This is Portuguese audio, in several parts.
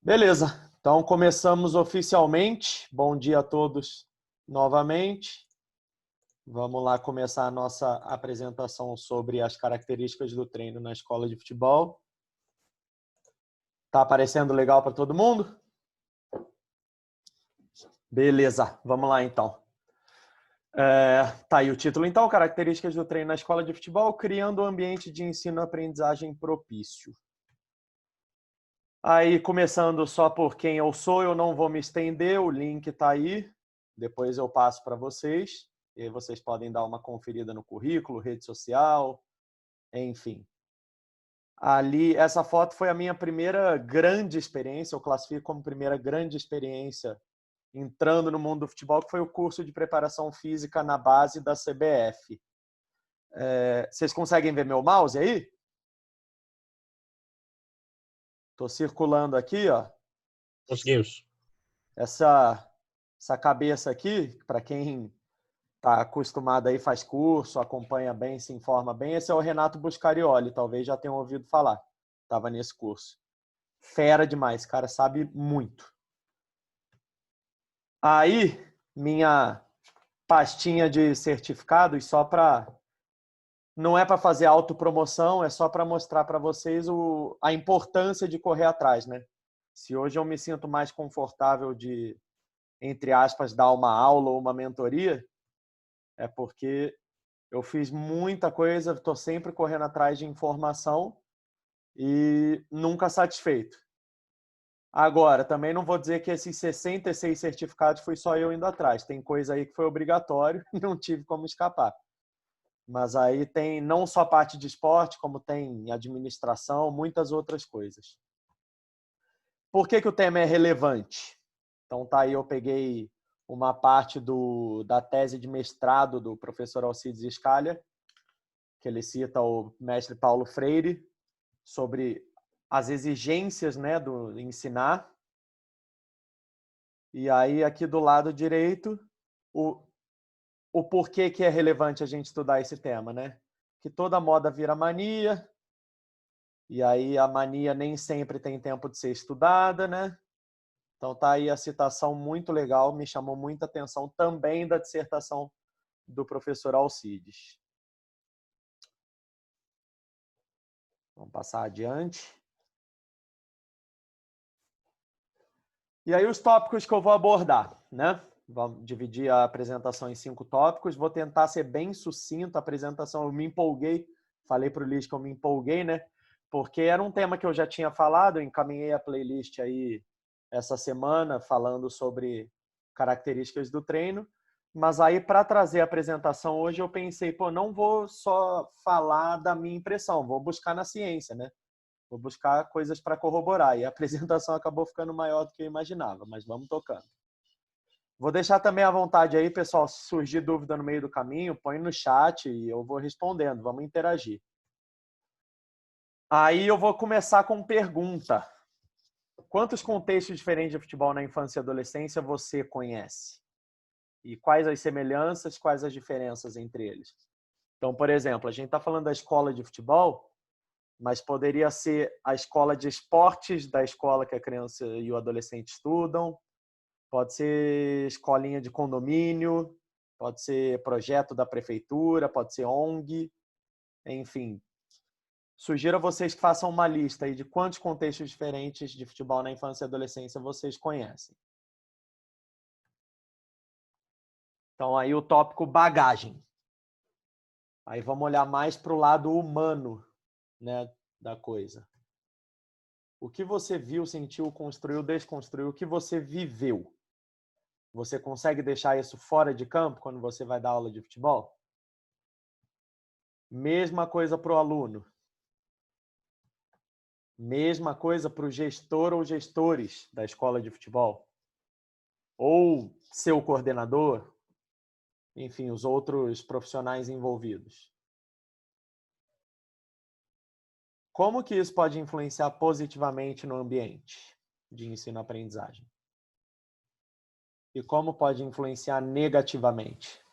Beleza, então começamos oficialmente. Bom dia a todos novamente. Vamos lá começar a nossa apresentação sobre as características do treino na escola de futebol. Tá aparecendo legal para todo mundo? Beleza, vamos lá então. Tá aí o título então, características do treino na escola de futebol, criando um ambiente de ensino-aprendizagem propício. Aí, começando só por quem eu sou, eu não vou me estender, o link está aí, depois eu passo para vocês, e aí vocês podem dar uma conferida no currículo, rede social, enfim. Ali, essa foto foi a minha primeira grande experiência, eu classifico como primeira grande experiência entrando no mundo do futebol, que foi o curso de preparação física na base da CBF. Vocês conseguem ver meu mouse aí? Estou circulando aqui, ó. Conseguimos. Essa cabeça aqui, para quem está acostumado aí, faz curso, acompanha bem, se informa bem, esse é o Renato Buscarioli, talvez já tenham ouvido falar. Estava nesse curso. Fera demais, cara, sabe muito. Aí, minha pastinha de certificados, só para... Não é para fazer autopromoção, é só para mostrar para vocês a importância de correr atrás, né? Se hoje eu me sinto mais confortável de, entre aspas, dar uma aula ou uma mentoria, é porque eu fiz muita coisa, estou sempre correndo atrás de informação e nunca satisfeito. Agora, também não vou dizer que esses 66 certificados fui só eu indo atrás. Tem coisa aí que foi obrigatório e não tive como escapar. Mas aí tem não só parte de esporte, como tem administração, muitas outras coisas. Por que o tema é relevante? Então tá aí, eu peguei uma parte da tese de mestrado do professor Alcides Scalha, que ele cita o mestre Paulo Freire, sobre as exigências, né, do ensinar. E aí, aqui do lado direito, o porquê que é relevante a gente estudar esse tema, né? Que toda moda vira mania, e aí a mania nem sempre tem tempo de ser estudada, né? Então tá aí a citação muito legal, me chamou muita atenção também da dissertação do professor Alcides. Vamos passar adiante. E aí os tópicos que eu vou abordar, né? Vamos dividir a apresentação em 5 tópicos. Vou tentar ser bem sucinto a apresentação. Eu me empolguei, falei para o Liz que eu me empolguei, né? Porque era um tema que eu já tinha falado, eu encaminhei a playlist aí essa semana falando sobre características do treino. Mas aí, para trazer a apresentação hoje, eu pensei, pô, não vou só falar da minha impressão, vou buscar na ciência, né? Vou buscar coisas para corroborar. E a apresentação acabou ficando maior do que eu imaginava, mas vamos tocando. Vou deixar também à vontade aí, pessoal, se surgir dúvida no meio do caminho, põe no chat e eu vou respondendo, vamos interagir. Aí eu vou começar com pergunta. Quantos contextos diferentes de futebol na infância e adolescência você conhece? E quais as semelhanças, quais as diferenças entre eles? Então, por exemplo, a gente está falando da escola de futebol, mas poderia ser a escola de esportes da escola que a criança e o adolescente estudam, pode ser escolinha de condomínio, pode ser projeto da prefeitura, pode ser ONG, enfim. Sugiro a vocês que façam uma lista aí de quantos contextos diferentes de futebol na infância e adolescência vocês conhecem. Então, aí o tópico bagagem. Aí vamos olhar mais para o lado humano, né, da coisa. O que você viu, sentiu, construiu, desconstruiu, o que você viveu. Você consegue deixar isso fora de campo quando você vai dar aula de futebol? Mesma coisa para o aluno. Mesma coisa para o gestor ou gestores da escola de futebol. Ou seu coordenador, enfim, os outros profissionais envolvidos. Como que isso pode influenciar positivamente no ambiente de ensino-aprendizagem? E como pode influenciar negativamente?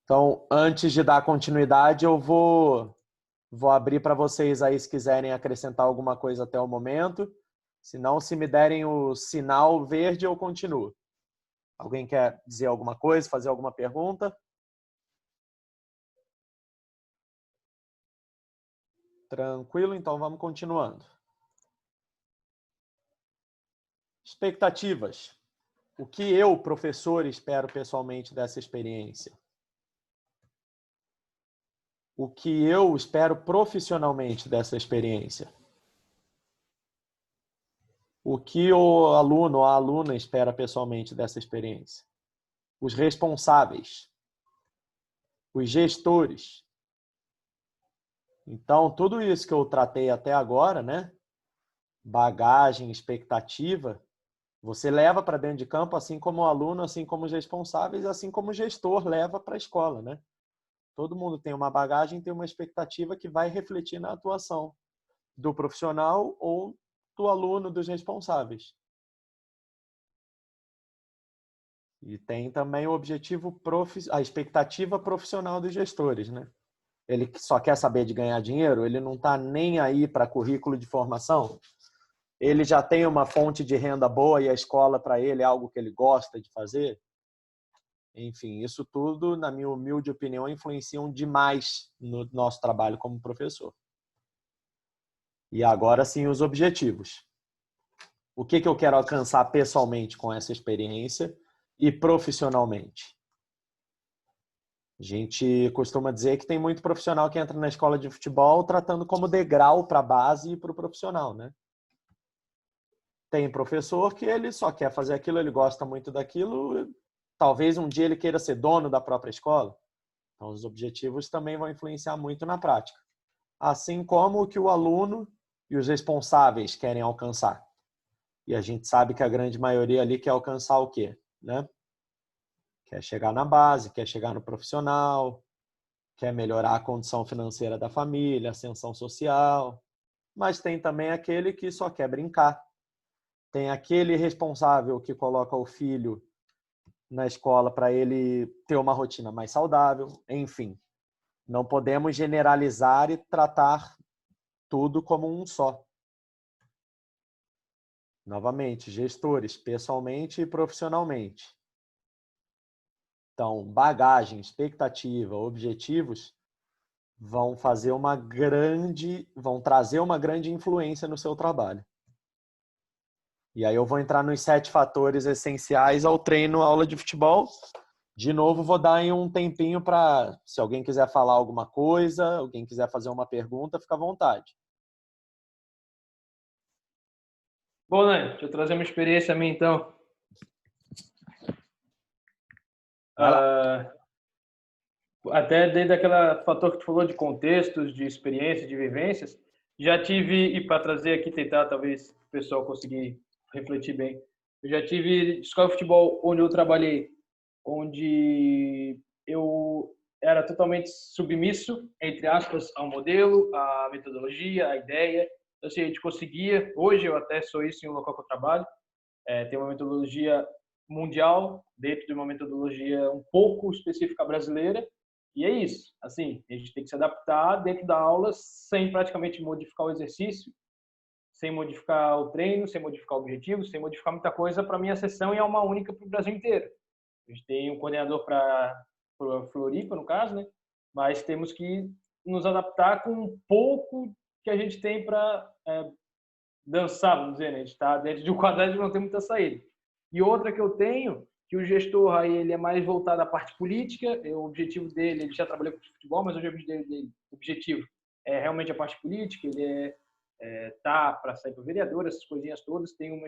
Então, antes de dar continuidade, eu vou Vou abrir para vocês aí se quiserem acrescentar alguma coisa até o momento. Se não, se me derem o sinal verde, eu continuo. Alguém quer dizer alguma coisa, fazer alguma pergunta? Tranquilo, então vamos continuando. Expectativas. O que eu, professor, espero pessoalmente dessa experiência? O que eu espero profissionalmente dessa experiência? O que o aluno ou a aluna espera pessoalmente dessa experiência? Os responsáveis, os gestores. Então, tudo isso que eu tratei até agora, né? Bagagem, expectativa, você leva para dentro de campo, assim como o aluno, assim como os responsáveis, assim como o gestor leva para a escola, né? Todo mundo tem uma bagagem, tem uma expectativa que vai refletir na atuação do profissional ou do aluno, dos responsáveis. E tem também o objetivo, a expectativa profissional dos gestores, né? Ele só quer saber de ganhar dinheiro, ele não está nem aí para currículo de formação, ele já tem uma fonte de renda boa e a escola para ele é algo que ele gosta de fazer. Enfim, isso tudo, na minha humilde opinião, influenciam demais no nosso trabalho como professor. E agora sim, os objetivos. O que eu quero alcançar pessoalmente com essa experiência e profissionalmente? A gente costuma dizer que tem muito profissional que entra na escola de futebol tratando como degrau para a base e para o profissional, né? Tem professor que ele só quer fazer aquilo, ele gosta muito daquilo, talvez um dia ele queira ser dono da própria escola. Então, os objetivos também vão influenciar muito na prática. Assim como o que o aluno e os responsáveis querem alcançar. E a gente sabe que a grande maioria ali quer alcançar o quê? Né? Quer chegar na base, quer chegar no profissional, quer melhorar a condição financeira da família, ascensão social. Mas tem também aquele que só quer brincar. Tem aquele responsável que coloca o filho na escola para ele ter uma rotina mais saudável. Enfim, não podemos generalizar e tratar tudo como um só. Novamente, gestores, pessoalmente e profissionalmente. Então, bagagem, expectativa, objetivos vão trazer uma grande influência no seu trabalho. E aí eu vou entrar nos 7 fatores essenciais ao treino, aula de futebol. De novo, vou dar aí um tempinho para, se alguém quiser falar alguma coisa, alguém quiser fazer uma pergunta, fica à vontade. Bom, Nani, deixa eu trazer uma experiência a mim, então. Até desde aquele fator que tu falou de contextos, de experiência, de vivências, já tive, e para trazer aqui, tentar talvez o pessoal conseguir refletir bem, eu já tive escola de futebol onde eu trabalhei, onde eu era totalmente submisso, entre aspas, ao modelo, à metodologia, à ideia. Então, assim, a gente conseguia, hoje eu até sou isso em um local que eu trabalho, tem uma metodologia mundial dentro de uma metodologia um pouco específica brasileira, e é isso. Assim, a gente tem que se adaptar dentro da aula sem praticamente modificar o exercício, sem modificar o treino, sem modificar o objetivo, sem modificar muita coisa para a minha sessão, e é uma única para o Brasil inteiro. A gente tem um coordenador para Floripa, no caso, né? Mas temos que nos adaptar com um pouco que a gente tem para dançar, vamos dizer, né? A gente está dentro de um quadrado e não tem muita saída. E outra que eu tenho, que o gestor aí ele é mais voltado à parte política, o objetivo dele, ele já trabalhou com futebol, mas o objetivo é realmente a parte política, ele tá para sair para vereador, essas coisinhas todas, tem um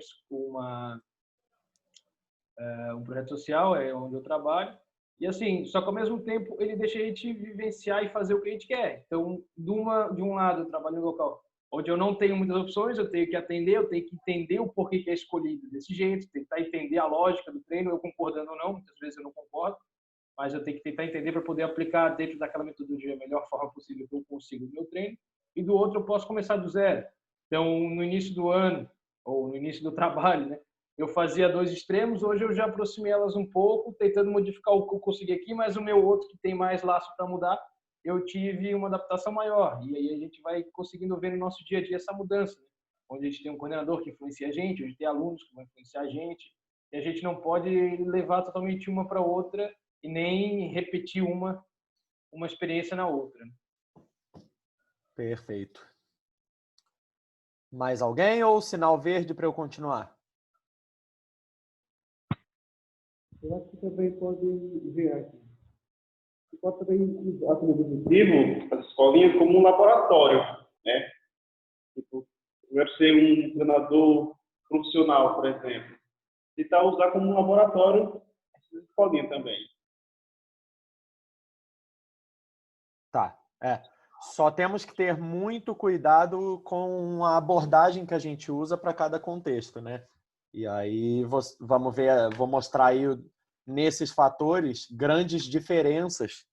projeto social, é onde eu trabalho, e assim, só que ao mesmo tempo ele deixa a gente vivenciar e fazer o que a gente quer. Então, de um lado, eu trabalho no local onde eu não tenho muitas opções, eu tenho que atender, eu tenho que entender o porquê que é escolhido desse jeito, tentar entender a lógica do treino, eu concordando ou não, muitas vezes eu não concordo, mas eu tenho que tentar entender para poder aplicar dentro daquela metodologia a melhor forma possível que eu consigo no meu treino. E do outro, eu posso começar do zero. Então, no início do ano, ou no início do trabalho, né, eu fazia 2 extremos, hoje eu já aproximei elas um pouco, tentando modificar o que eu consegui aqui, mas o meu outro, que tem mais laço para mudar, eu tive uma adaptação maior. E aí a gente vai conseguindo ver no nosso dia a dia essa mudança, né? Onde a gente tem um coordenador que influencia a gente, onde tem alunos que vão influenciar a gente, e a gente não pode levar totalmente uma para outra e nem repetir uma experiência na outra. Perfeito. Mais alguém ou sinal verde para eu continuar? Eu acho que também pode ver aqui. Você pode também usar como objetivo as escolinhas como um laboratório, né? Tipo, eu quero ser um treinador profissional, por exemplo. Tentar usar como um laboratório essas escolinhas também. Tá. Só temos que ter muito cuidado com a abordagem que a gente usa para cada contexto, né? E aí vamos ver, vou mostrar aí nesses fatores grandes diferenças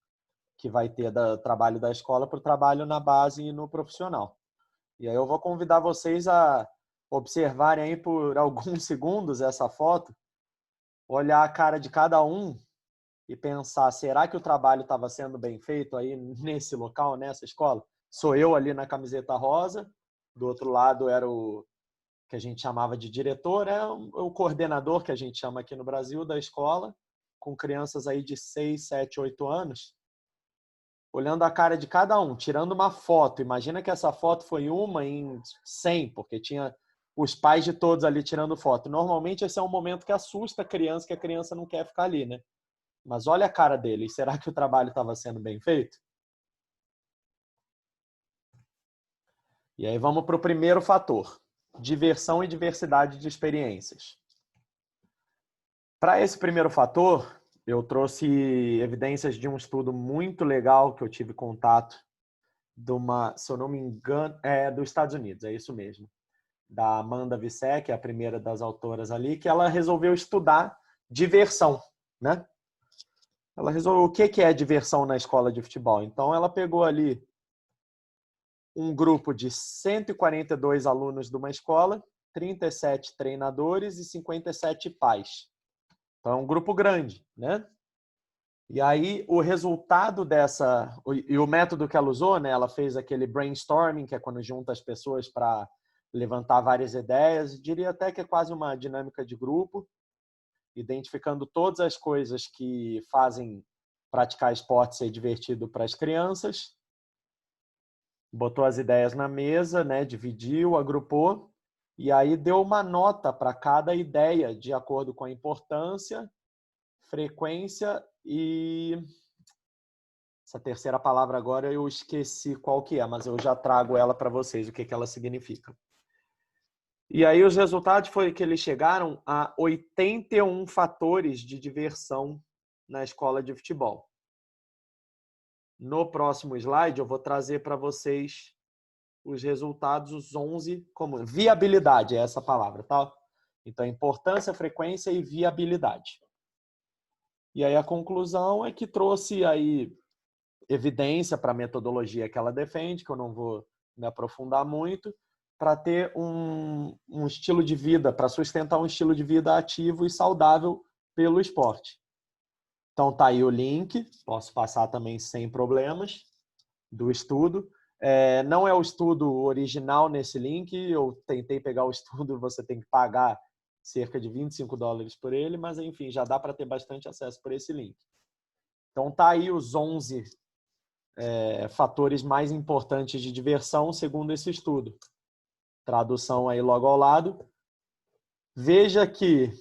que vai ter do trabalho da escola para o trabalho na base e no profissional. E aí eu vou convidar vocês a observarem aí por alguns segundos essa foto, olhar a cara de cada um e pensar, será que o trabalho estava sendo bem feito aí nesse local, nessa escola? Sou eu ali na camiseta rosa, do outro lado era o que a gente chamava de diretor, é o coordenador que a gente chama aqui no Brasil da escola, com crianças aí de 6, 7, 8 anos, olhando a cara de cada um, tirando uma foto. Imagina que essa foto foi uma em 100, porque tinha os pais de todos ali tirando foto. Normalmente esse é um momento que assusta a criança, que a criança não quer ficar ali, né? Mas olha a cara dele. Será que o trabalho estava sendo bem feito? E aí vamos para o primeiro fator. Diversão e diversidade de experiências. Para esse primeiro fator, eu trouxe evidências de um estudo muito legal que eu tive contato se eu não me engano, dos Estados Unidos, é isso mesmo. Da Amanda Visek, a primeira das autoras ali, que ela resolveu estudar diversão, né? Ela resolveu o que é diversão na escola de futebol. Então, ela pegou ali um grupo de 142 alunos de uma escola, 37 treinadores e 57 pais. Então, é um grupo grande, né? E aí, o resultado e o método que ela usou, né? Ela fez aquele brainstorming, que é quando junta as pessoas para levantar várias ideias. Diria até que é quase uma dinâmica de grupo, identificando todas as coisas que fazem praticar esporte ser divertido para as crianças. Botou as ideias na mesa, né? Dividiu, agrupou, e aí deu uma nota para cada ideia, de acordo com a importância, frequência e... Essa terceira palavra agora eu esqueci qual que é, mas eu já trago ela para vocês, o que ela significa. E aí os resultados foi que eles chegaram a 81 fatores de diversão na escola de futebol. No próximo slide eu vou trazer para vocês os resultados, os 11 comuns. Viabilidade é essa palavra, tá? Então, importância, frequência e viabilidade. E aí a conclusão é que trouxe aí evidência para a metodologia que ela defende, que eu não vou me aprofundar muito, para ter um estilo de vida, para sustentar um estilo de vida ativo e saudável pelo esporte. Então tá aí o link, posso passar também sem problemas, do estudo. Não é o estudo original nesse link, eu tentei pegar o estudo, você tem que pagar cerca de $25 por ele, mas enfim, já dá para ter bastante acesso por esse link. Então tá aí os 11 fatores mais importantes de diversão, segundo esse estudo. Tradução aí logo ao lado. Veja que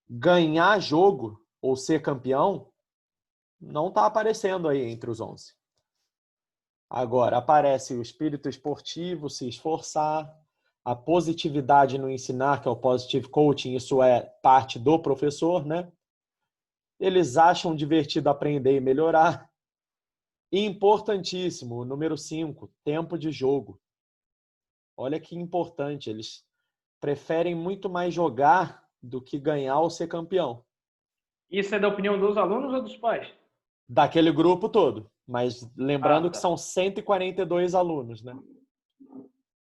ganhar jogo ou ser campeão não está aparecendo aí entre os 11. Agora, aparece o espírito esportivo, se esforçar, a positividade no ensinar, que é o positive coaching, isso é parte do professor, né? Eles acham divertido aprender e melhorar. E importantíssimo, número 5, tempo de jogo. Olha que importante, eles preferem muito mais jogar do que ganhar ou ser campeão. Isso é da opinião dos alunos ou dos pais? Daquele grupo todo. Mas lembrando que são 142 alunos, né?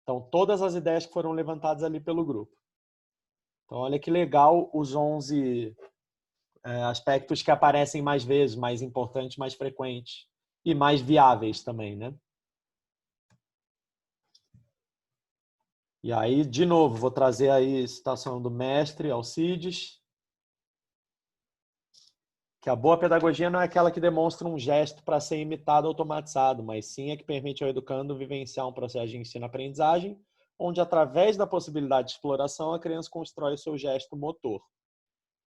Então, todas as ideias que foram levantadas ali pelo grupo. Então, olha que legal os 11 aspectos que aparecem mais vezes, mais importantes, mais frequentes e mais viáveis também, né? E aí, de novo, vou trazer aí a citação do mestre Alcides, que a boa pedagogia não é aquela que demonstra um gesto para ser imitado automatizado, mas sim a que permite ao educando vivenciar um processo de ensino-aprendizagem, onde, através da possibilidade de exploração, a criança constrói o seu gesto motor.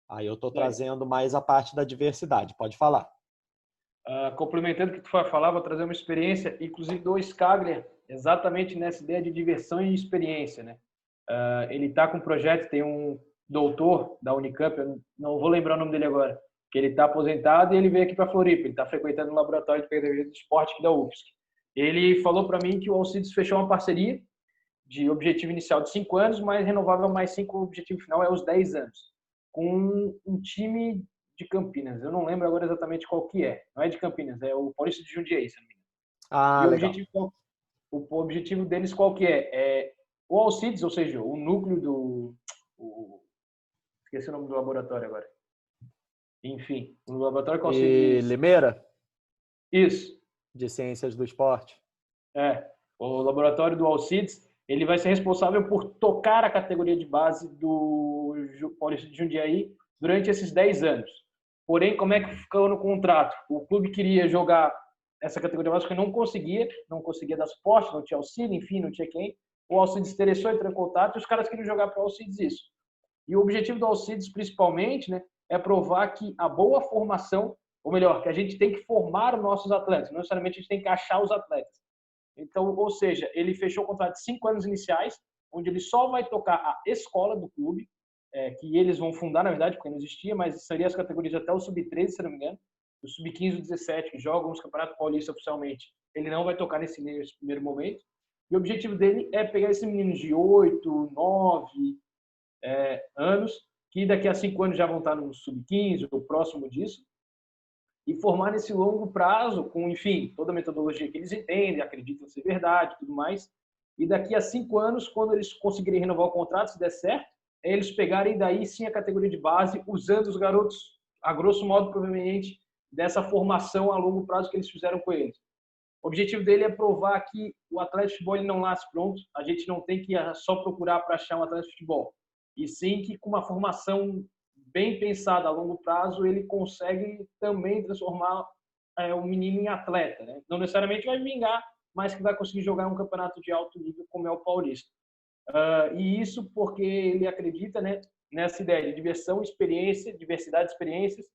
Aí eu estou trazendo mais a parte da diversidade. Pode falar. Complementando o que tu vai falar, vou trazer uma experiência, inclusive do Scaglia, exatamente nessa ideia de diversão e experiência, né? Ele está com um projeto, tem um doutor da Unicamp, eu não vou lembrar o nome dele agora, que ele está aposentado e ele veio aqui para Floripa, ele está frequentando um laboratório de pedagogia do esporte aqui da UFSC. Ele falou para mim que o Alcides fechou uma parceria de objetivo inicial de 5 anos, mas renovável mais 5, o objetivo final é os 10 anos, com um time de Campinas. Eu não lembro agora exatamente qual que é. Não é de Campinas, é o Paulista de Jundiaí, se não me engano. Ah, E legal. o objetivo deles qual que é? É o Alcides, ou seja, o núcleo do... esqueci o nome do laboratório agora. Enfim, o laboratório que o E Alcides... Limeira, Isso. de Ciências do Esporte. O laboratório do Alcides, ele vai ser responsável por tocar a categoria de base do Paulista de Jundiaí durante esses 10 anos. Porém, como é que ficou no contrato? O clube queria jogar essa categoria básica, não conseguia dar suporte, não tinha auxílio, enfim, não tinha quem. O Alcides interessou, entrou em contato e os caras queriam jogar para o Alcides isso. E o objetivo do Alcides, principalmente, né, é provar que a boa formação, ou melhor, que a gente tem que formar os nossos atletas, não necessariamente a gente tem que achar os atletas. Então, ou seja, ele fechou o contrato de 5 anos iniciais, onde ele só vai tocar a escola do clube, que eles vão fundar, na verdade, porque não existia, mas seria as categorias até o sub-13, se não me engano. O sub-15 e o 17, que jogam os campeonatos paulistas oficialmente, ele não vai tocar nesse primeiro momento. E o objetivo dele é pegar esses meninos de 8, 9 anos, que daqui a 5 anos já vão estar no sub-15 ou próximo disso, e formar nesse longo prazo, com, enfim, toda a metodologia que eles entendem, acreditam ser verdade e tudo mais. E daqui a 5 anos, quando eles conseguirem renovar o contrato, se der certo, eles pegarem daí sim a categoria de base, usando os garotos, a grosso modo, proveniente dessa formação a longo prazo que eles fizeram com eles. O objetivo dele é provar que o atleta de futebol ele não nasce pronto, a gente não tem que só procurar para achar um atleta de futebol, e sim que com uma formação bem pensada a longo prazo, ele consegue também transformar o menino em atleta, né? Não necessariamente vai vingar, mas que vai conseguir jogar um campeonato de alto nível como é o Paulista. E isso porque ele acredita, né, nessa ideia de diversão, experiência, diversidade de experiências,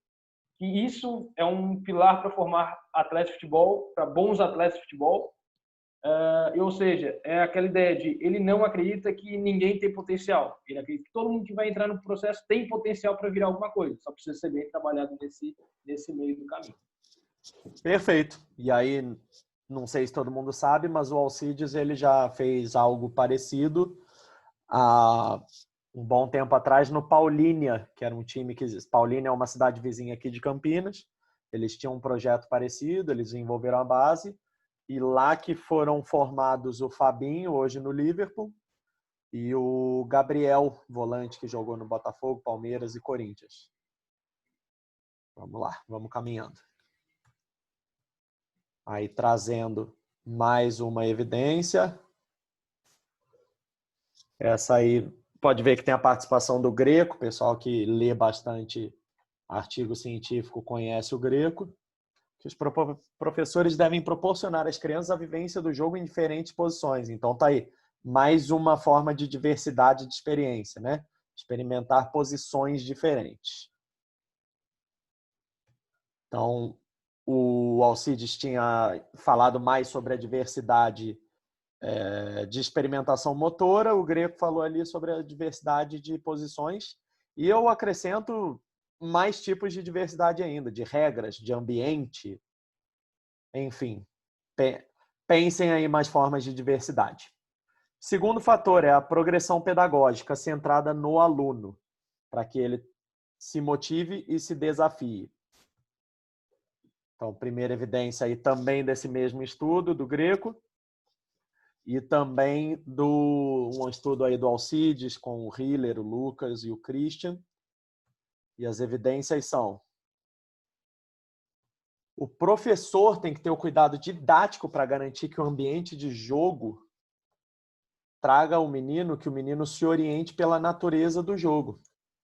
que isso é um pilar para formar atletas de futebol, para bons atletas de futebol. Ou seja, é aquela ideia de ele não acredita que ninguém tem potencial. Ele acredita que todo mundo que vai entrar no processo tem potencial para virar alguma coisa. Só precisa ser bem trabalhado nesse meio do caminho. Perfeito. E aí, não sei se todo mundo sabe, mas o Alcides ele já fez algo parecido há um bom tempo atrás no Paulínia, que era um time que... Paulínia é uma cidade vizinha aqui de Campinas. Eles tinham um projeto parecido, eles desenvolveram a base. E lá que foram formados o Fabinho, hoje no Liverpool, e o Gabriel, volante, que jogou no Botafogo, Palmeiras e Corinthians. Vamos lá, vamos caminhando. Aí trazendo mais uma evidência. Essa aí pode ver que tem a participação do Greco, o pessoal que lê bastante artigo científico conhece o Greco. Que os professores devem proporcionar às crianças a vivência do jogo em diferentes posições. Então tá aí, mais uma forma de diversidade de experiência, né? Experimentar posições diferentes. Então, o Alcides tinha falado mais sobre a diversidade de experimentação motora, o Greco falou ali sobre a diversidade de posições, e eu acrescento mais tipos de diversidade ainda, de regras, de ambiente, enfim. Pensem aí mais formas de diversidade. Segundo fator é a progressão pedagógica centrada no aluno, para que ele se motive e se desafie. Então, primeira evidência aí também desse mesmo estudo do Greco e também um estudo aí do Alcides com o Hiller, o Lucas e o Christian. E as evidências são: O professor tem que ter o cuidado didático para garantir que o ambiente de jogo traga ao menino, que o menino se oriente pela natureza do jogo.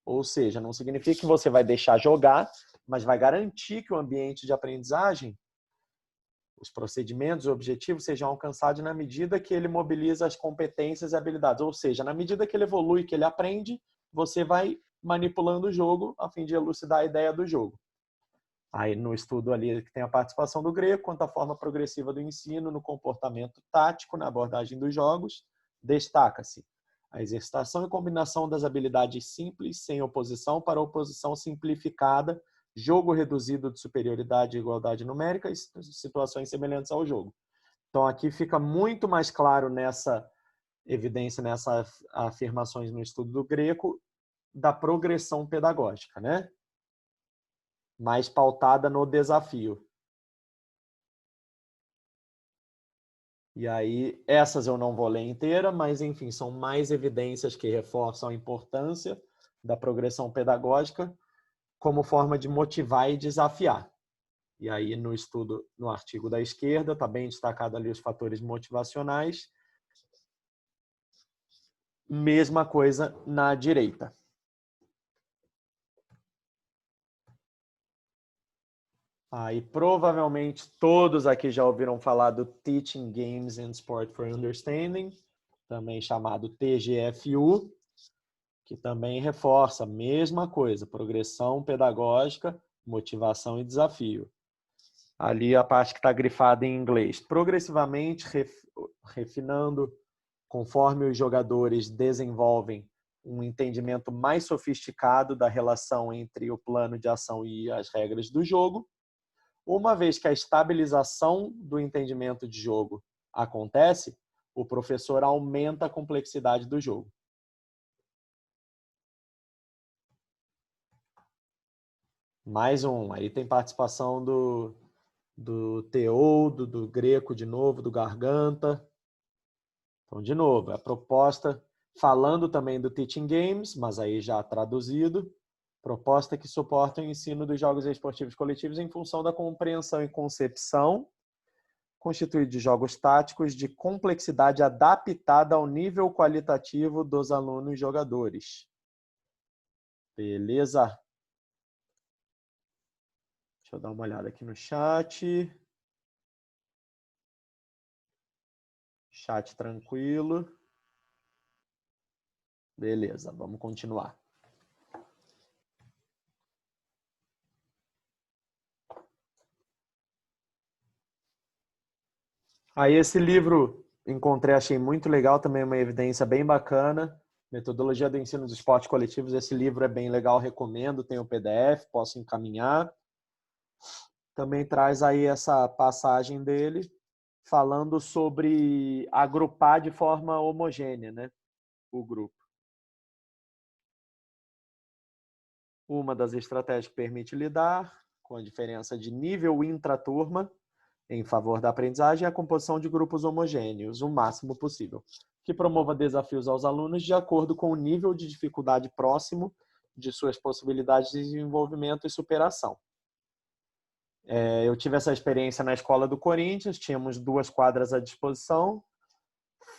Ou seja, não significa que você vai deixar jogar, mas vai garantir que o ambiente de aprendizagem, os procedimentos, os objetivos sejam alcançados na medida que ele mobiliza as competências e habilidades. Ou seja, na medida que ele evolui, que ele aprende, você vai manipulando o jogo a fim de elucidar a ideia do jogo. Aí no estudo ali que tem a participação do Greco, quanto à forma progressiva do ensino, no comportamento tático, na abordagem dos jogos, destaca-se a exercitação e combinação das habilidades simples, sem oposição, para oposição simplificada, jogo reduzido de superioridade e igualdade numérica e situações semelhantes ao jogo. Então aqui fica muito mais claro nessa evidência, nessas afirmações no estudo do Greco, da progressão pedagógica, né? Mais pautada no desafio. E aí, essas eu não vou ler inteira, mas enfim, são mais evidências que reforçam a importância da progressão pedagógica como forma de motivar e desafiar. E aí, no estudo, no artigo da esquerda, está bem destacado ali os fatores motivacionais. Mesma coisa na direita. Aí, provavelmente, todos aqui já ouviram falar do Teaching Games and Sport for Understanding, também chamado TGFU, que também reforça a mesma coisa, progressão pedagógica, motivação e desafio. Ali a parte que está grifada em inglês. Progressivamente, refinando, conforme os jogadores desenvolvem um entendimento mais sofisticado da relação entre o plano de ação e as regras do jogo. Uma vez que a estabilização do entendimento de jogo acontece, o professor aumenta a complexidade do jogo. Mais um. Aí tem participação do Teodo, do Greco de novo, do Garganta. Então, de novo, a proposta, falando também do Teaching Games, mas aí já traduzido, proposta que suporta o ensino dos jogos esportivos coletivos em função da compreensão e concepção, constituído de jogos táticos de complexidade adaptada ao nível qualitativo dos alunos jogadores. Beleza? Deixa eu dar uma olhada aqui no chat. Chat tranquilo. Beleza, vamos continuar. Aí esse livro encontrei, achei muito legal, também uma evidência bem bacana. Metodologia do ensino dos esportes coletivos. Esse livro é bem legal, recomendo. Tem o PDF, posso encaminhar. Também traz aí essa passagem dele falando sobre agrupar de forma homogênea, né, o grupo. Uma das estratégias que permite lidar com a diferença de nível intraturma em favor da aprendizagem é a composição de grupos homogêneos, o máximo possível, que promova desafios aos alunos de acordo com o nível de dificuldade próximo de suas possibilidades de desenvolvimento e superação. Eu tive essa experiência na escola do Corinthians, tínhamos 2 quadras à disposição,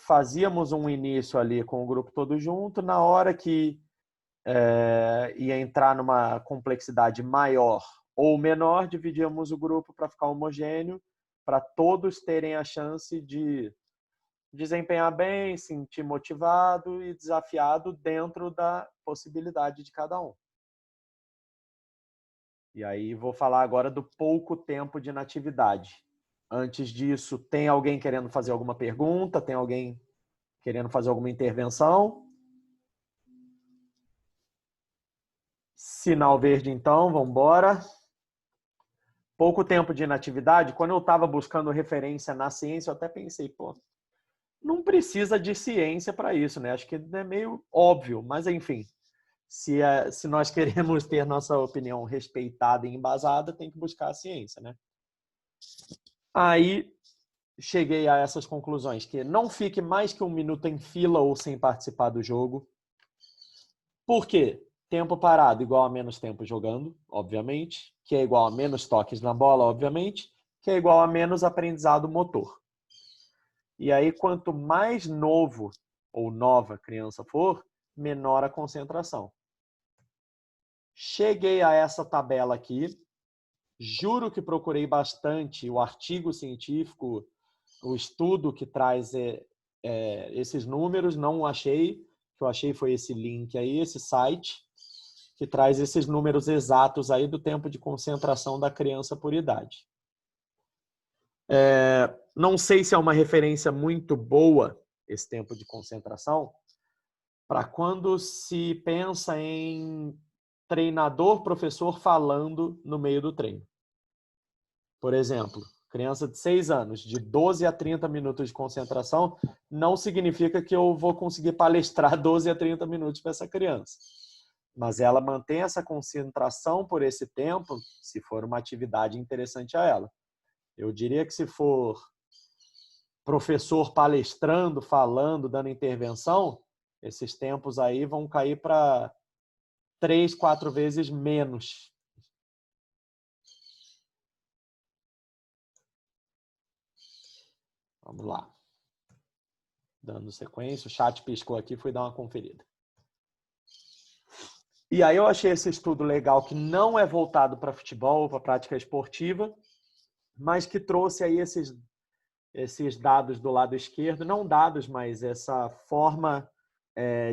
fazíamos um início ali com o grupo todo junto, na hora que ia entrar numa complexidade maior ou menor, dividíamos o grupo para ficar homogêneo, para todos terem a chance de desempenhar bem, sentir motivado e desafiado dentro da possibilidade de cada um. E aí vou falar agora do pouco tempo de inatividade. Antes disso, tem alguém querendo fazer alguma pergunta? Tem alguém querendo fazer alguma intervenção? Sinal verde, então, vamos embora. Pouco tempo de inatividade. Quando eu estava buscando referência na ciência, eu até pensei, pô, não precisa de ciência para isso, né? Acho que é meio óbvio, mas enfim. Se nós queremos ter nossa opinião respeitada e embasada, tem que buscar a ciência, né? Aí cheguei a essas conclusões, que não fique mais que 1 minuto em fila ou sem participar do jogo. Por quê? tempo parado igual a menos tempo jogando, obviamente, que é igual a menos toques na bola, obviamente, que é igual a menos aprendizado motor. E aí, quanto mais novo ou nova a criança for, menor a concentração. Cheguei a essa tabela aqui. Juro que procurei bastante o artigo científico, o estudo que traz esses números, não achei. O que eu achei foi esse link aí, esse site, que traz esses números exatos aí do tempo de concentração da criança por idade. Não sei se é uma referência muito boa, esse tempo de concentração, para quando se pensa em treinador, professor falando no meio do treino. Por exemplo, criança de 6 anos, de 12 a 30 minutos de concentração, não significa que eu vou conseguir palestrar 12 a 30 minutos para essa criança. Mas ela mantém essa concentração por esse tempo, se for uma atividade interessante a ela. Eu diria que se for professor palestrando, falando, dando intervenção, esses tempos aí vão cair para 3, 4 vezes menos. Vamos lá. Dando sequência, o chat piscou aqui, fui dar uma conferida. E aí eu achei esse estudo legal, que não é voltado para futebol, para prática esportiva, mas que trouxe aí esses dados do lado esquerdo, não dados, mas essa forma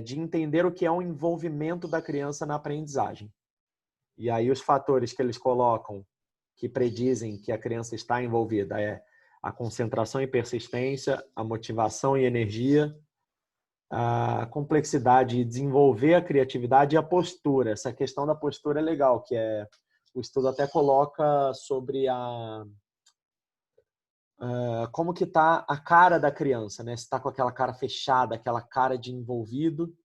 de entender o que é um envolvimento da criança na aprendizagem. E aí os fatores que eles colocam, que predizem que a criança está envolvida, é a concentração e persistência, a motivação e energia, a complexidade e desenvolver a criatividade e a postura. Essa questão da postura é legal, que o estudo até coloca sobre como que está a cara da criança, né? Se está com aquela cara fechada, aquela cara de envolvido,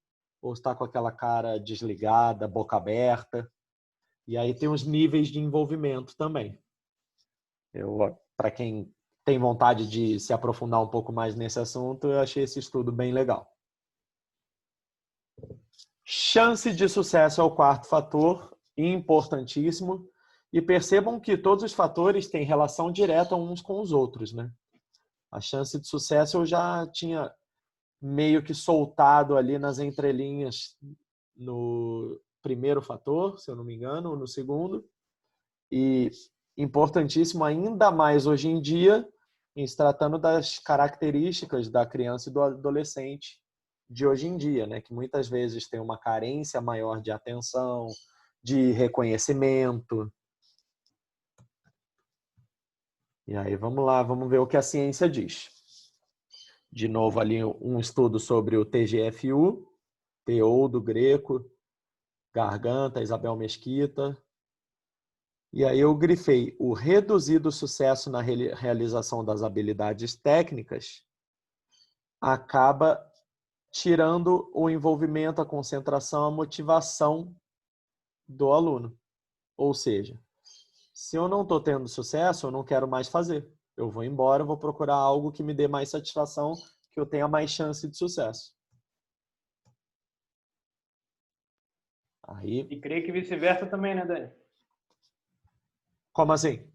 ou está com aquela cara desligada, boca aberta. E aí tem os níveis de envolvimento também. Para quem tem vontade de se aprofundar um pouco mais nesse assunto, eu achei esse estudo bem legal. Chance de sucesso é o quarto fator, importantíssimo. E percebam que todos os fatores têm relação direta uns com os outros, né? A chance de sucesso eu já tinha meio que soltado ali nas entrelinhas no primeiro fator, se eu não me engano, ou no segundo. E importantíssimo ainda mais hoje em dia, em se tratando das características da criança e do adolescente de hoje em dia, né? Que muitas vezes tem uma carência maior de atenção, de reconhecimento. E aí, vamos lá, vamos ver o que a ciência diz. De novo ali um estudo sobre o TGFU, TO do Greco, Garganta, Isabel Mesquita. E aí eu grifei o reduzido sucesso na realização das habilidades técnicas acaba tirando o envolvimento, a concentração, a motivação do aluno. Ou seja, se eu não estou tendo sucesso, eu não quero mais fazer. Eu vou embora, eu vou procurar algo que me dê mais satisfação, que eu tenha mais chance de sucesso. Aí... E creio que vice-versa também, né, Dani? Como assim?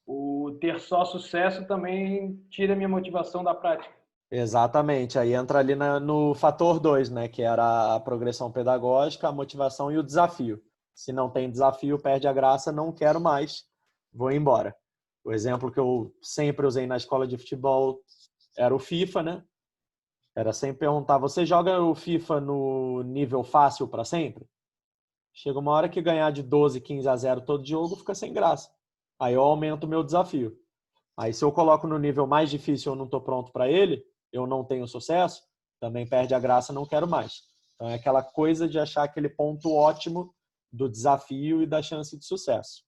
O ter só sucesso também tira a minha motivação da prática. Exatamente. Aí entra ali no fator 2, né? Que era a progressão pedagógica, a motivação e o desafio. Se não tem desafio, perde a graça, não quero mais, vou embora. O exemplo que eu sempre usei na escola de futebol era o FIFA, né? Era sempre perguntar, você joga o FIFA no nível fácil para sempre? Chega uma hora que ganhar de 12, 15 a 0 todo jogo fica sem graça. Aí eu aumento o meu desafio. Aí se eu coloco no nível mais difícil e eu não estou pronto para ele, eu não tenho sucesso, também perde a graça, não quero mais. Então é aquela coisa de achar aquele ponto ótimo do desafio e da chance de sucesso.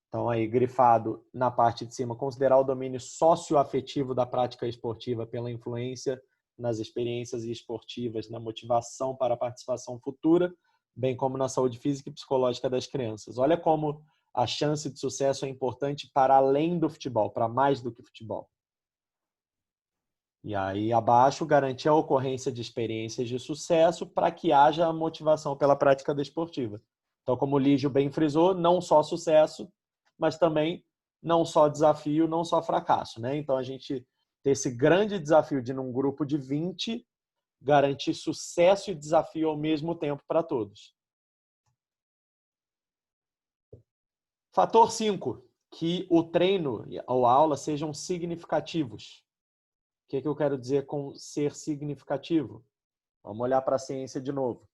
Então aí, grifado na parte de cima, considerar o domínio socioafetivo da prática esportiva pela influência nas experiências esportivas, na motivação para a participação futura, bem como na saúde física e psicológica das crianças. Olha como a chance de sucesso é importante para além do futebol, para mais do que futebol. E aí, abaixo, garantir a ocorrência de experiências de sucesso para que haja motivação pela prática desportiva. Então, como o Lígio bem frisou, não só sucesso, mas também não só desafio, não só fracasso, né? Então, a gente tem esse grande desafio de, num grupo de 20, garantir sucesso e desafio ao mesmo tempo para todos. Fator 5, que o treino ou a aula sejam significativos. O que eu quero dizer com ser significativo? Vamos olhar para a ciência de novo.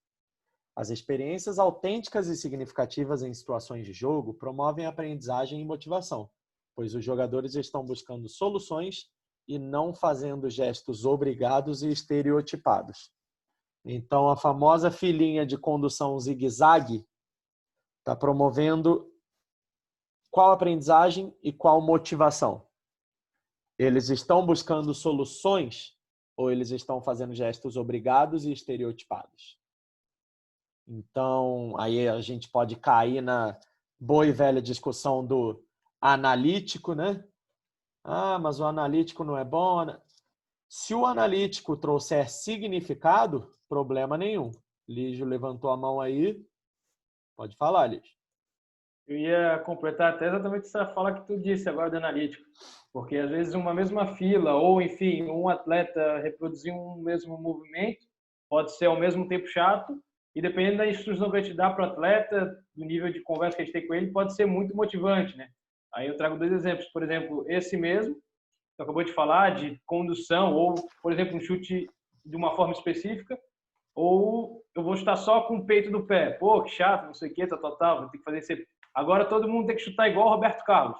As experiências autênticas e significativas em situações de jogo promovem a aprendizagem e motivação, pois os jogadores estão buscando soluções e não fazendo gestos obrigados e estereotipados. Então, a famosa filinha de condução zigue-zague está promovendo qual aprendizagem e qual motivação? Eles estão buscando soluções ou eles estão fazendo gestos obrigados e estereotipados? Então, aí a gente pode cair na boa e velha discussão do analítico, né? Ah, mas o analítico não é bom. Se o analítico trouxer significado, problema nenhum. Lígio levantou a mão aí. Pode falar, Lígio. Eu ia completar até exatamente essa fala que tu disse agora do analítico. Porque às vezes uma mesma fila ou, enfim, um atleta reproduzir um mesmo movimento pode ser ao mesmo tempo chato e dependendo da instrução que a gente dá para o atleta, do nível de conversa que a gente tem com ele, pode ser muito motivante, né? Aí eu trago 2 exemplos. Por exemplo, esse mesmo, que acabou de falar, de condução ou, por exemplo, um chute de uma forma específica, ou eu vou chutar só com o peito do pé. Pô, que chato, não sei o que, tal, vou ter que fazer isso. Agora todo mundo tem que chutar igual o Roberto Carlos.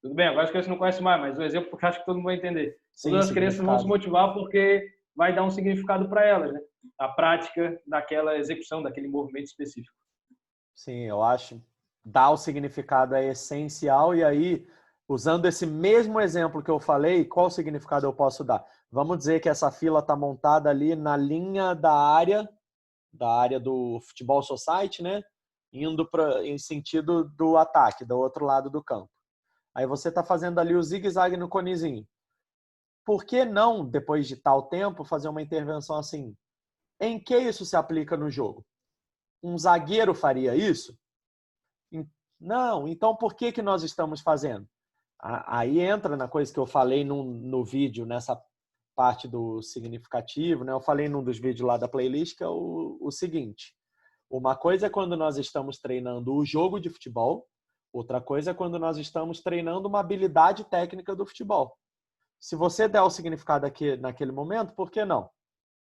Tudo bem, agora as crianças não conhecem mais, mas o exemplo porque acho que todo mundo vai entender. Sim, todas as crianças vão se motivar porque vai dar um significado para elas, né? A prática daquela execução, daquele movimento específico. Sim, eu acho. Dar o significado é essencial e aí, usando esse mesmo exemplo que eu falei, qual significado eu posso dar? Vamos dizer que essa fila está montada ali na linha da área do futebol society, né? Indo em sentido do ataque, do outro lado do campo. Aí você está fazendo ali o zigue-zague no conezinho. Por que não, depois de tal tempo, fazer uma intervenção assim? Em que isso se aplica no jogo? Um zagueiro faria isso? Não, então por que nós estamos fazendo? Aí entra na coisa que eu falei no vídeo, nessa parte do significativo, né? Eu falei num dos vídeos lá da playlist, que é o seguinte. Uma coisa é quando nós estamos treinando o jogo de futebol, outra coisa é quando nós estamos treinando uma habilidade técnica do futebol. Se você der o significado aqui naquele momento, por que não?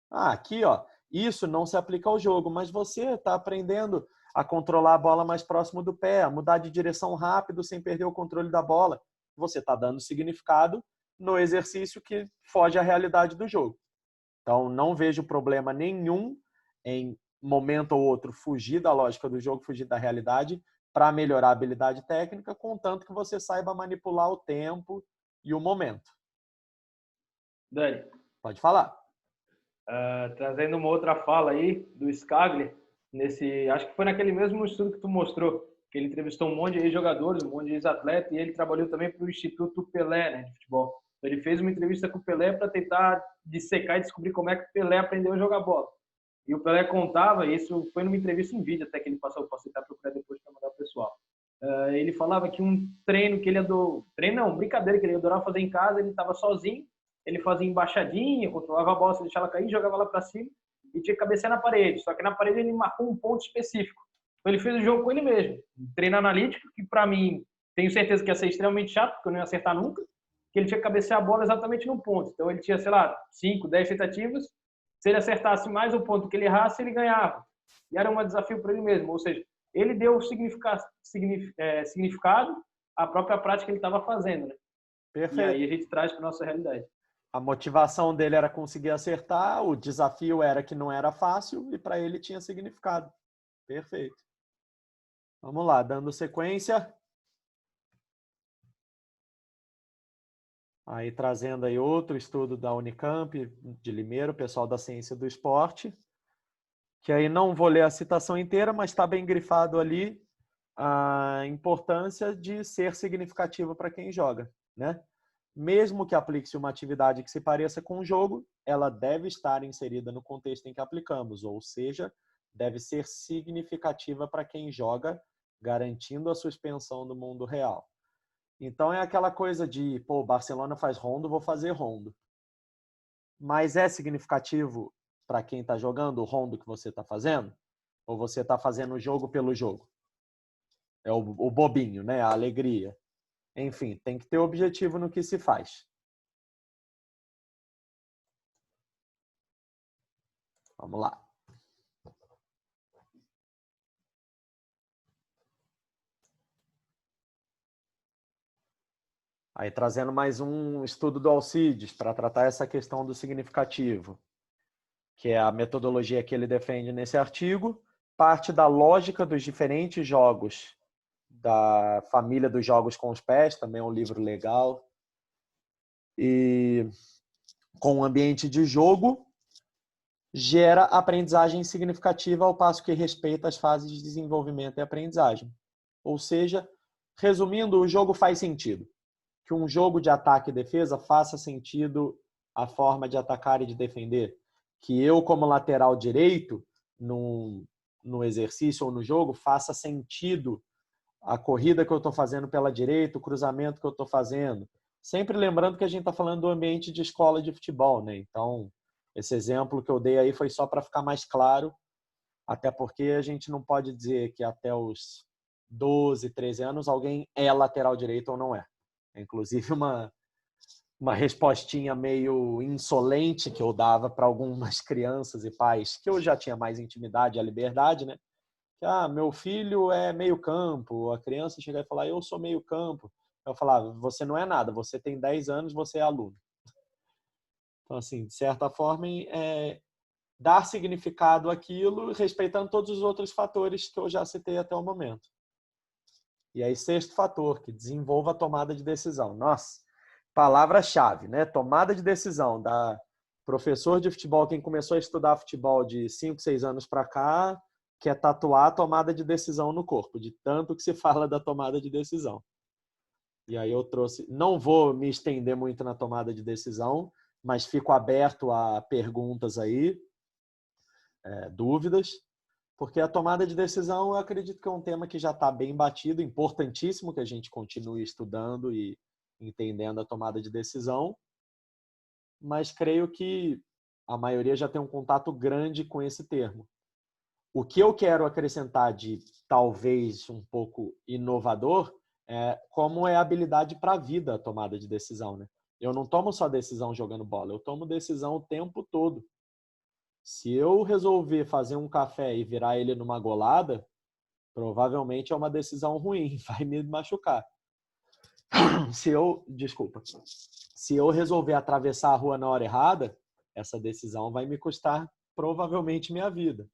Aqui, ó, isso não se aplica ao jogo, mas você está aprendendo a controlar a bola mais próximo do pé, a mudar de direção rápido sem perder o controle da bola. Você está dando significado no exercício que foge à realidade do jogo. Então, não vejo problema nenhum em momento ou outro fugir da lógica do jogo, fugir da realidade para melhorar a habilidade técnica, contanto que você saiba manipular o tempo e o momento. Dani. Pode falar. Trazendo uma outra fala aí do Scaglia, acho que foi naquele mesmo estudo que tu mostrou, que ele entrevistou um monte de jogadores, um monte de ex-atletas, e ele trabalhou também para o Instituto Pelé, né, de futebol. Então, ele fez uma entrevista com o Pelé para tentar dissecar e descobrir como é que o Pelé aprendeu a jogar bola. E o Pelé contava, isso foi numa entrevista em vídeo até que ele passou, eu posso tentar procurar depois para mandar o pessoal. Ele falava que um treino que ele adorava, brincadeira que ele adorava fazer em casa, ele estava sozinho, ele fazia embaixadinha, controlava a bola, se deixava ela cair, jogava lá para cima e tinha que cabecear na parede. Só que na parede ele marcou um ponto específico. Então ele fez o jogo com ele mesmo. Um treino analítico que para mim, tenho certeza que ia ser extremamente chato, porque eu não ia acertar nunca, que ele tinha que cabecear a bola exatamente no ponto. Então ele tinha, sei lá, 5, 10 tentativas. Se ele acertasse mais o ponto que ele errasse, ele ganhava. E era um desafio para ele mesmo. Ou seja, ele deu significado à própria prática que ele estava fazendo, né? Perfeito. E aí a gente traz para nossa realidade. A motivação dele era conseguir acertar, o desafio era que não era fácil e para ele tinha significado. Perfeito. Vamos lá, dando sequência. Aí trazendo aí outro estudo da Unicamp, de Limeira, o pessoal da ciência do esporte, que aí não vou ler a citação inteira, mas está bem grifado ali a importância de ser significativo para quem joga, né? mesmo que aplique-se uma atividade que se pareça com um jogo, ela deve estar inserida no contexto em que aplicamos, ou seja, deve ser significativa para quem joga, garantindo a suspensão do mundo real. Então é aquela coisa de, pô, Barcelona faz rondo, vou fazer rondo. Mas é significativo para quem está jogando o rondo que você está fazendo? Ou você está fazendo o jogo pelo jogo? É o bobinho, né? A alegria. Enfim, tem que ter objetivo no que se faz. Vamos lá. Aí trazendo mais um estudo do Alcides para tratar essa questão do significativo, que é a metodologia que ele defende nesse artigo, parte da lógica dos diferentes jogos da família dos jogos com os pés, também é um livro legal, e com o ambiente de jogo gera aprendizagem significativa ao passo que respeita as fases de desenvolvimento e aprendizagem. Ou seja, resumindo, o jogo faz sentido. Que um jogo de ataque e defesa faça sentido a forma de atacar e de defender. Que eu, como lateral direito, no exercício ou no jogo, faça sentido a corrida que eu estou fazendo pela direita, o cruzamento que eu estou fazendo. Sempre lembrando que a gente está falando do ambiente de escola de futebol, né? Então, esse exemplo que eu dei aí foi só para ficar mais claro, até porque a gente não pode dizer que até os 12, 13 anos alguém é lateral direito ou não é. É inclusive uma respostinha meio insolente que eu dava para algumas crianças e pais, que eu já tinha mais intimidade e a liberdade, né? Que, meu filho é meio campo, a criança chega e fala, eu sou meio campo. Eu falava, você não é nada, você tem 10 anos, você é aluno. Então, assim, de certa forma, dar significado àquilo, respeitando todos os outros fatores que eu já citei até o momento. E aí, sexto fator, que desenvolva a tomada de decisão. Nossa, palavra-chave, né? Tomada de decisão. Da professor de futebol, quem começou a estudar futebol de 5, 6 anos para cá, quer tatuar a tomada de decisão no corpo, de tanto que se fala da tomada de decisão. E aí eu trouxe... Não vou me estender muito na tomada de decisão, mas fico aberto a perguntas aí, dúvidas, porque a tomada de decisão eu acredito que é um tema que já está bem batido, importantíssimo que a gente continue estudando e entendendo a tomada de decisão, mas creio que a maioria já tem um contato grande com esse termo. O que eu quero acrescentar de talvez um pouco inovador é como é a habilidade para a vida a tomada de decisão, né? Eu não tomo só decisão jogando bola, eu tomo decisão o tempo todo. Se eu resolver fazer um café e virar ele numa golada, provavelmente é uma decisão ruim, vai me machucar. Se eu resolver atravessar a rua na hora errada, essa decisão vai me custar provavelmente minha vida.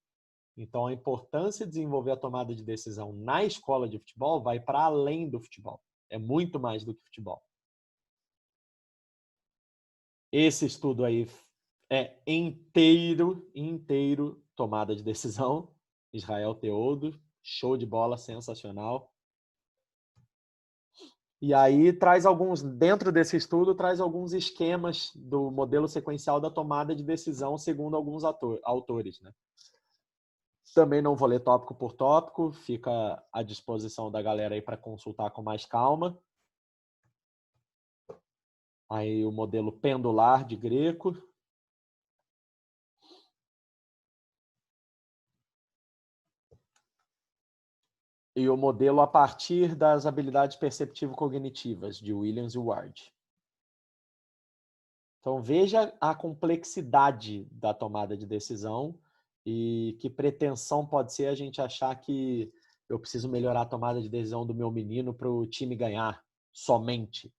Então, a importância de desenvolver a tomada de decisão na escola de futebol vai para além do futebol. É muito mais do que futebol. Esse estudo aí é inteiro tomada de decisão. Israel Teodo, show de bola, sensacional. E aí dentro desse estudo, traz alguns esquemas do modelo sequencial da tomada de decisão, segundo alguns autores, né? Também não vou ler tópico por tópico, fica à disposição da galera aí para consultar com mais calma. Aí o modelo pendular de Greco. E o modelo a partir das habilidades perceptivo-cognitivas, de Williams e Ward. Então, veja a complexidade da tomada de decisão e que pretensão pode ser a gente achar que eu preciso melhorar a tomada de decisão do meu menino para o time ganhar somente.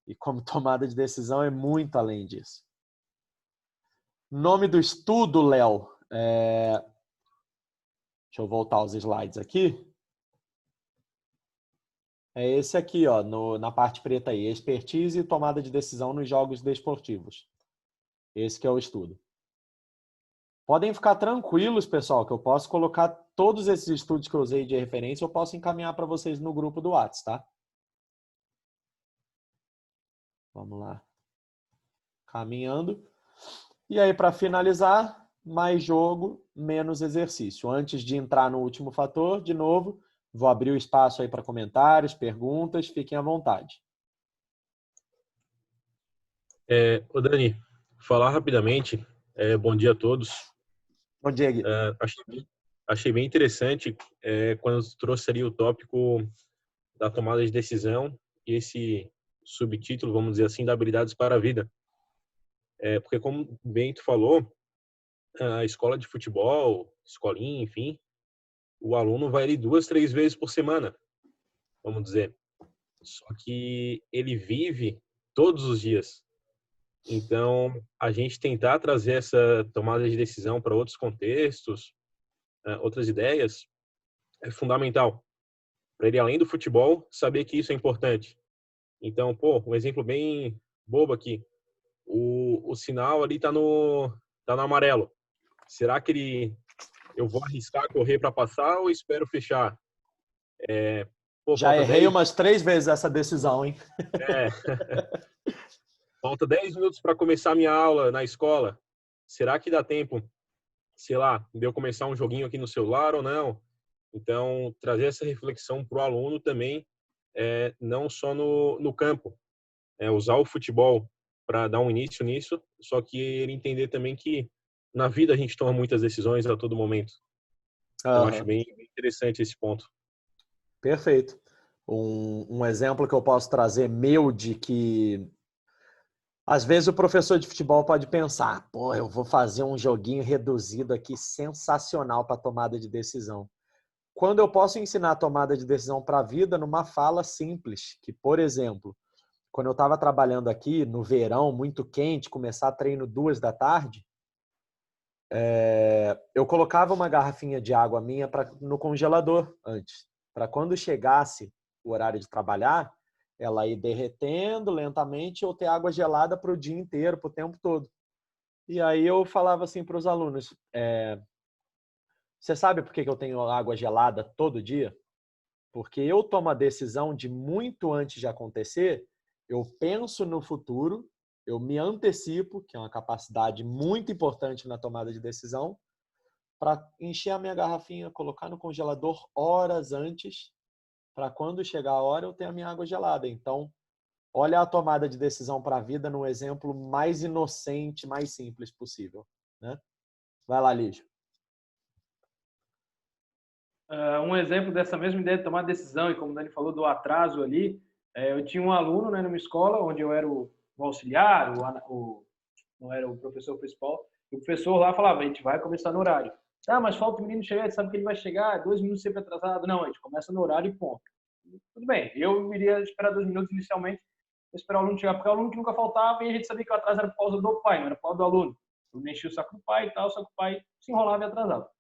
E como tomada de decisão é muito além disso. Nome do estudo, Léo. Deixa eu voltar aos slides aqui. É esse aqui, ó, na parte preta aí. Expertise e tomada de decisão nos jogos desportivos. Esse que é o estudo. Podem ficar tranquilos, pessoal, que eu posso colocar todos esses estudos que eu usei de referência, eu posso encaminhar para vocês no grupo do WhatsApp, tá? Vamos lá. Caminhando. E aí, para finalizar, mais jogo, menos exercício. Antes de entrar no último fator, de novo, vou abrir o espaço aí para comentários, perguntas, fiquem à vontade. Ô Dani, falar rapidamente, bom dia a todos. Bom dia, Gui. Achei bem interessante quando tu trouxe ali o tópico da tomada de decisão e esse subtítulo, vamos dizer assim, da habilidades para a vida. Porque como bem tu falou, a escola de futebol, escolinha, enfim, o aluno vai ali 2, 3 vezes por semana, vamos dizer. Só que ele vive todos os dias. Então, a gente tentar trazer essa tomada de decisão para outros contextos, outras ideias, é fundamental. Para ele, além do futebol, saber que isso é importante. Então, um exemplo bem bobo aqui. O sinal ali tá no amarelo. Será que eu vou arriscar correr para passar ou espero fechar? Já errei umas 3 vezes essa decisão, hein? Falta 10 minutos para começar a minha aula na escola. Será que dá tempo, sei lá, de eu começar um joguinho aqui no celular ou não? Então, trazer essa reflexão para o aluno também, não só no campo. Usar o futebol para dar um início nisso, só que ele entender também que na vida a gente toma muitas decisões a todo momento. Então, acho bem interessante esse ponto. Perfeito. Um exemplo que eu posso trazer meu de que às vezes o professor de futebol pode pensar, eu vou fazer um joguinho reduzido aqui sensacional para tomada de decisão. Quando eu posso ensinar a tomada de decisão para a vida numa fala simples, que, por exemplo, quando eu estava trabalhando aqui no verão, muito quente, começar treino 2 da tarde, eu colocava uma garrafinha de água minha no congelador antes, para quando chegasse o horário de trabalhar, ela ir derretendo lentamente ou ter água gelada para o dia inteiro, para o tempo todo. E aí eu falava assim para os alunos, você sabe por que eu tenho água gelada todo dia? Porque eu tomo a decisão de muito antes de acontecer, eu penso no futuro, eu me antecipo, que é uma capacidade muito importante na tomada de decisão, para encher a minha garrafinha, colocar no congelador horas antes, para quando chegar a hora eu ter a minha água gelada. Então, olha a tomada de decisão para a vida no exemplo mais inocente, mais simples possível, né? Vai lá, Lígio. Um exemplo dessa mesma ideia de tomar decisão, e como o Dani falou do atraso ali, eu tinha um aluno, né, numa escola onde eu era o auxiliar, não era o professor principal, e o professor lá falava, a gente vai começar no horário. Ah, mas falta o menino chegar, a gente sabe que ele vai chegar, 2 minutos sempre atrasado. Não, a gente começa no horário e ponto. Tudo bem, eu iria esperar 2 minutos inicialmente, esperar o aluno chegar, porque o aluno que nunca faltava, e a gente sabia que o atraso era por causa do pai, não era por causa do aluno. Eu enchia o saco do pai e tal, só que o pai se enrolava e atrasava.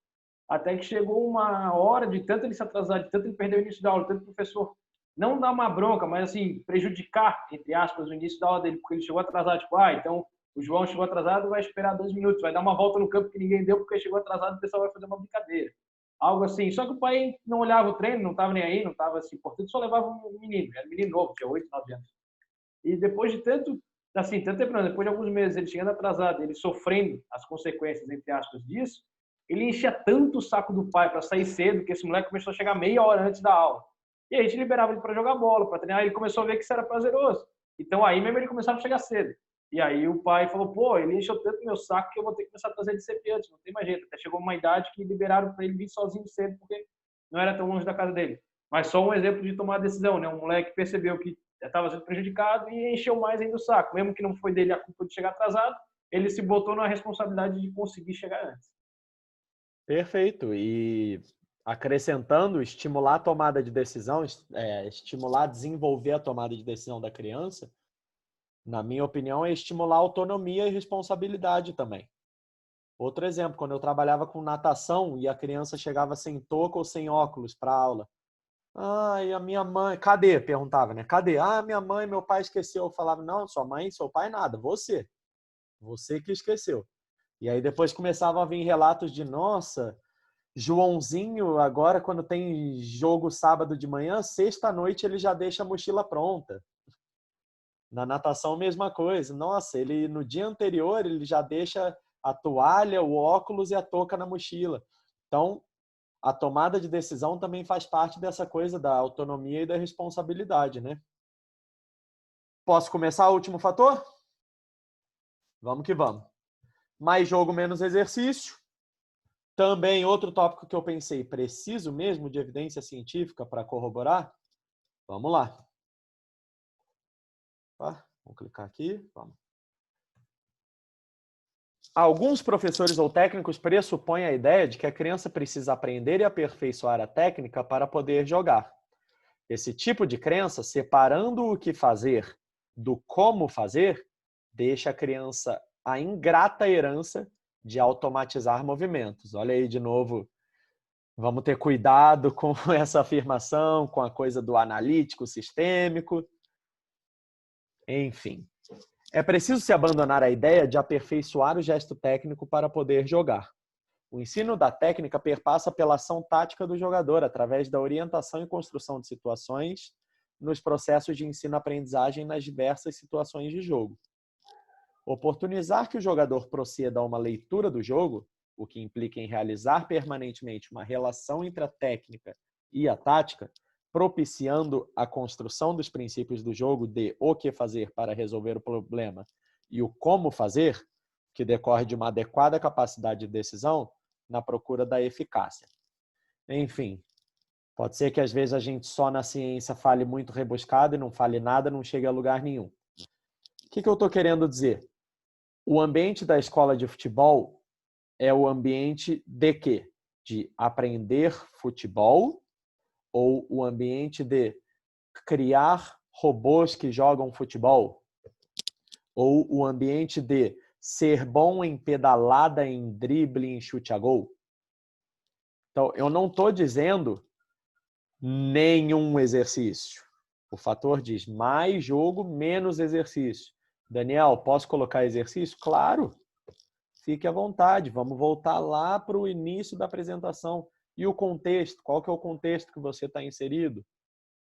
Até que chegou uma hora de tanto ele se atrasar, de tanto ele perder o início da aula, de tanto o professor não dar uma bronca, mas assim, prejudicar, entre aspas, o início da aula dele, porque ele chegou atrasado, tipo, então o João chegou atrasado, vai esperar 2 minutos, vai dar uma volta no campo que ninguém deu porque chegou atrasado, o pessoal vai fazer uma brincadeira. Algo assim. Só que o pai não olhava o treino, não estava nem aí, não estava se importando, só levava um menino, era um menino novo, tinha 8, 9 anos. E depois de tanto tempo, não, depois de alguns meses, ele chegando atrasado, ele sofrendo as consequências, entre aspas, disso, ele enchia tanto o saco do pai para sair cedo que esse moleque começou a chegar meia hora antes da aula. E a gente liberava ele para jogar bola, para treinar, e ele começou a ver que isso era prazeroso. Então aí mesmo ele começava a chegar cedo. E aí o pai falou, ele encheu tanto meu saco que eu vou ter que começar a trazer ele sempre antes, não tem mais jeito. Até chegou uma idade que liberaram para ele vir sozinho cedo, porque não era tão longe da casa dele. Mas só um exemplo de tomar decisão, né? Um moleque percebeu que estava sendo prejudicado e encheu mais ainda o saco. Mesmo que não foi dele a culpa de chegar atrasado, ele se botou na responsabilidade de conseguir chegar antes. Perfeito. E acrescentando, estimular a tomada de decisão, estimular, desenvolver a tomada de decisão da criança, na minha opinião, é estimular a autonomia e responsabilidade também. Outro exemplo, quando eu trabalhava com natação e a criança chegava sem touca ou sem óculos para a aula. E a minha mãe, cadê? Perguntava, né? Cadê? Minha mãe, meu pai esqueceu. Eu falava, não, sua mãe, seu pai, nada, você. Você que esqueceu. E aí depois começavam a vir relatos de, nossa, Joãozinho, agora quando tem jogo sábado de manhã, sexta-noite ele já deixa a mochila pronta. Na natação, mesma coisa. Nossa, ele no dia anterior ele já deixa a toalha, o óculos e a touca na mochila. Então, a tomada de decisão também faz parte dessa coisa da autonomia e da responsabilidade, né? Posso começar o último fator? Vamos que vamos. Mais jogo, menos exercício. Também outro tópico que eu pensei, preciso mesmo de evidência científica para corroborar? Vamos lá. Vamos clicar aqui. Vamos. Alguns professores ou técnicos pressupõem a ideia de que a criança precisa aprender e aperfeiçoar a técnica para poder jogar. Esse tipo de crença, separando o que fazer do como fazer, deixa a criança a ingrata herança de automatizar movimentos. Olha aí de novo, vamos ter cuidado com essa afirmação, com a coisa do analítico, sistêmico. Enfim, é preciso se abandonar a ideia de aperfeiçoar o gesto técnico para poder jogar. O ensino da técnica perpassa pela ação tática do jogador, através da orientação e construção de situações nos processos de ensino-aprendizagem nas diversas situações de jogo. Oportunizar que o jogador proceda a uma leitura do jogo, o que implica em realizar permanentemente uma relação entre a técnica e a tática, propiciando a construção dos princípios do jogo de o que fazer para resolver o problema e o como fazer, que decorre de uma adequada capacidade de decisão na procura da eficácia. Enfim, pode ser que às vezes a gente só na ciência fale muito rebuscado e não fale nada, não chegue a lugar nenhum. O que eu estou querendo dizer? O ambiente da escola de futebol é o ambiente de quê? De aprender futebol ou o ambiente de criar robôs que jogam futebol? Ou o ambiente de ser bom em pedalada, em drible, em chute a gol? Então, eu não estou dizendo nenhum exercício. O fator diz mais jogo, menos exercício. Daniel, posso colocar exercício? Claro. Fique à vontade. Vamos voltar lá para o início da apresentação. E o contexto? Qual que é o contexto que você está inserido?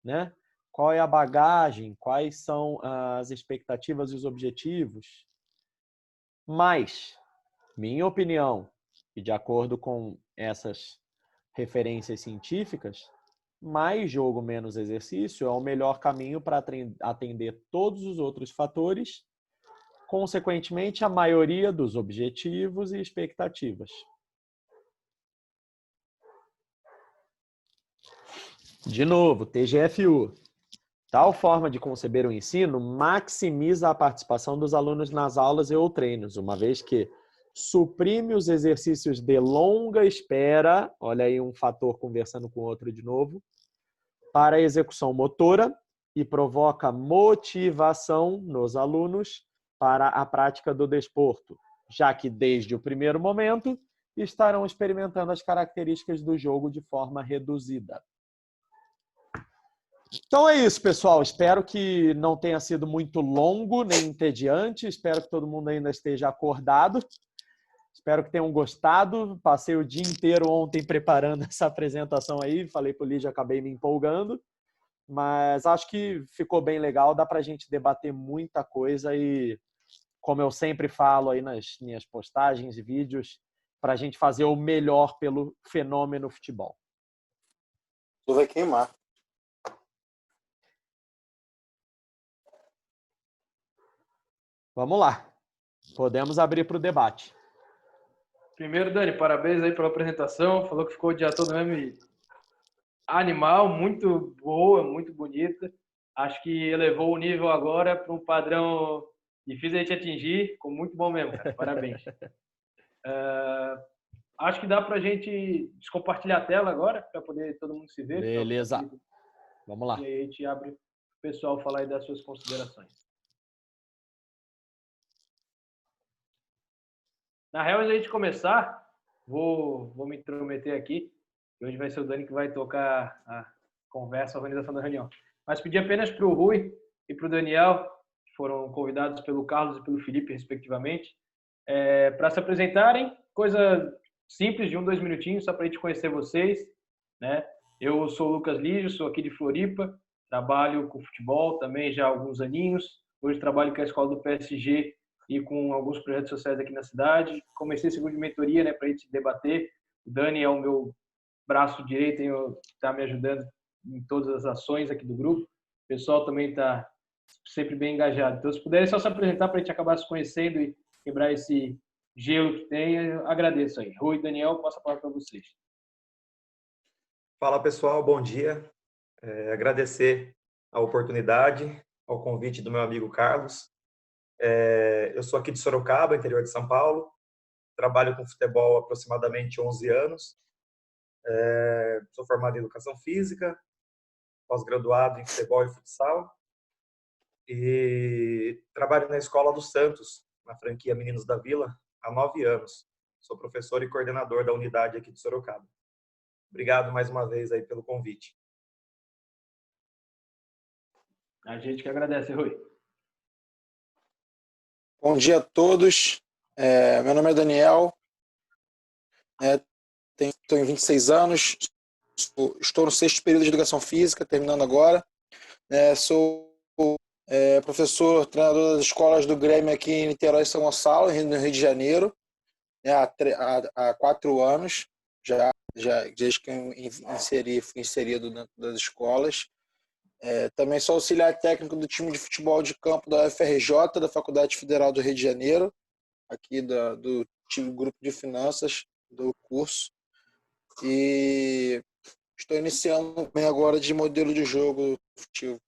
Né? Qual é a bagagem? Quais são as expectativas e os objetivos? Mas, minha opinião, e de acordo com essas referências científicas, mais jogo, menos exercício é o melhor caminho para atender todos os outros fatores, consequentemente, a maioria dos objetivos e expectativas. De novo, TGFU. Tal forma de conceber o ensino maximiza a participação dos alunos nas aulas e ou treinos, uma vez que suprime os exercícios de longa espera, olha aí um fator conversando com o outro de novo, para a execução motora e provoca motivação nos alunos para a prática do desporto, já que desde o primeiro momento estarão experimentando as características do jogo de forma reduzida. Então é isso, pessoal. Espero que não tenha sido muito longo nem entediante. Espero que todo mundo ainda esteja acordado. Espero que tenham gostado. Passei o dia inteiro ontem preparando essa apresentação aí. Falei para o Lígia, acabei me empolgando. Mas acho que ficou bem legal. Dá para a gente debater muita coisa e, como eu sempre falo aí nas minhas postagens e vídeos, para a gente fazer o melhor pelo fenômeno futebol. Tu vai queimar. Vamos lá. Podemos abrir para o debate. Primeiro, Dani, parabéns aí pela apresentação. Falou que ficou o dia todo mesmo animal, muito boa, muito bonita. Acho que elevou o nível agora para um padrão difícil de atingir. Ficou muito bom mesmo, cara. Parabéns. Acho que dá para a gente descompartilhar a tela agora, para poder todo mundo se ver. Beleza. Vamos lá. E aí a gente abre para o pessoal falar aí das suas considerações. Na real, antes de a gente começar, vou me intrometer aqui. Hoje vai ser o Dani que vai tocar a conversa, a organização da reunião. Mas pedi apenas para o Rui e para o Daniel, que foram convidados pelo Carlos e pelo Felipe, respectivamente, para se apresentarem. Coisa simples, de 1-2 minutinhos, só para a gente conhecer vocês, né? Eu sou o Lucas Lígio, sou aqui de Floripa, trabalho com futebol também já há alguns aninhos. Hoje trabalho com a escola do PSG e com alguns projetos sociais aqui na cidade. Comecei segundo de mentoria, né, para a gente debater. O Dani é o meu braço direito e está me ajudando em todas as ações aqui do grupo. O pessoal também está sempre bem engajado. Então, se puderem só se apresentar para a gente acabar se conhecendo e quebrar esse gelo que tem, eu agradeço aí. Rui e Daniel, passo a palavra para vocês. Fala pessoal, bom dia. Agradecer a oportunidade, ao convite do meu amigo Carlos. Eu sou aqui de Sorocaba, interior de São Paulo. Trabalho com futebol há aproximadamente 11 anos. Sou formado em Educação Física, pós-graduado em futebol e futsal. E trabalho na Escola dos Santos, na franquia Meninos da Vila, há 9 anos. Sou professor e coordenador da unidade aqui de Sorocaba. Obrigado mais uma vez aí pelo convite. A gente que agradece, Rui. Bom dia a todos. Meu nome é Daniel. Estou em 26 anos. Estou no 6º período de Educação Física, terminando agora. Sou professor, treinador das escolas do Grêmio aqui em Niterói e São Gonçalo, no Rio de Janeiro, há 4 anos, já desde que eu fui inserido dentro das escolas. Também sou auxiliar técnico do time de futebol de campo da UFRJ, da Faculdade Federal do Rio de Janeiro, aqui do time Grupo de Finanças do curso. E estou iniciando bem agora de modelo de jogo futebol.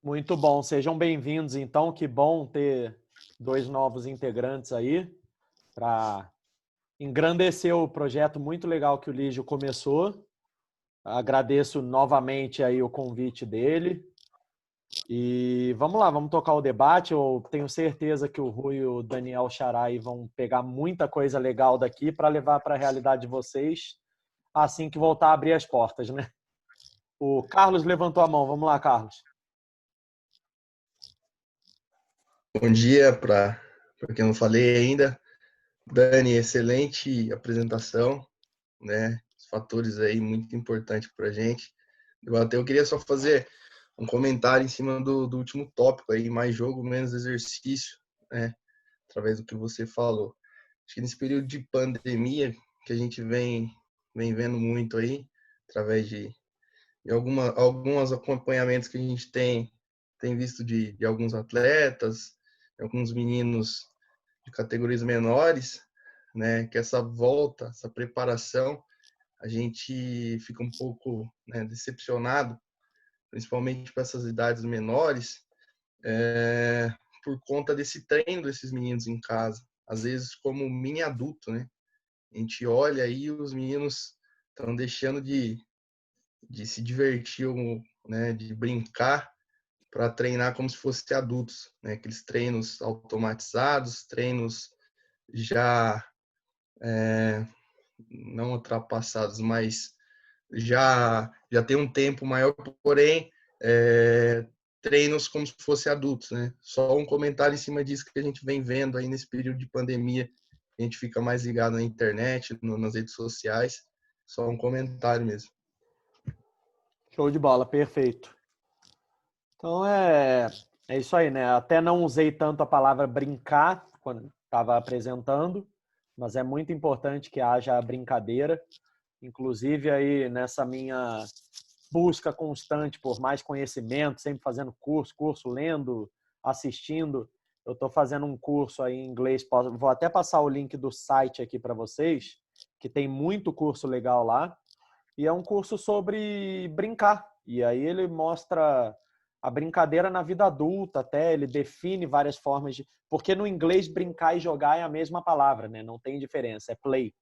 Muito bom, sejam bem-vindos. Então, que bom ter 2 novos integrantes aí para engrandecer o projeto muito legal que o Lígio começou. Agradeço novamente aí o convite dele. E vamos lá, vamos tocar o debate. Eu tenho certeza que o Rui e o Daniel Charai vão pegar muita coisa legal daqui para levar para a realidade de vocês assim que voltar a abrir as portas, né? O Carlos levantou a mão. Vamos lá, Carlos. Bom dia para quem não falei ainda. Dani, excelente apresentação, né? Os fatores aí muito importantes para a gente. Eu queria só fazer um comentário em cima do último tópico aí, mais jogo, menos exercício, né? Através do que você falou. Acho que nesse período de pandemia que a gente vem vendo muito aí, através de alguns acompanhamentos que a gente tem visto de alguns atletas, alguns meninos de categorias menores, né, que essa volta, essa preparação, a gente fica um pouco, né, decepcionado, principalmente para essas idades menores, por conta desse treino desses meninos em casa, às vezes como mini adulto, né? A gente olha aí os meninos estão deixando de se divertir, né, de brincar para treinar como se fossem adultos, né? Aqueles treinos automatizados, treinos já não ultrapassados, mas já tem um tempo maior, porém treinos como se fossem adultos, né? Só um comentário em cima disso que a gente vem vendo aí nesse período de pandemia, a gente fica mais ligado na internet, nas redes sociais, só um comentário mesmo. Show de bola, perfeito. Então é isso aí, né? Até não usei tanto a palavra brincar quando estava apresentando, mas é muito importante que haja brincadeira. Inclusive aí nessa minha busca constante por mais conhecimento, sempre fazendo curso, lendo, assistindo. Eu estou fazendo um curso aí em inglês, vou até passar o link do site aqui para vocês, que tem muito curso legal lá. E é um curso sobre brincar. E aí ele mostra a brincadeira na vida adulta até, ele define várias formas de... Porque no inglês brincar e jogar é a mesma palavra, né? Não tem diferença, é play.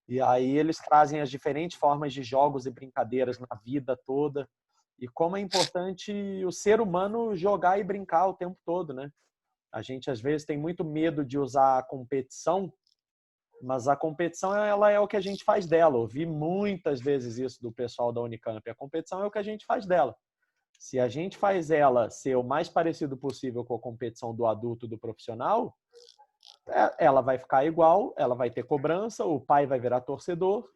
E aí eles trazem as diferentes formas de jogos e brincadeiras na vida toda. E como é importante o ser humano jogar e brincar o tempo todo, né? A gente às vezes tem muito medo de usar a competição, mas a competição ela é o que a gente faz dela. Ouvi muitas vezes isso do pessoal da Unicamp. A competição é o que a gente faz dela. Se a gente faz ela ser o mais parecido possível com a competição do adulto, do profissional, ela vai ficar igual, ela vai ter cobrança, o pai vai virar torcedor.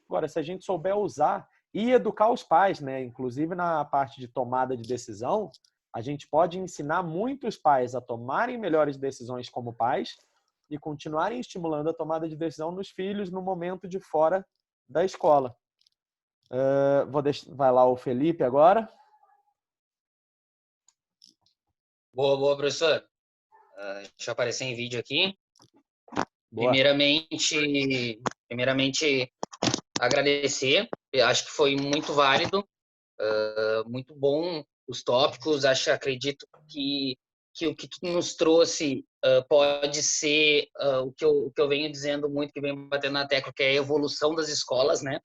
Agora, se a gente souber usar, e educar os pais, né? Inclusive na parte de tomada de decisão, a gente pode ensinar muitos pais a tomarem melhores decisões como pais e continuarem estimulando a tomada de decisão nos filhos no momento de fora da escola. Vai lá o Felipe agora. Boa, professor. Deixa eu aparecer em vídeo aqui. Boa. Primeiramente, agradecer. Eu acho que foi muito válido, muito bom os tópicos. Acredito que o que tu nos trouxe pode ser o que eu venho dizendo muito, que venho batendo na tecla, que é a evolução das escolas, né?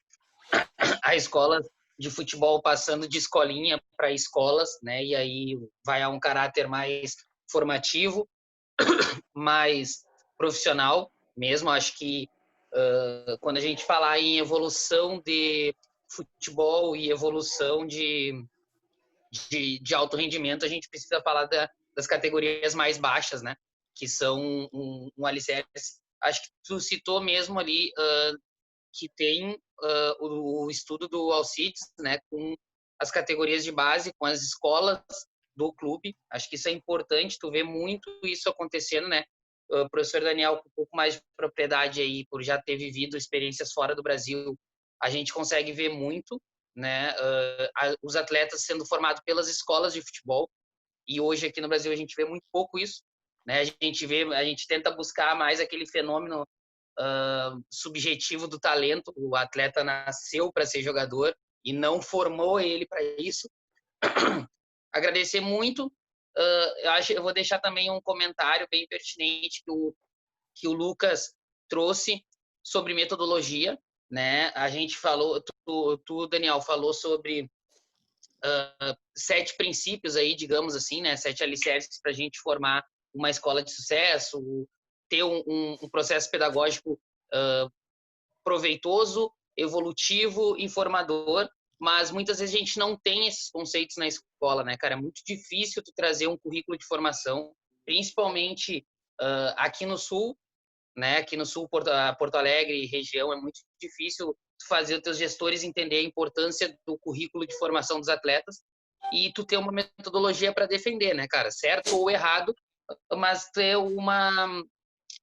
A escola de futebol passando de escolinha para escolas, né? E aí vai a um caráter mais formativo, mais profissional mesmo. Acho que quando a gente falar em evolução de futebol e evolução de alto rendimento, a gente precisa falar das categorias mais baixas, né? Que são um alicerce. Acho que tu citou mesmo ali que tem o estudo do Alcides, né? Com as categorias de base, com as escolas do clube. Acho que isso é importante, tu vê muito isso acontecendo, né? O professor Daniel, com um pouco mais de propriedade aí, por já ter vivido experiências fora do Brasil, a gente consegue ver muito, né? Os atletas sendo formados pelas escolas de futebol, e hoje aqui no Brasil a gente vê muito pouco isso, né? A gente tenta buscar mais aquele fenômeno subjetivo do talento. O atleta nasceu para ser jogador e não formou ele para isso. Agradecer muito. Eu vou deixar também um comentário bem pertinente que o Lucas trouxe sobre metodologia, né? A gente falou, tu Daniel, falou sobre 7 princípios aí, digamos assim, né? 7 alicerces para a gente formar uma escola de sucesso, ter um processo pedagógico proveitoso, evolutivo, informador, mas muitas vezes a gente não tem esses conceitos na escola, né, cara? É muito difícil tu trazer um currículo de formação, principalmente aqui no Sul, né? Aqui no Sul, Porto Alegre, região, é muito difícil fazer os teus gestores entender a importância do currículo de formação dos atletas e tu ter uma metodologia para defender, né, cara? Certo ou errado, mas ter uma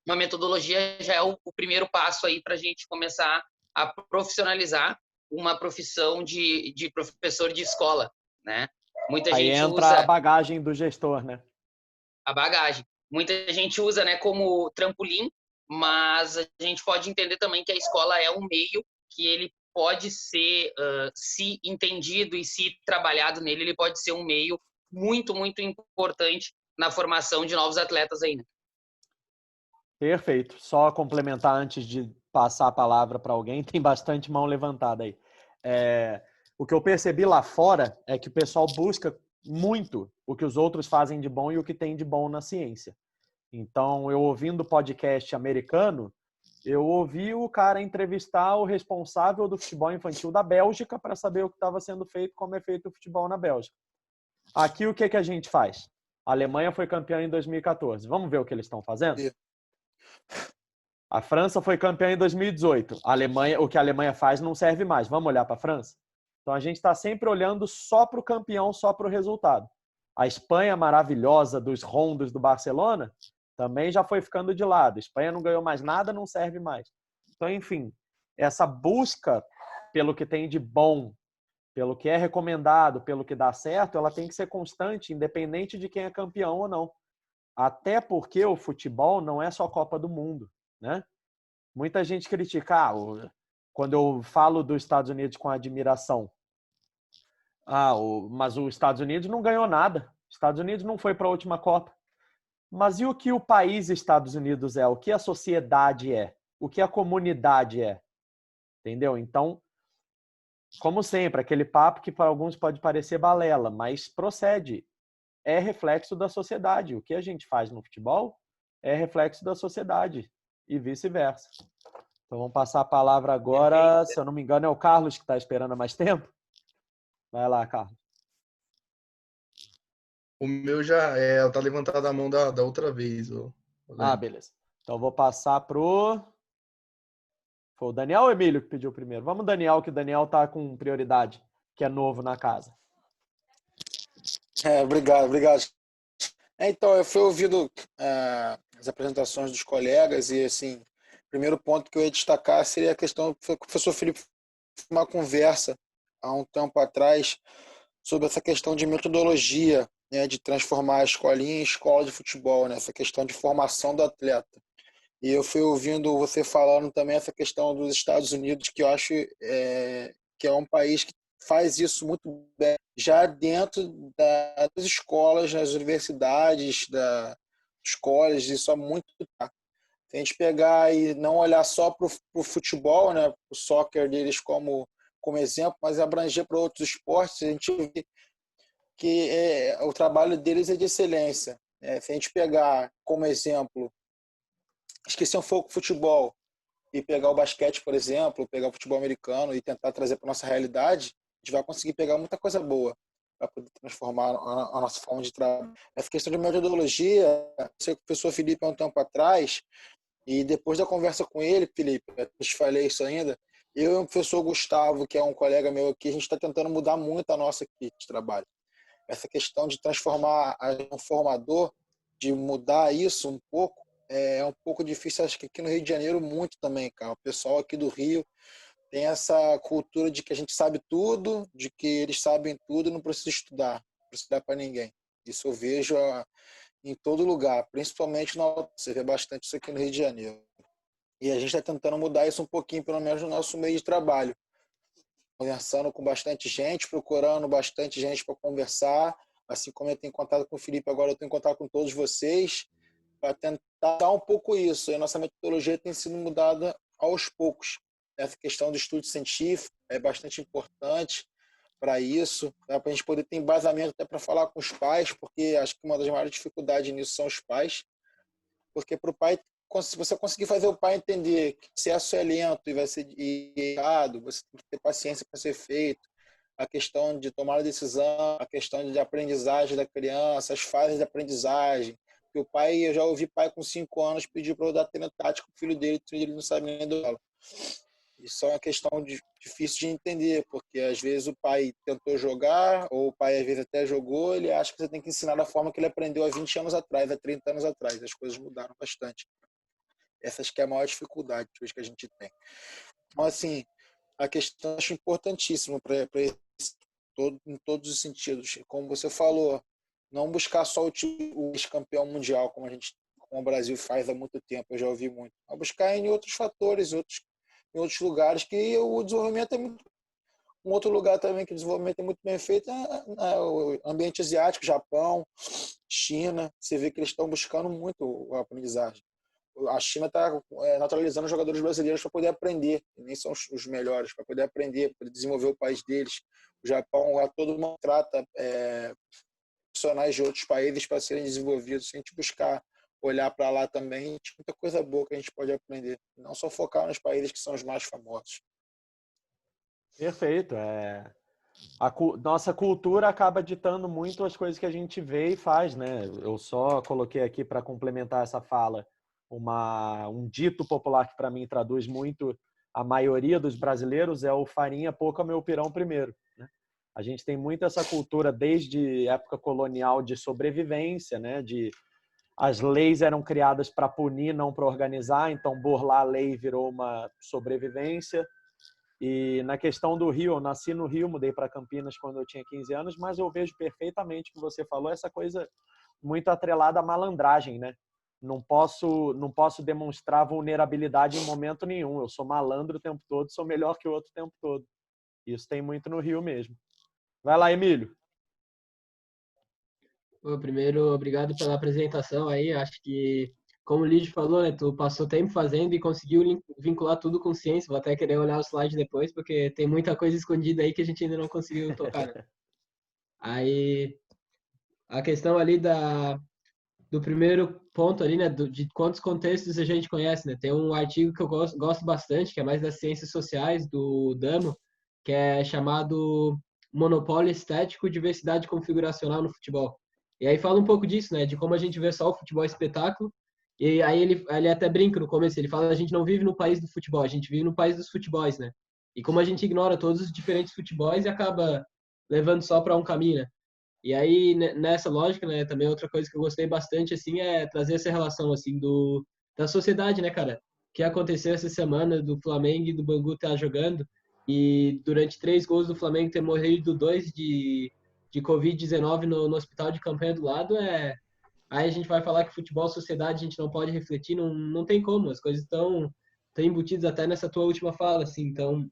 metodologia já é o primeiro passo aí para a gente começar a profissionalizar uma profissão de professor de escola, né? Muita Aí gente entra usa a bagagem do gestor, né? a bagagem. Muita gente usa, né, como trampolim, mas a gente pode entender também que a escola é um meio que ele pode ser, se entendido e se trabalhado nele, ele pode ser um meio muito, muito importante na formação de novos atletas aí, né? Perfeito. Só complementar antes de passar a palavra para alguém, tem bastante mão levantada aí. O que eu percebi lá fora é que o pessoal busca muito o que os outros fazem de bom e o que tem de bom na ciência. Então, eu ouvindo o podcast americano, eu ouvi o cara entrevistar o responsável do futebol infantil da Bélgica para saber o que estava sendo feito, como é feito o futebol na Bélgica. Aqui, o que a gente faz? A Alemanha foi campeã em 2014. Vamos ver o que eles estão fazendo? A França foi campeã em 2018. O que a Alemanha faz não serve mais. Vamos olhar para a França? Então, a gente está sempre olhando só para o campeão, só para o resultado. A Espanha maravilhosa dos rondos do Barcelona também já foi ficando de lado. A Espanha não ganhou mais nada, não serve mais. Então, enfim, essa busca pelo que tem de bom, pelo que é recomendado, pelo que dá certo, ela tem que ser constante, independente de quem é campeão ou não. Até porque o futebol não é só Copa do Mundo, né? Muita gente critica, quando eu falo dos Estados Unidos com admiração, mas os Estados Unidos não ganhou nada. Os Estados Unidos não foi para a última Copa. Mas e o que o país Estados Unidos é? O que a sociedade é? O que a comunidade é? Entendeu? Então, como sempre, aquele papo que para alguns pode parecer balela, mas procede. É reflexo da sociedade. O que a gente faz no futebol é reflexo da sociedade e vice-versa. Então, vamos passar a palavra agora, se eu não me engano, é o Carlos que está esperando há mais tempo. Vai lá, Carlos. O meu já tá levantado a mão da outra vez. Beleza. Então, vou passar pro Foi o Daniel ou o Emílio que pediu primeiro? Vamos, Daniel, que o Daniel tá com prioridade, que é novo na casa. Obrigado. Então, eu fui ouvindo as apresentações dos colegas e, assim, o primeiro ponto que eu ia destacar seria a questão que o professor Felipe fez uma conversa há um tempo atrás sobre essa questão de metodologia, né, de transformar a escolinha em escola de futebol, né, essa questão de formação do atleta. E eu fui ouvindo você falando também essa questão dos Estados Unidos, que eu acho que é um país que faz isso muito bem, já dentro das escolas, nas universidades, dos colleges, isso é muito. Se a gente pegar e não olhar só para o futebol, né, o soccer deles como exemplo, mas abranger para outros esportes, a gente vê que o trabalho deles é de excelência. Se a gente pegar como exemplo, esquecer um pouco o futebol e pegar o basquete, por exemplo, pegar o futebol americano e tentar trazer para nossa realidade, a gente vai conseguir pegar muita coisa boa para poder transformar a nossa forma de trabalho. Essa questão de metodologia, você com o professor Felipe há um tempo atrás, e depois da conversa com ele, Felipe, eu te falei isso ainda, eu e o professor Gustavo, que é um colega meu aqui, a gente está tentando mudar muito a nossa equipe de trabalho. Essa questão de transformar um formador, de mudar isso um pouco, é um pouco difícil, acho que aqui no Rio de Janeiro muito também, cara. O pessoal aqui do Rio tem essa cultura de que a gente sabe tudo, de que eles sabem tudo e não precisa estudar, não precisa estudar para ninguém. Isso eu vejo em todo lugar, principalmente você vê bastante isso aqui no Rio de Janeiro. E a gente está tentando mudar isso um pouquinho, pelo menos no nosso meio de trabalho. Conversando com bastante gente, procurando bastante gente para conversar, assim como eu tenho contato com o Felipe agora, eu tenho contato com todos vocês, para tentar um pouco isso. E a nossa metodologia tem sido mudada aos poucos. Essa questão do estudo científico é bastante importante para isso, para a gente poder ter embasamento até para falar com os pais, porque acho que uma das maiores dificuldades nisso são os pais, porque para o pai, se você conseguir fazer o pai entender que o processo é lento e vai ser errado, você tem que ter paciência para ser feito, a questão de tomar a decisão, a questão de aprendizagem da criança, as fases de aprendizagem, que o pai, eu já ouvi pai com 5 anos pedir para eu dar treino tático para o filho dele, ele não sabe nem do aula. Isso é uma questão difícil de entender, porque às vezes o pai tentou jogar, ou o pai às vezes até jogou, ele acha que você tem que ensinar da forma que ele aprendeu há 20 anos atrás, há 30 anos atrás. As coisas mudaram bastante. Essa acho que é a maior dificuldade hoje que a gente tem. Então, assim, a questão eu acho importantíssima em todos os sentidos. Como você falou, não buscar só o campeão mundial, como o Brasil faz há muito tempo, eu já ouvi muito. Mas buscar em outros fatores, em outros lugares que o desenvolvimento é muito. Um outro lugar também que o desenvolvimento é muito bem feito é o ambiente asiático, Japão, China. Você vê que eles estão buscando muito a aprendizagem. A China está naturalizando os jogadores brasileiros para poder aprender, e nem são os melhores, para poder aprender, para poder desenvolver o país deles. O Japão, lá todo mundo trata profissionais de outros países para serem desenvolvidos. Se a gente buscar olhar para lá também, tem muita coisa boa que a gente pode aprender. Não só focar nos países que são os mais famosos. Perfeito. Nossa cultura acaba ditando muito as coisas que a gente vê e faz, né? Eu só coloquei aqui para complementar essa fala um dito popular que para mim traduz muito a maioria dos brasileiros, é o farinha pouca, meu pirão primeiro, né? A gente tem muito essa cultura desde época colonial de sobrevivência, né? As leis eram criadas para punir, não para organizar, então burlar a lei virou uma sobrevivência. E na questão do Rio, eu nasci no Rio, mudei para Campinas quando eu tinha 15 anos, mas eu vejo perfeitamente o que você falou, essa coisa muito atrelada à malandragem, né? Não posso demonstrar vulnerabilidade em momento nenhum. Eu sou malandro o tempo todo, sou melhor que o outro o tempo todo. Isso tem muito no Rio mesmo. Vai lá, Emílio. Primeiro, obrigado pela apresentação aí. Acho que, como o Lídio falou, né, tu passou tempo fazendo e conseguiu vincular tudo com ciência. Vou até querer olhar o slide depois, porque tem muita coisa escondida aí que a gente ainda não conseguiu tocar, né? Aí, a questão ali do primeiro ponto ali, né, de quantos contextos a gente conhece, né? Tem um artigo que eu gosto bastante, que é mais das ciências sociais, do Damo, que é chamado Monopólio Estético, Diversidade Configuracional no Futebol. E aí fala um pouco disso, né, de como a gente vê só o futebol espetáculo E aí ele até brinca no começo, ele fala: a gente não vive no país do futebol, a gente vive no país dos futebols, né? E como a gente ignora todos os diferentes futebols e acaba levando só para um caminho, né? E aí, nessa lógica, né, também outra coisa que eu gostei bastante, assim, é trazer essa relação, assim, da sociedade, né, cara? O que aconteceu essa semana do Flamengo e do Bangu estar jogando e durante 3 gols do Flamengo ter morrido 2 de Covid-19 no hospital de campanha do lado, aí a gente vai falar que futebol, sociedade, a gente não pode refletir, não tem como, as coisas estão embutidas até nessa tua última fala, assim, então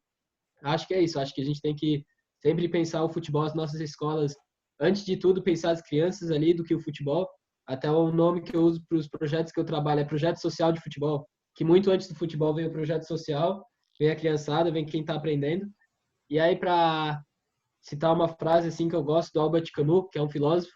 acho que é isso, acho que a gente tem que sempre pensar o futebol, as nossas escolas, antes de tudo, pensar as crianças ali do que o futebol. Até o nome que eu uso para os projetos que eu trabalho é projeto social de futebol, que muito antes do futebol vem o projeto social, vem a criançada, vem quem está aprendendo. E aí, para citar uma frase assim que eu gosto do Albert Camus, que é um filósofo,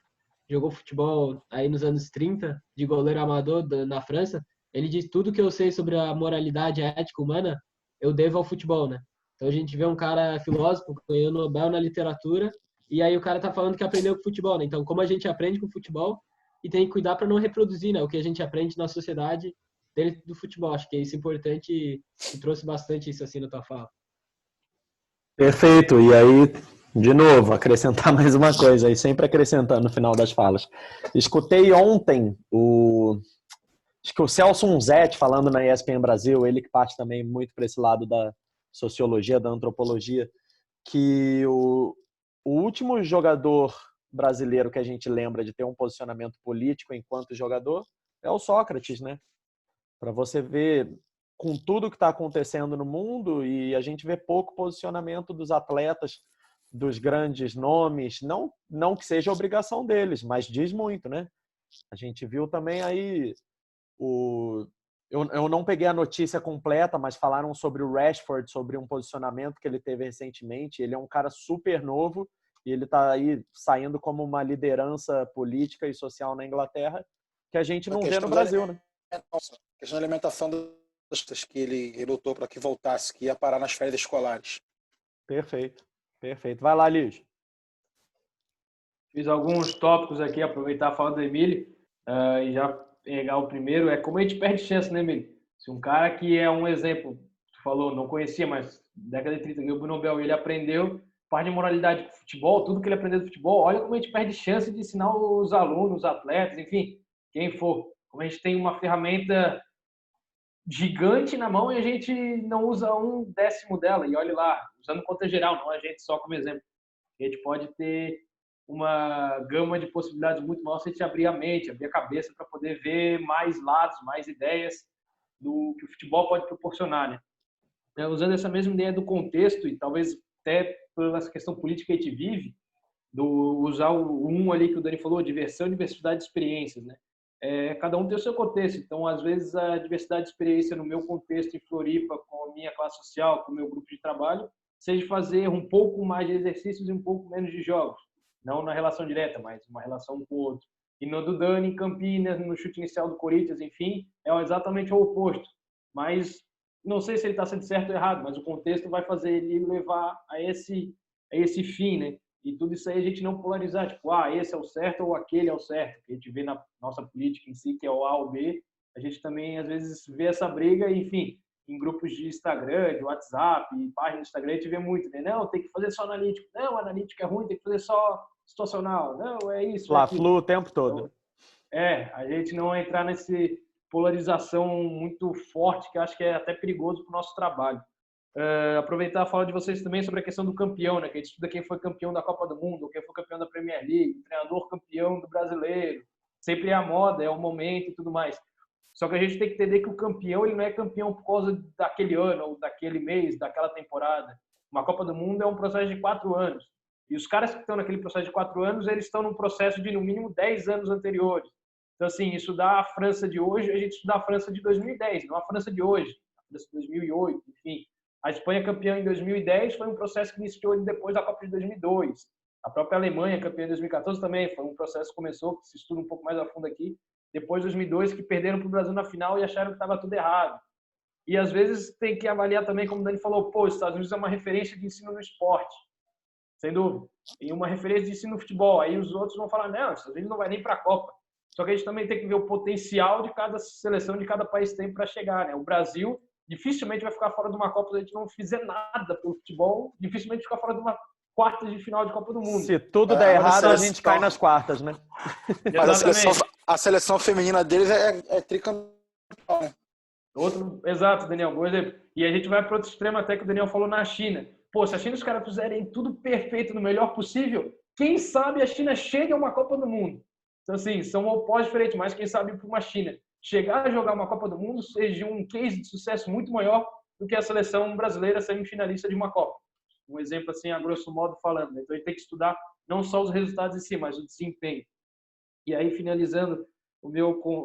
jogou futebol aí nos anos 30, de goleiro amador na França, ele diz: tudo que eu sei sobre a moralidade e a ética humana, eu devo ao futebol, né? Então a gente vê um cara filósofo, ganhou Nobel na literatura, e aí o cara tá falando que aprendeu com futebol, né? Então, como a gente aprende com futebol, e tem que cuidar para não reproduzir, né, o que a gente aprende na sociedade dentro do futebol. Acho que é isso importante e trouxe bastante isso assim na tua fala. Perfeito. E aí, de novo, acrescentar mais uma coisa aí, sempre acrescentando no final das falas. Escutei ontem acho que o Celso Unzetti falando na ESPN Brasil, ele que parte também muito para esse lado da sociologia, da antropologia, que o último jogador brasileiro que a gente lembra de ter um posicionamento político enquanto jogador é o Sócrates, né? Para você ver com tudo que está acontecendo no mundo, e a gente vê pouco posicionamento dos atletas, dos grandes nomes, não que seja obrigação deles, mas diz muito, né? A gente viu também aí eu não peguei a notícia completa, mas falaram sobre o Rashford, sobre um posicionamento que ele teve recentemente. Ele é um cara super novo e ele está aí saindo como uma liderança política e social na Inglaterra que a gente não vê no Brasil, né? A questão da alimentação das que ele lutou para que voltasse, que ia parar nas férias escolares. Perfeito. Vai lá, Liz. Fiz alguns tópicos aqui, aproveitar a fala do Emílio e já pegar o primeiro. É como a gente perde chance, né, Emílio? Se um cara que é um exemplo, tu falou, não conhecia, mas década de 30 ganhou o Nobel, ele aprendeu parte de moralidade com futebol, tudo que ele aprendeu do futebol. Olha como a gente perde chance de ensinar os alunos, os atletas, enfim, quem for. Como a gente tem uma ferramenta gigante na mão e a gente não usa 1/10 dela. E olha lá, usando o contexto geral, não a gente só como exemplo. A gente pode ter uma gama de possibilidades muito maior se a gente abrir a mente, abrir a cabeça para poder ver mais lados, mais ideias do que o futebol pode proporcionar, né? Usando essa mesma ideia do contexto e talvez até por essa questão política que a gente vive, usar o ali que o Dani falou, diversão e diversidade de experiências, né? Cada um tem o seu contexto. Então, às vezes, a diversidade de experiência no meu contexto em Floripa, com a minha classe social, com o meu grupo de trabalho, seja fazer um pouco mais de exercícios e um pouco menos de jogos. Não na relação direta, mas uma relação com o outro. E no do Dani, em Campinas, no chute inicial do Corinthians, enfim, é exatamente o oposto. Mas não sei se ele está sendo certo ou errado, mas o contexto vai fazer ele levar a esse fim, né? E tudo isso aí a gente não polarizar, tipo, esse é o certo ou aquele é o certo. Que a gente vê na nossa política em si, que é o A ou B, a gente também, às vezes, vê essa briga, e, enfim, em grupos de Instagram, de WhatsApp, página do Instagram, a gente vê muito, né? Não, tem que fazer só analítico. Não, analítico é ruim, tem que fazer só situacional. Não, é isso. Fla-Flu o tempo todo. Então, a gente não entrar nessa polarização muito forte, que eu acho que é até perigoso para o nosso trabalho. Aproveitar a fala de vocês também sobre a questão do campeão, né? Que a gente estuda quem foi campeão da Copa do Mundo, quem foi campeão da Premier League, treinador campeão do Brasileiro. Sempre é a moda, é o momento e tudo mais. Só que a gente tem que entender que o campeão ele não é campeão por causa daquele ano, ou daquele mês, daquela temporada. Uma Copa do Mundo é um processo de 4 anos. E os caras que estão naquele processo de 4 anos, eles estão num processo de, no mínimo, 10 anos anteriores. Então, assim, estudar a França de hoje, a gente estudar a França de 2010, não a França de hoje. A França de 2008, enfim. A Espanha campeã em 2010 foi um processo que iniciou depois da Copa de 2002. A própria Alemanha, campeã em 2014 também, foi um processo que começou, que se estuda um pouco mais a fundo aqui, depois de 2002, que perderam para o Brasil na final e acharam que estava tudo errado. E, às vezes, tem que avaliar também, como o Dani falou, os Estados Unidos é uma referência de ensino no esporte, sem dúvida. E uma referência de ensino no futebol. Aí os outros vão falar, não, os Estados Unidos não vai nem para a Copa. Só que a gente também tem que ver o potencial de cada seleção, de cada país tem para chegar, né? O Brasil dificilmente vai ficar fora de uma Copa se a gente não fizer nada pelo futebol, dificilmente ficar fora de uma quartas de final de Copa do Mundo. Se tudo der errado, a gente cai nas quartas, né? Mas a seleção feminina deles é tricampeão, né? Exato, Daniel, bom exemplo. E a gente vai para outro extremo, até que o Daniel falou na China. Pô, se a China os caras fizerem tudo perfeito, no melhor possível, quem sabe a China chega a uma Copa do Mundo. Então, assim, são opostos diferentes, mas quem sabe para uma China chegar a jogar uma Copa do Mundo seja um case de sucesso muito maior do que a seleção brasileira semifinalista de uma Copa. Um exemplo, assim, a grosso modo falando. Então, a gente tem que estudar não só os resultados em si, mas o desempenho. E aí, finalizando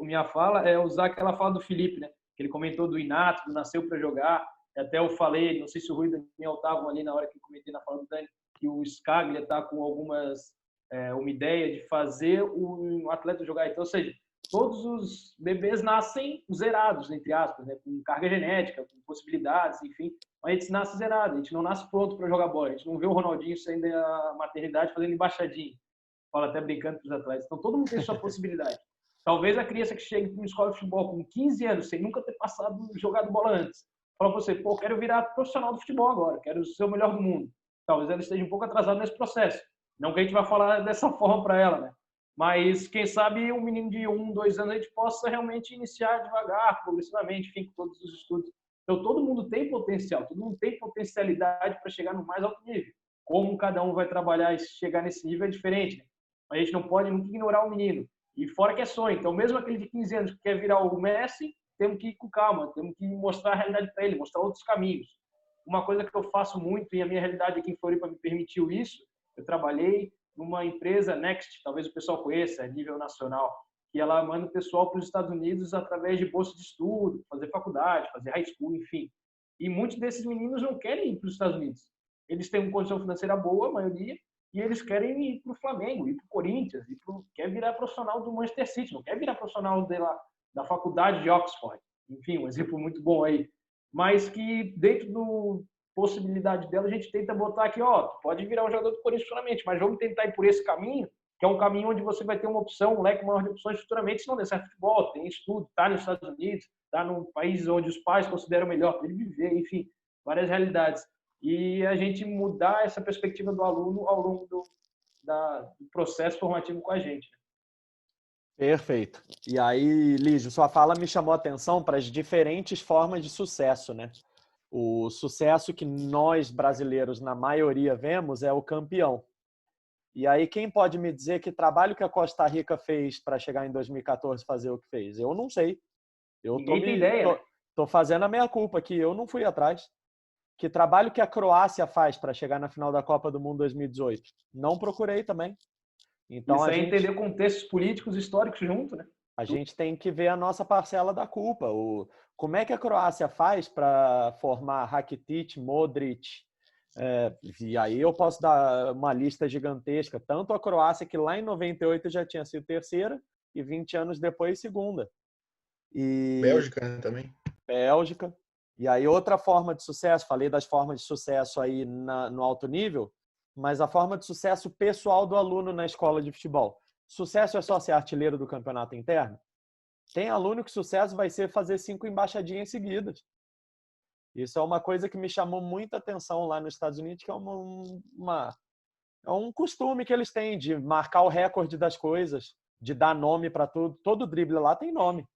minha fala, é usar aquela fala do Felipe, né? Que ele comentou do inato, do nasceu para jogar. Até eu falei, não sei se o Rui e o Daniel estavam ali na hora que eu comentei na fala do Dani, que o Scaglia está com uma ideia de fazer o atleta jogar. Então, ou seja, todos os bebês nascem zerados, entre aspas, né? Com carga genética, com possibilidades, enfim. Mas a gente nasce zerado, a gente não nasce pronto para jogar bola. A gente não vê o Ronaldinho saindo da maternidade fazendo embaixadinha. Fala até brincando para os atletas. Então, todo mundo tem sua possibilidade. Talvez a criança que chegue para uma escola de futebol com 15 anos, sem nunca ter jogado bola antes, fala para você, pô, quero virar profissional do futebol agora, quero ser o melhor do mundo. Talvez ela esteja um pouco atrasada nesse processo. Não que a gente vai falar dessa forma para ela, né? Mas, quem sabe, um menino de 1, 2 anos, a gente possa realmente iniciar devagar, progressivamente, enfim, com todos os estudos. Então, todo mundo tem potencial, todo mundo tem potencialidade para chegar no mais alto nível. Como cada um vai trabalhar e chegar nesse nível é diferente, né? A gente não pode nunca ignorar o menino. E fora que é sonho. Então, mesmo aquele de 15 anos que quer virar o Messi, temos que ir com calma, temos que mostrar a realidade para ele, mostrar outros caminhos. Uma coisa que eu faço muito, e a minha realidade aqui em Floripa me permitiu isso, eu trabalhei numa empresa Next, talvez o pessoal conheça, a nível nacional, que ela manda o pessoal para os Estados Unidos através de bolsa de estudo, fazer faculdade, fazer high school, enfim. E muitos desses meninos não querem ir para os Estados Unidos. Eles têm uma condição financeira boa, a maioria, e eles querem ir para o Flamengo, ir para o Corinthians, quer virar profissional do Manchester City, não quer virar profissional da faculdade de Oxford. Enfim, um exemplo muito bom aí. Mas que dentro da possibilidade dela, a gente tenta botar aqui, tu pode virar um jogador do Corinthians futuramente, mas vamos tentar ir por esse caminho, que é um caminho onde você vai ter uma opção, um leque maior de opções futuramente, se não der certo futebol, tem estudo, está nos Estados Unidos, está num país onde os pais consideram melhor para ele viver, enfim, várias realidades. E a gente mudar essa perspectiva do aluno ao longo do processo formativo com a gente. Perfeito. E aí, Lígio, sua fala me chamou a atenção para as diferentes formas de sucesso, né? O sucesso que nós brasileiros, na maioria, vemos é o campeão. E aí, quem pode me dizer que trabalho que a Costa Rica fez para chegar em 2014 fazer o que fez? Eu não sei. Ninguém tem ideia. Tô fazendo a meia culpa aqui, eu não fui atrás. Que trabalho que a Croácia faz para chegar na final da Copa do Mundo 2018? Não procurei também. Então, isso é entender contextos políticos históricos junto, né? A gente tem que ver a nossa parcela da culpa. Como é que a Croácia faz para formar Rakitic, Modric? E aí eu posso dar uma lista gigantesca. Tanto a Croácia, que lá em 98 já tinha sido terceira, e 20 anos depois, segunda. Bélgica, né, também. Bélgica. E aí outra forma de sucesso, falei das formas de sucesso aí no alto nível, mas a forma de sucesso pessoal do aluno na escola de futebol. Sucesso é só ser artilheiro do campeonato interno? Tem aluno que sucesso vai ser fazer 5 embaixadinhas seguidas. Isso é uma coisa que me chamou muita atenção lá nos Estados Unidos, que é um costume que eles têm de marcar o recorde das coisas, de dar nome para tudo. Todo drible lá tem nome.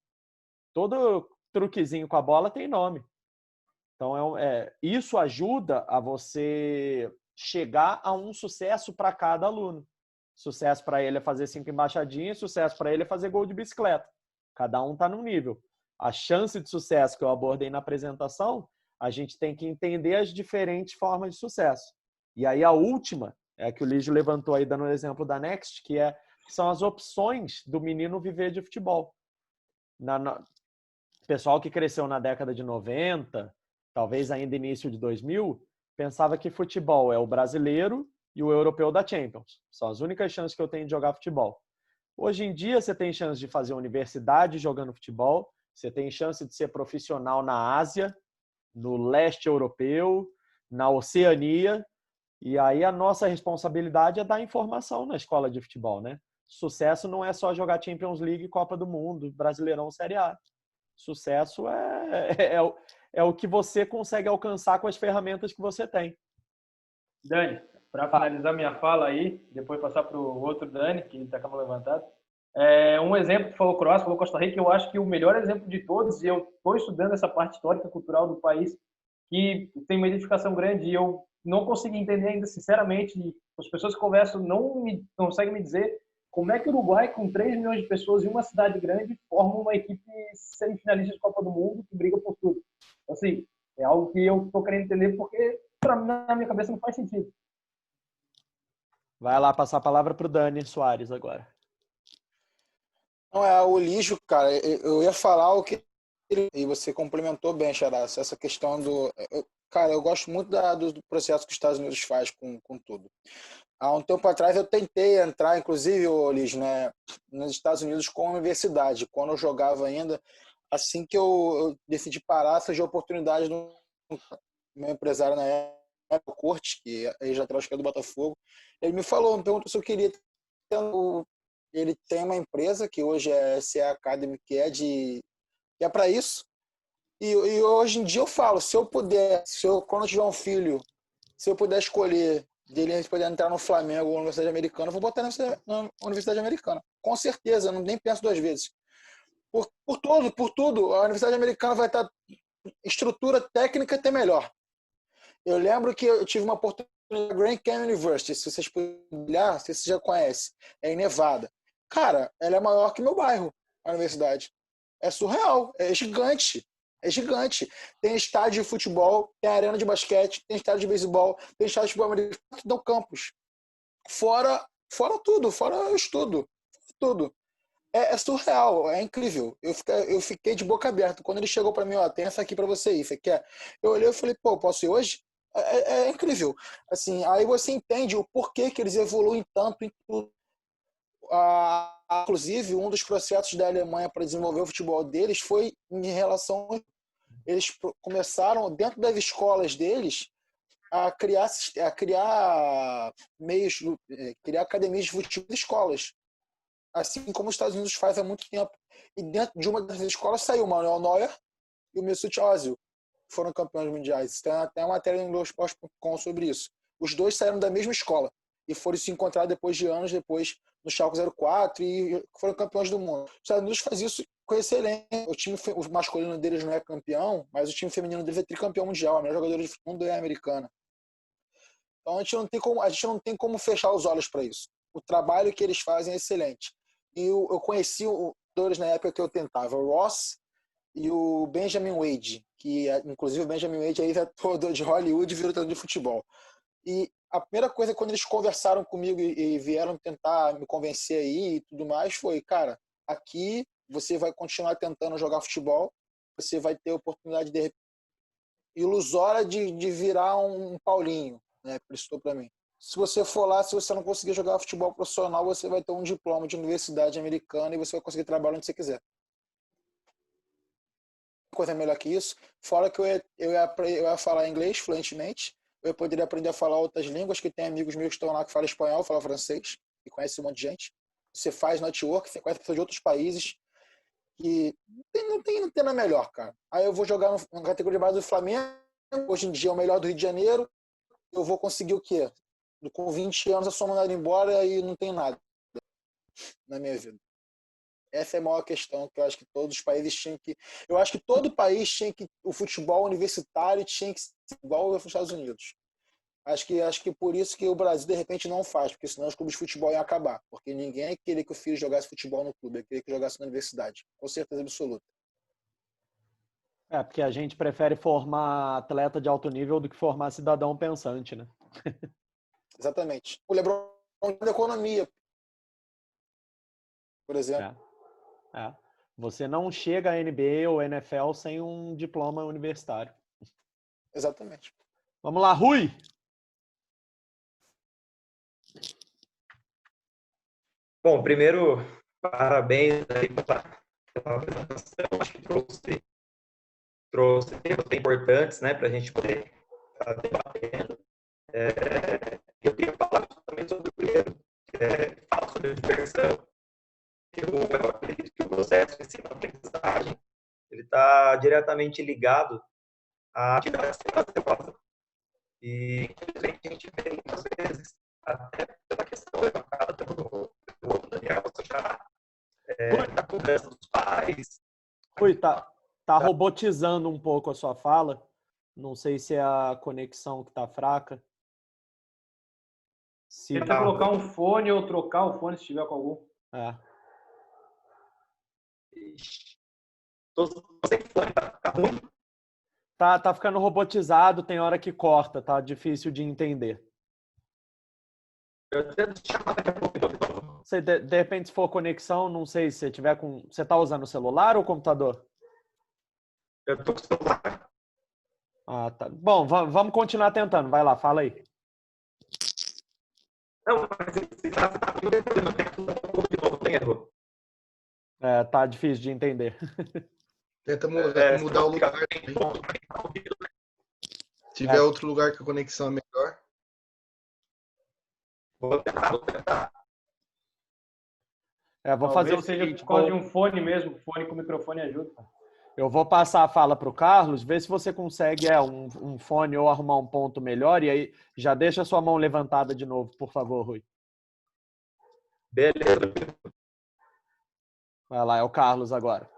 Todo truquezinho com a bola tem nome. Então, isso ajuda a você chegar a um sucesso para cada aluno. Sucesso para ele é fazer 5 embaixadinhas, sucesso para ele é fazer gol de bicicleta. Cada um está num nível. A chance de sucesso que eu abordei na apresentação, a gente tem que entender as diferentes formas de sucesso. E aí a última, é a que o Lígio levantou aí dando o exemplo da Next, que são as opções do menino viver de futebol. Pessoal que cresceu na década de 90, talvez ainda início de 2000, pensava que futebol é o brasileiro e o europeu da Champions. São as únicas chances que eu tenho de jogar futebol. Hoje em dia, você tem chance de fazer universidade jogando futebol, você tem chance de ser profissional na Ásia, no leste europeu, na Oceania, e aí a nossa responsabilidade é dar informação na escola de futebol, né? Sucesso não é só jogar Champions League, Copa do Mundo, Brasileirão, Série A. Sucesso é o que você consegue alcançar com as ferramentas que você tem. Dani, para finalizar minha fala aí, depois passar para o outro Dani, que está com a mão levantada. Um exemplo que falou Croácia, falou Costa Rica, eu acho que o melhor exemplo de todos, e eu estou estudando essa parte histórica, cultural do país, que tem uma identificação grande, e eu não consigo entender ainda, sinceramente, e as pessoas que conversam não conseguem me dizer como é que o Uruguai, com 3 milhões de pessoas em uma cidade grande, forma uma equipe semifinalista de Copa do Mundo que briga por tudo. Assim, é algo que eu estou querendo entender porque, para mim, na minha cabeça, não faz sentido. Vai lá passar a palavra para o Dani Soares agora. Não, o lixo, cara, eu ia falar o que... E você complementou bem, Xarás, essa questão do... Cara, eu gosto muito do processo que os Estados Unidos faz com tudo. Há um tempo atrás eu tentei entrar, inclusive, Liz, né, nos Estados Unidos com a universidade. Quando eu jogava ainda, assim que eu decidi parar, surgiu a oportunidade do meu empresário na época, o Corte, que aí já atrás que é do Botafogo. Ele me falou, me perguntou se eu queria... Ele tem uma empresa que hoje é SEA Academy, que é para isso. E hoje em dia eu falo, se eu puder, quando eu tiver um filho, se eu puder escolher dele poder entrar no Flamengo ou na Universidade Americana, eu vou botar na Universidade Americana. Com certeza, eu nem penso 2 vezes. Por tudo, a Universidade Americana vai estar estrutura técnica até melhor. Eu lembro que eu tive uma oportunidade na Grand Canyon University, se vocês puderem olhar, se vocês já conhecem, é em Nevada. Cara, ela é maior que meu bairro, a universidade. É surreal, é gigante. É gigante. Tem estádio de futebol, tem arena de basquete, tem estádio de beisebol, tem estádio de futebol americano, no campus. Fora tudo, fora o estudo. Tudo. É surreal, é incrível. Eu fiquei de boca aberta. Quando ele chegou para mim, ó, tem essa aqui para você ir. Você quer? Eu olhei e falei, pô, posso ir hoje? É incrível. Assim, aí você entende o porquê que eles evoluem tanto em tudo. Inclusive, um dos processos da Alemanha para desenvolver o futebol deles foi em relação... Eles começaram, dentro das escolas deles, a criar meios, criar academias de futebol nas escolas. Assim como os Estados Unidos faz há muito tempo. E dentro de uma dessas escolas saiu o Manuel Neuer e o Mesut Ozil, que foram campeões mundiais. Tem até uma matéria em Globoesporte.com sobre isso. Os dois saíram da mesma escola e foram se encontrar depois de anos depois no Schalke 04 e foram campeões do mundo. Os Estados Unidos faz isso com excelência. O masculino deles não é campeão, mas o time feminino deles é tricampeão mundial. A melhor jogadora de mundo é a americana. Então a gente não tem como fechar os olhos para isso. O trabalho que eles fazem é excelente. E eu conheci os jogadores na época que eu tentava, o Ross e o Benjamin Wade, que inclusive o Benjamin Wade aí é todo de Hollywood e virou treinador de futebol. E a primeira coisa, quando eles conversaram comigo e vieram tentar me convencer aí e tudo mais, foi, cara, aqui você vai continuar tentando jogar futebol, você vai ter a oportunidade ilusória de virar um Paulinho, né? Prestou para mim. Se você for lá, se você não conseguir jogar futebol profissional, você vai ter um diploma de universidade americana e você vai conseguir trabalhar onde você quiser. Coisa melhor que isso. Fora que eu ia falar inglês fluentemente, eu poderia aprender a falar outras línguas, que tem amigos meus que estão lá que falam espanhol, falam francês, e conhece um monte de gente. Você faz network, você conhece pessoas de outros países, que não tem nada melhor, cara. Aí eu vou jogar na categoria de base do Flamengo, hoje em dia é o melhor do Rio de Janeiro, eu vou conseguir o quê? Com 20 anos eu sou mandado embora e não tem nada na minha vida. Essa é a maior questão que eu acho que todos os países tinham que... Eu acho que todo país tinha que... O futebol universitário tinha que ser igual aos Estados Unidos. Acho que por isso que o Brasil, de repente, não faz, porque senão os clubes de futebol iam acabar. Porque ninguém ia querer que o filho jogasse futebol no clube, ia querer que jogasse na universidade. Com certeza absoluta. Porque a gente prefere formar atleta de alto nível do que formar cidadão pensante, né? Exatamente. O LeBron da economia, por exemplo. Você não chega à NBA ou NFL sem um diploma universitário. Exatamente. Vamos lá, Rui! Bom, primeiro, parabéns aí pela apresentação. Acho que trouxe temas bem importantes, né, para a gente poder estar debatendo. Eu queria falar também sobre o primeiro, falar sobre a diversão. aprendizagem ele está diretamente ligado à atividade cerebrosa. E, infelizmente, a gente vê muitas vezes, até pela questão levantada pelo outro Daniel, você já da conversa dos pais. Rui, tá robotizando um pouco a sua fala. Não sei se é a conexão que tá fraca. Se Tenta colocar um fone ou trocar o fone se tiver com algum. É. Tá ficando robotizado, tem hora que corta, tá difícil de entender. Você, de repente, se for conexão, não sei se você tiver com. Você tá usando o celular ou o computador? Eu tô com o celular. Ah, tá. Bom, vamos continuar tentando. Vai lá, fala aí. Não, mas você tá tem erro. Tá difícil de entender. Tenta mudar o lugar. Se tiver outro lugar que a conexão é melhor. Vou tentar. Vou Talvez fazer o seja seguinte. por causa de um fone mesmo. Fone com microfone ajuda. Eu vou passar a fala para o Carlos, ver se você consegue um fone ou arrumar um ponto melhor. E aí já deixa a sua mão levantada de novo, por favor, Rui. Beleza. Vai lá, é o Carlos agora.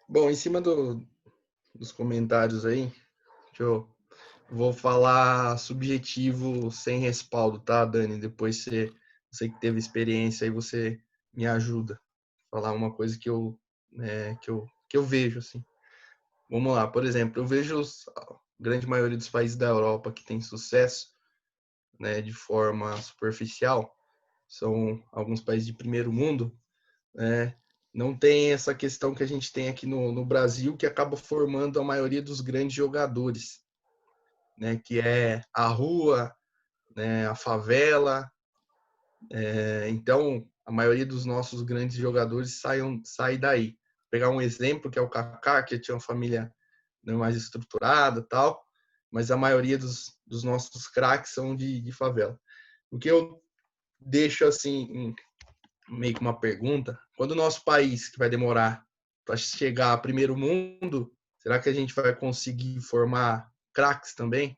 Bom, em cima dos comentários aí, vou falar subjetivo sem respaldo, tá, Dani? Depois você que teve experiência aí, você me ajuda. Falar uma coisa que eu vejo, assim. Vamos lá, por exemplo, eu vejo a grande maioria dos países da Europa que tem sucesso, né, de forma superficial, são alguns países de primeiro mundo, né, não tem essa questão que a gente tem aqui no Brasil, que acaba formando a maioria dos grandes jogadores, né, que é a rua, né, a favela. Então, a maioria dos nossos grandes jogadores sai daí. Vou pegar um exemplo, que é o Kaká, que tinha uma família mais estruturada, tal, mas a maioria dos nossos craques são de favela. O que eu deixo assim, meio que uma pergunta: quando o nosso país, que vai demorar para chegar a primeiro mundo, será que a gente vai conseguir formar craques também?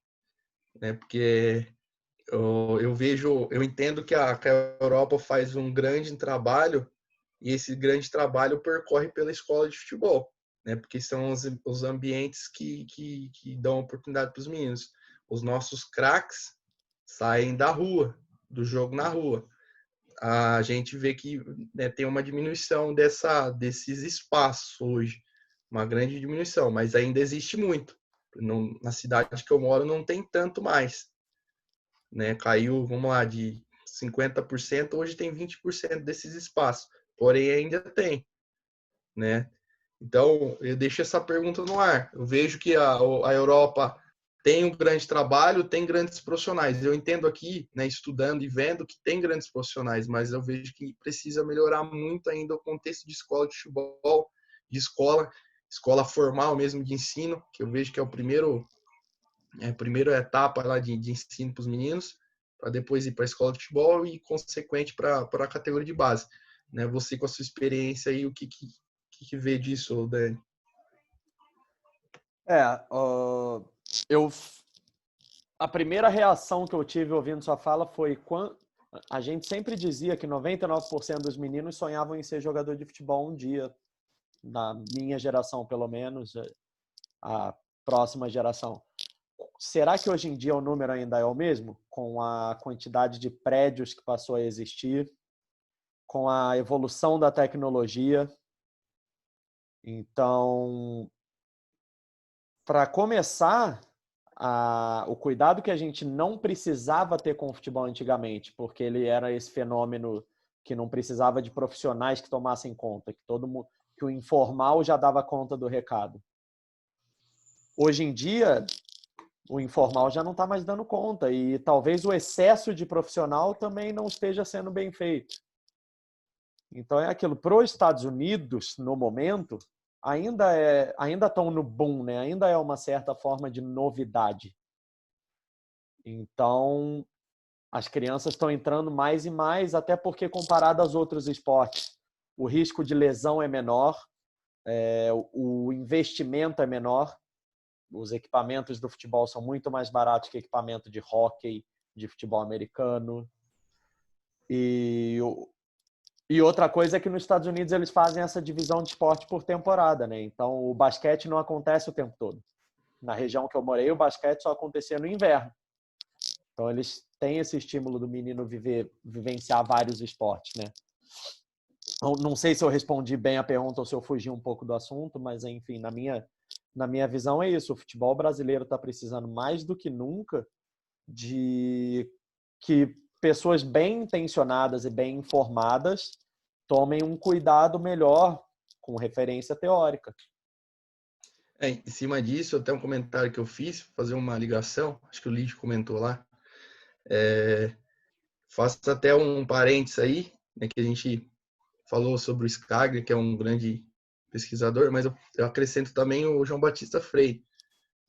Porque eu entendo que a Europa faz um grande trabalho, e esse grande trabalho percorre pela escola de futebol, né? Porque são os ambientes que dão oportunidade para os meninos. Os nossos craques saem da rua, do jogo na rua. A gente vê que, né, tem uma diminuição desses espaços hoje, uma grande diminuição, mas ainda existe muito. Na cidade que eu moro não tem tanto mais, né? Caiu, vamos lá, de 50%, hoje tem 20% desses espaços, porém ainda tem, né? Então, eu deixo essa pergunta no ar. Eu vejo que a Europa tem um grande trabalho, tem grandes profissionais. Eu entendo aqui, né, estudando e vendo, que tem grandes profissionais, mas eu vejo que precisa melhorar muito ainda o contexto de escola de futebol, de escola formal mesmo de ensino, que eu vejo que é a primeira etapa lá de ensino para os meninos, para depois ir para a escola de futebol e, consequente, para a categoria de base. Né? Você, com a sua experiência aí, o que vê disso, Dani? A primeira reação que eu tive ouvindo sua fala foi quando a gente sempre dizia que 99% dos meninos sonhavam em ser jogador de futebol um dia, na minha geração, pelo menos, a próxima geração. Será que hoje em dia o número ainda é o mesmo? Com a quantidade de prédios que passou a existir, com a evolução da tecnologia. Então, para começar, o cuidado que a gente não precisava ter com o futebol antigamente, porque ele era esse fenômeno que não precisava de profissionais que tomassem conta, que o informal já dava conta do recado. Hoje em dia, o informal já não está mais dando conta e talvez o excesso de profissional também não esteja sendo bem feito. Então é aquilo. Para os Estados Unidos, no momento, ainda estão no boom, né? Ainda é uma certa forma de novidade. Então, as crianças estão entrando mais e mais, até porque comparado aos outros esportes, o risco de lesão é menor, o investimento é menor. Os equipamentos do futebol são muito mais baratos que equipamento de hóquei, de futebol americano. E outra coisa é que nos Estados Unidos eles fazem essa divisão de esporte por temporada, né? Então o basquete não acontece o tempo todo. Na região que eu morei, o basquete só acontecia no inverno. Então eles têm esse estímulo do menino vivenciar vários esportes, né? Não sei se eu respondi bem a pergunta ou se eu fugi um pouco do assunto, mas enfim, na minha visão é isso. O futebol brasileiro está precisando mais do que nunca de que pessoas bem intencionadas e bem informadas tomem um cuidado melhor com referência teórica. Em cima disso, até um comentário que eu fiz, fazer uma ligação, acho que o Lídio comentou lá, faço até um parênteses aí, né, que a gente falou sobre o Skagler, que é um grande pesquisador, mas eu acrescento também o João Batista Freire,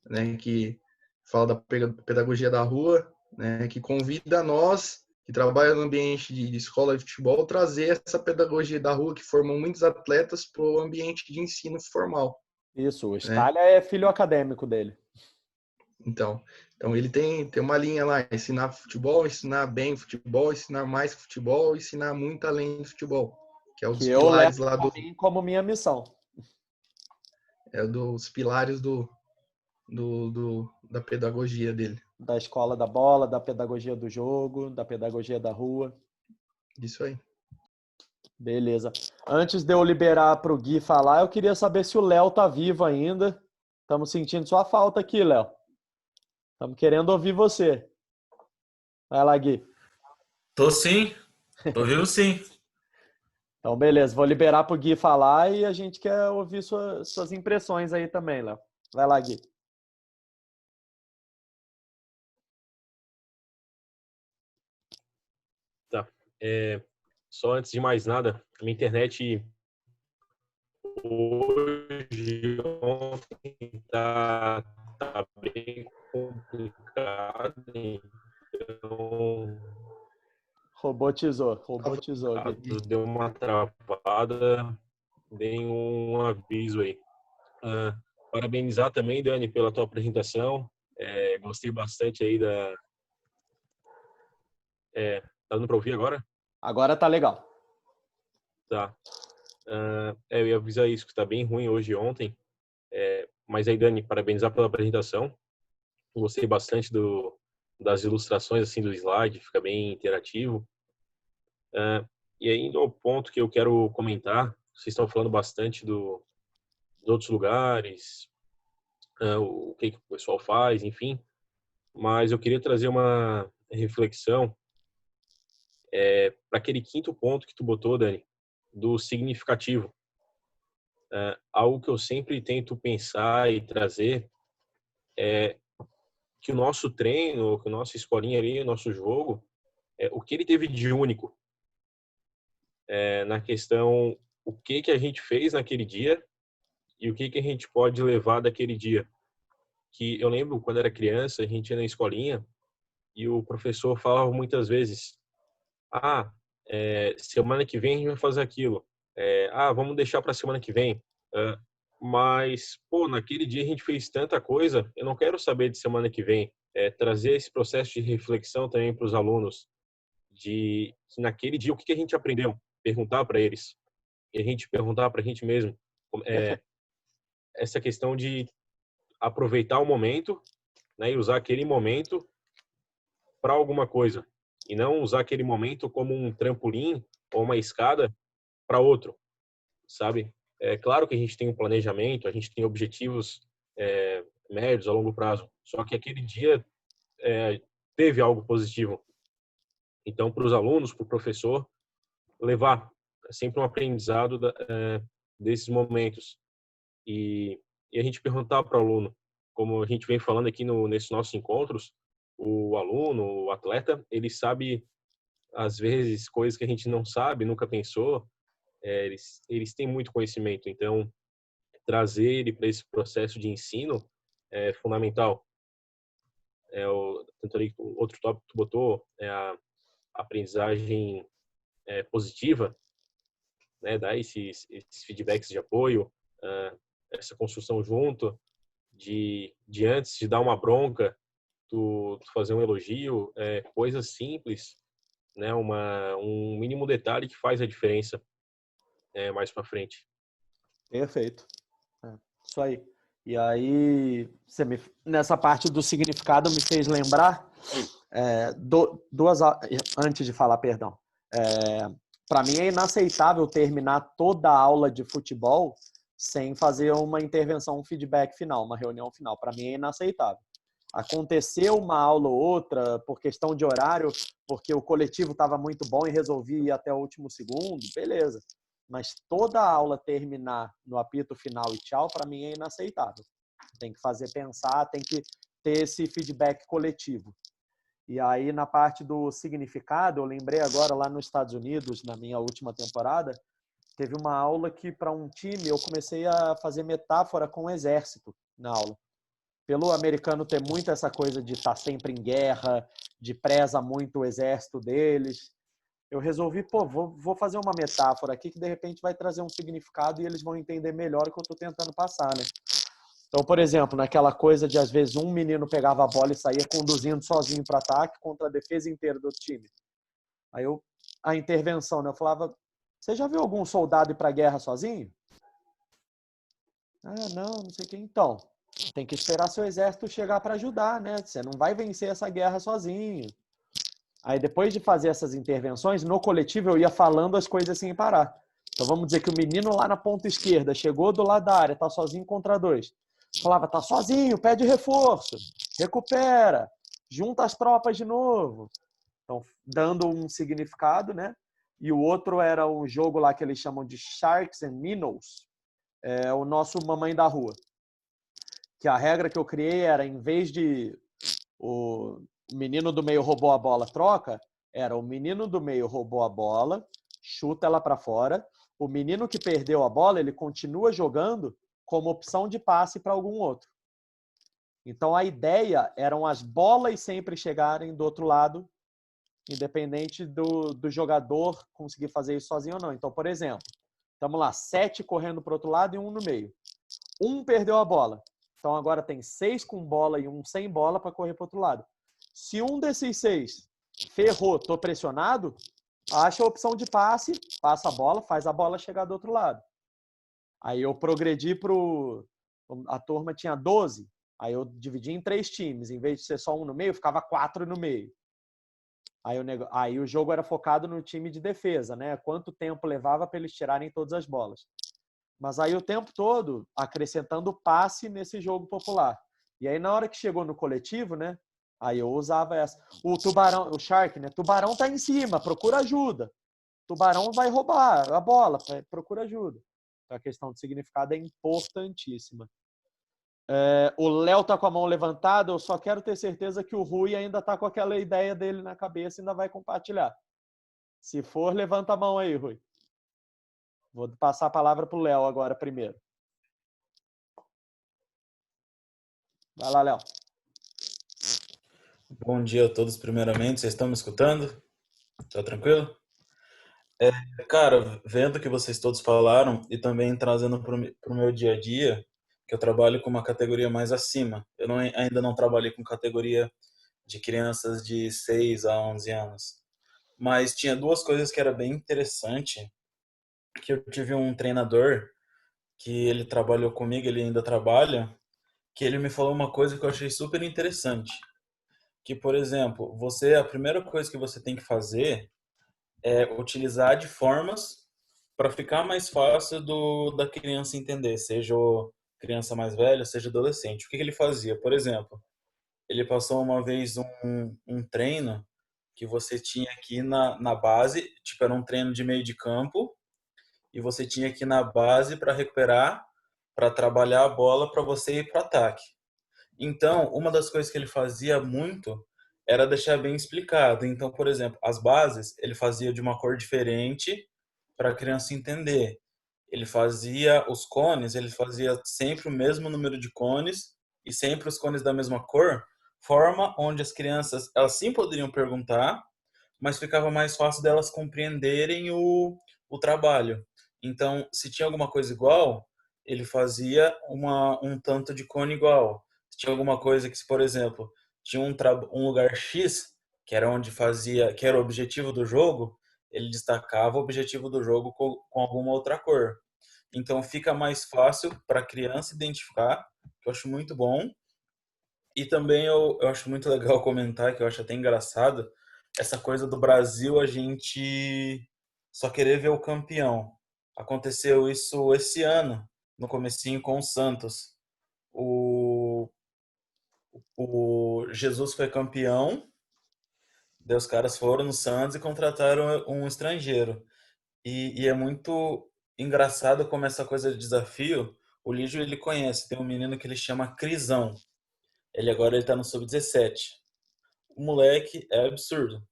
né, que fala da pedagogia da rua, né, que convida nós, que trabalham no ambiente de escola de futebol, trazer essa pedagogia da rua, que formam muitos atletas, para o ambiente de ensino formal. Isso, o Né? Scalha é filho acadêmico dele. Então ele tem uma linha lá, ensinar futebol, ensinar bem futebol, ensinar mais futebol, ensinar muito além do futebol, que é um dos Que eu pilares levo lá pra mim como minha missão. É dos pilares da pedagogia dele. Da escola da bola, da pedagogia do jogo, da pedagogia da rua. Isso aí. Beleza. Antes de eu liberar para o Gui falar, eu queria saber se o Léo tá vivo ainda. Estamos sentindo sua falta aqui, Léo. Estamos querendo ouvir você. Vai lá, Gui. Tô sim, tô vivo sim. Então, beleza. Vou liberar para o Gui falar e a gente quer ouvir suas impressões aí também, Léo. Vai lá, Gui. Tá. Só antes de mais nada, a minha internet hoje, ontem, tá bem complicada, então Robotizou, Gui. deu uma travada, dei um aviso aí. Parabenizar também, Dani, pela tua apresentação. Gostei bastante aí da... tá dando para ouvir agora? Agora tá legal. Tá. Eu ia avisar isso, que tá bem ruim hoje e ontem. Mas aí, Dani, parabenizar pela apresentação. Gostei bastante das ilustrações assim do slide, fica bem interativo. E aí, indo ao ponto que eu quero comentar, vocês estão falando bastante dos outros lugares, o que o pessoal faz, enfim. Mas eu queria trazer uma reflexão para aquele quinto ponto que tu botou, Dani, do significativo. Algo que eu sempre tento pensar e trazer é que o nosso treino, que a nossa escolinha ali, o nosso jogo, o que ele teve de único na questão, o que a gente fez naquele dia e o que a gente pode levar daquele dia. Que eu lembro quando era criança, a gente ia na escolinha e o professor falava muitas vezes: semana que vem a gente vai fazer aquilo. Vamos deixar para semana que vem. Mas, naquele dia a gente fez tanta coisa, eu não quero saber de semana que vem. Trazer esse processo de reflexão também para os alunos, de que naquele dia o que a gente aprendeu, perguntar para eles, e a gente perguntar para a gente mesmo. Essa questão de aproveitar o momento, né, e usar aquele momento para alguma coisa, e não usar aquele momento como um trampolim ou uma escada para outro, sabe? É claro que a gente tem um planejamento, a gente tem objetivos médios a longo prazo, só que aquele dia teve algo positivo. Então, para os alunos, para o professor, levar sempre um aprendizado desses momentos. E a gente perguntar para o aluno, como a gente vem falando aqui nesses nossos encontros, o aluno, o atleta, ele sabe, às vezes, coisas que a gente não sabe, nunca pensou. Eles têm muito conhecimento, então trazer ele para esse processo de ensino é fundamental. Tanto ali, outro tópico que tu botou é a aprendizagem positiva. né, dar esses feedbacks de apoio, essa construção junto, de antes de dar uma bronca, tu fazer um elogio, coisas simples, né, um mínimo detalhe que faz a diferença mais para frente. Perfeito. Isso aí. E aí, nessa parte do significado, me fez lembrar antes de falar, perdão. Para mim é inaceitável terminar toda a aula de futebol sem fazer uma intervenção, um feedback final, uma reunião final. Para mim é inaceitável. Aconteceu uma aula ou outra por questão de horário, porque o coletivo estava muito bom e resolvi ir até o último segundo, beleza. Mas toda a aula terminar no apito final e tchau, para mim é inaceitável. Tem que fazer pensar, tem que ter esse feedback coletivo. E aí, na parte do significado, eu lembrei agora lá nos Estados Unidos, na minha última temporada, teve uma aula que, para um time, eu comecei a fazer metáfora com o exército na aula. Pelo americano ter muito essa coisa de estar sempre em guerra, de preza muito o exército deles, eu resolvi, vou fazer uma metáfora aqui que de repente vai trazer um significado e eles vão entender melhor o que eu estou tentando passar, né? Então, por exemplo, naquela coisa de às vezes um menino pegava a bola e saía conduzindo sozinho para o ataque contra a defesa inteira do time. Aí a intervenção, né? Eu falava, você já viu algum soldado ir para a guerra sozinho? Ah, não sei quem. Então, tem que esperar seu exército chegar para ajudar, né? Você não vai vencer essa guerra sozinho. Aí, depois de fazer essas intervenções, no coletivo eu ia falando as coisas sem parar. Então, vamos dizer que o menino lá na ponta esquerda chegou do lado da área, tá sozinho contra dois. Falava, tá sozinho, pede reforço, recupera, junta as tropas de novo. Então, dando um significado, né? E o outro era um jogo lá que eles chamam de Sharks and Minnows, o nosso Mamãe da Rua. Que a regra que eu criei era, em vez de o menino do meio roubou a bola, troca, era o menino do meio roubou a bola, chuta ela para fora, o menino que perdeu a bola, ele continua jogando como opção de passe para algum outro. Então, a ideia eram as bolas sempre chegarem do outro lado, independente do jogador conseguir fazer isso sozinho ou não. Então, por exemplo, estamos lá, 7 correndo para o outro lado e 1 no meio. 1 perdeu a bola. Então, agora tem 6 com bola e 1 sem bola para correr para o outro lado. Se um desses 6 ferrou, estou pressionado, acha a opção de passe, passa a bola, faz a bola chegar do outro lado. Aí eu progredi a turma tinha 12, aí eu dividi em 3 times. Em vez de ser só 1 no meio, ficava 4 no meio. Aí o jogo era focado no time de defesa, né? Quanto tempo levava para eles tirarem todas as bolas. Mas aí o tempo todo acrescentando passe nesse jogo popular. E aí na hora que chegou no coletivo, né? Aí eu usava essa. O tubarão, o Shark, né? Tubarão tá em cima, procura ajuda. Tubarão vai roubar a bola, procura ajuda. Então a questão de significado é importantíssima. O Léo tá com a mão levantada, eu só quero ter certeza que o Rui ainda tá com aquela ideia dele na cabeça e ainda vai compartilhar. Se for, levanta a mão aí, Rui. Vou passar a palavra pro Léo agora primeiro. Vai lá, Léo. Bom dia a todos, primeiramente. Vocês estão me escutando? Tá tranquilo? Cara, vendo o que vocês todos falaram e também trazendo para o meu dia a dia, que eu trabalho com uma categoria mais acima. Ainda não trabalhei com categoria de crianças de 6 a 11 anos. Mas tinha 2 coisas que era bem interessante, que eu tive um treinador que ele trabalhou comigo, ele ainda trabalha, que ele me falou uma coisa que eu achei super interessante. Que, por exemplo, a primeira coisa que você tem que fazer é utilizar de formas para ficar mais fácil da criança entender, seja criança mais velha, seja adolescente. O que ele fazia? Por exemplo, ele passou uma vez um treino que você tinha aqui na base, tipo, era um treino de meio de campo, e você tinha aqui na base para recuperar, para trabalhar a bola para você ir para o ataque. Então, uma das coisas que ele fazia muito era deixar bem explicado. Então, por exemplo, as bases ele fazia de uma cor diferente para a criança entender. Ele fazia os cones, ele fazia sempre o mesmo número de cones e sempre os cones da mesma cor, forma onde as crianças, elas sim poderiam perguntar, mas ficava mais fácil delas compreenderem o trabalho. Então, se tinha alguma coisa igual, ele fazia um tanto de cone igual. Se tinha alguma coisa que, por exemplo, tinha um lugar X, que era onde fazia, que era o objetivo do jogo, ele destacava o objetivo do jogo com alguma outra cor. Então fica mais fácil para a criança identificar, que eu acho muito bom. E também eu acho muito legal comentar, que eu acho até engraçado, essa coisa do Brasil a gente só querer ver o campeão. Aconteceu isso esse ano, no comecinho com o Santos. O, o Jesus foi campeão, daí os caras foram no Santos e contrataram um estrangeiro. E é muito engraçado como essa coisa de desafio, o Lígio ele conhece, tem um menino que ele chama Crisão. Ele tá no sub-17. O moleque é absurdo.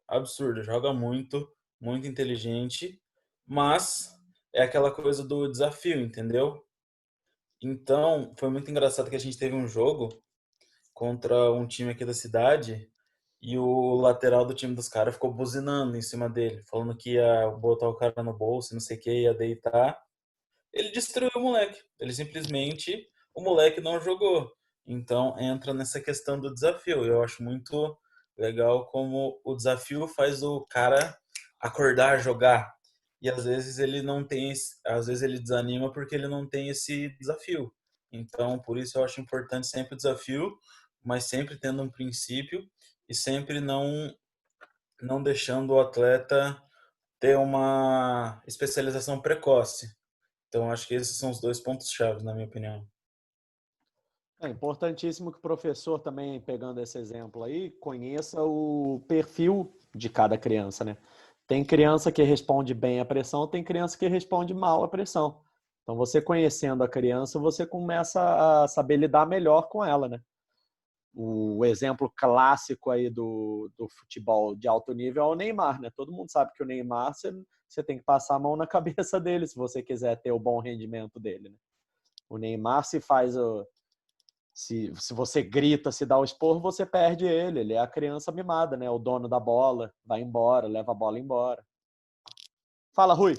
Absurdo, joga muito, muito inteligente, mas é aquela coisa do desafio, entendeu? Então, foi muito engraçado que a gente teve um jogo contra um time aqui da cidade e o lateral do time dos caras ficou buzinando em cima dele, falando que ia botar o cara no bolso, não sei o que, ia deitar. Ele destruiu o moleque. O moleque não jogou. Então entra nessa questão do desafio. Eu acho muito legal como o desafio faz o cara acordar, jogar. E às vezes ele não tem, às vezes ele desanima porque ele não tem esse desafio. Então, por isso eu acho importante sempre o desafio, mas sempre tendo um princípio e sempre não deixando o atleta ter uma especialização precoce. Então, acho que esses são os dois pontos-chave, na minha opinião. É importantíssimo que o professor também, pegando esse exemplo aí, conheça o perfil de cada criança, né? Tem criança que responde bem à pressão, tem criança que responde mal à pressão. Então, você conhecendo a criança, você começa a saber lidar melhor com ela, né? O exemplo clássico aí do futebol de alto nível é o Neymar, né? Todo mundo sabe que o Neymar, você tem que passar a mão na cabeça dele se você quiser ter o bom rendimento dele, né? O Neymar se você grita, se dá o esporro, você perde ele. Ele é a criança mimada, né? O dono da bola, vai embora, leva a bola embora. Fala, Rui.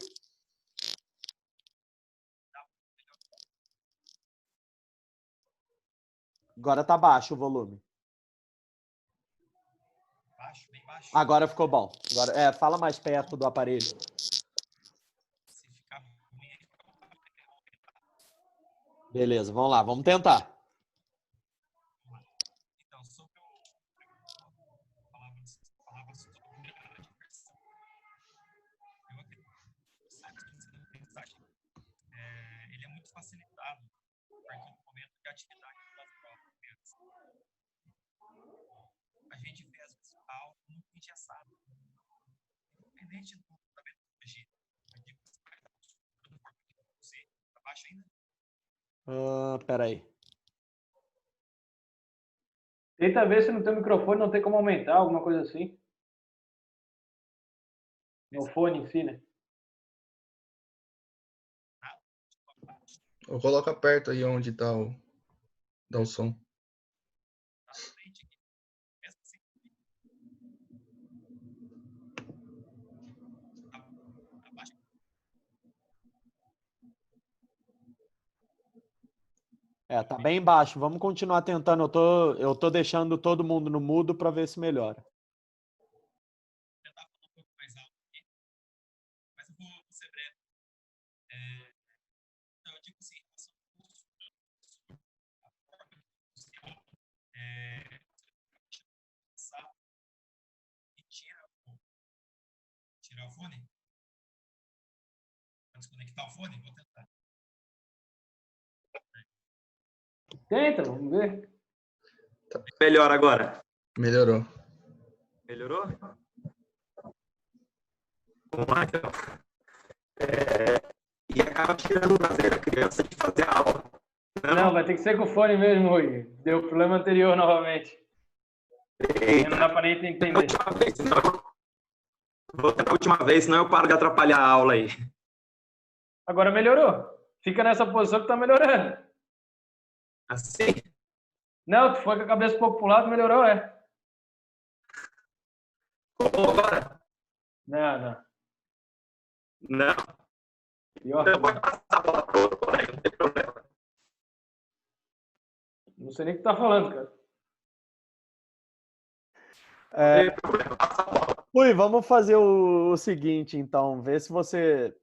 Agora tá baixo o volume. Baixo, bem baixo. Agora ficou bom. Agora, fala mais perto do aparelho. Se ficar ruim, Beleza, vamos lá, vamos tentar. então, sobre falava sobre a diversão. Eu acredito que o cérebro da aprendizagem ele é muito facilitado a partir do momento que a atividade das provas. A gente vê às vezes algo muito engessado. Independente da metodologia, eu digo que você está baixo ainda? Peraí. Tenta ver se no teu microfone não tem como aumentar, alguma coisa assim. No fone em si, né? Ou coloca perto aí onde tá dá o som. Tá bem baixo. Vamos continuar tentando. Eu tô deixando todo mundo no mudo para ver se melhora. Eu estava falando um pouco mais alto aqui, mas eu vou ser breve. Então, eu digo assim, em relação ao curso, a forma social, e tirar o fone. Vou desconectar o fone, vou tentar. Tenta, vamos ver. Melhor agora. Melhorou. Melhorou? Vamos lá, então. E acaba tirando o prazer da criança de fazer a aula. Não, vai ter que ser com o fone mesmo, Rui. Deu problema anterior novamente. Eita. Não dá para nem entender. Vou tentar a última vez, senão eu paro de atrapalhar a aula aí. Agora melhorou. Fica nessa posição que tá melhorando. Assim? Não, tu foi com a cabeça um pouco pro lado, melhorou, é. Como agora? Não. Não. Pior. Então, pode passar a bola para outro colega, não tem problema. Não sei nem o que tá falando, cara. Não tem problema, passa a bola. Rui, vamos fazer o seguinte, então. Vê se você...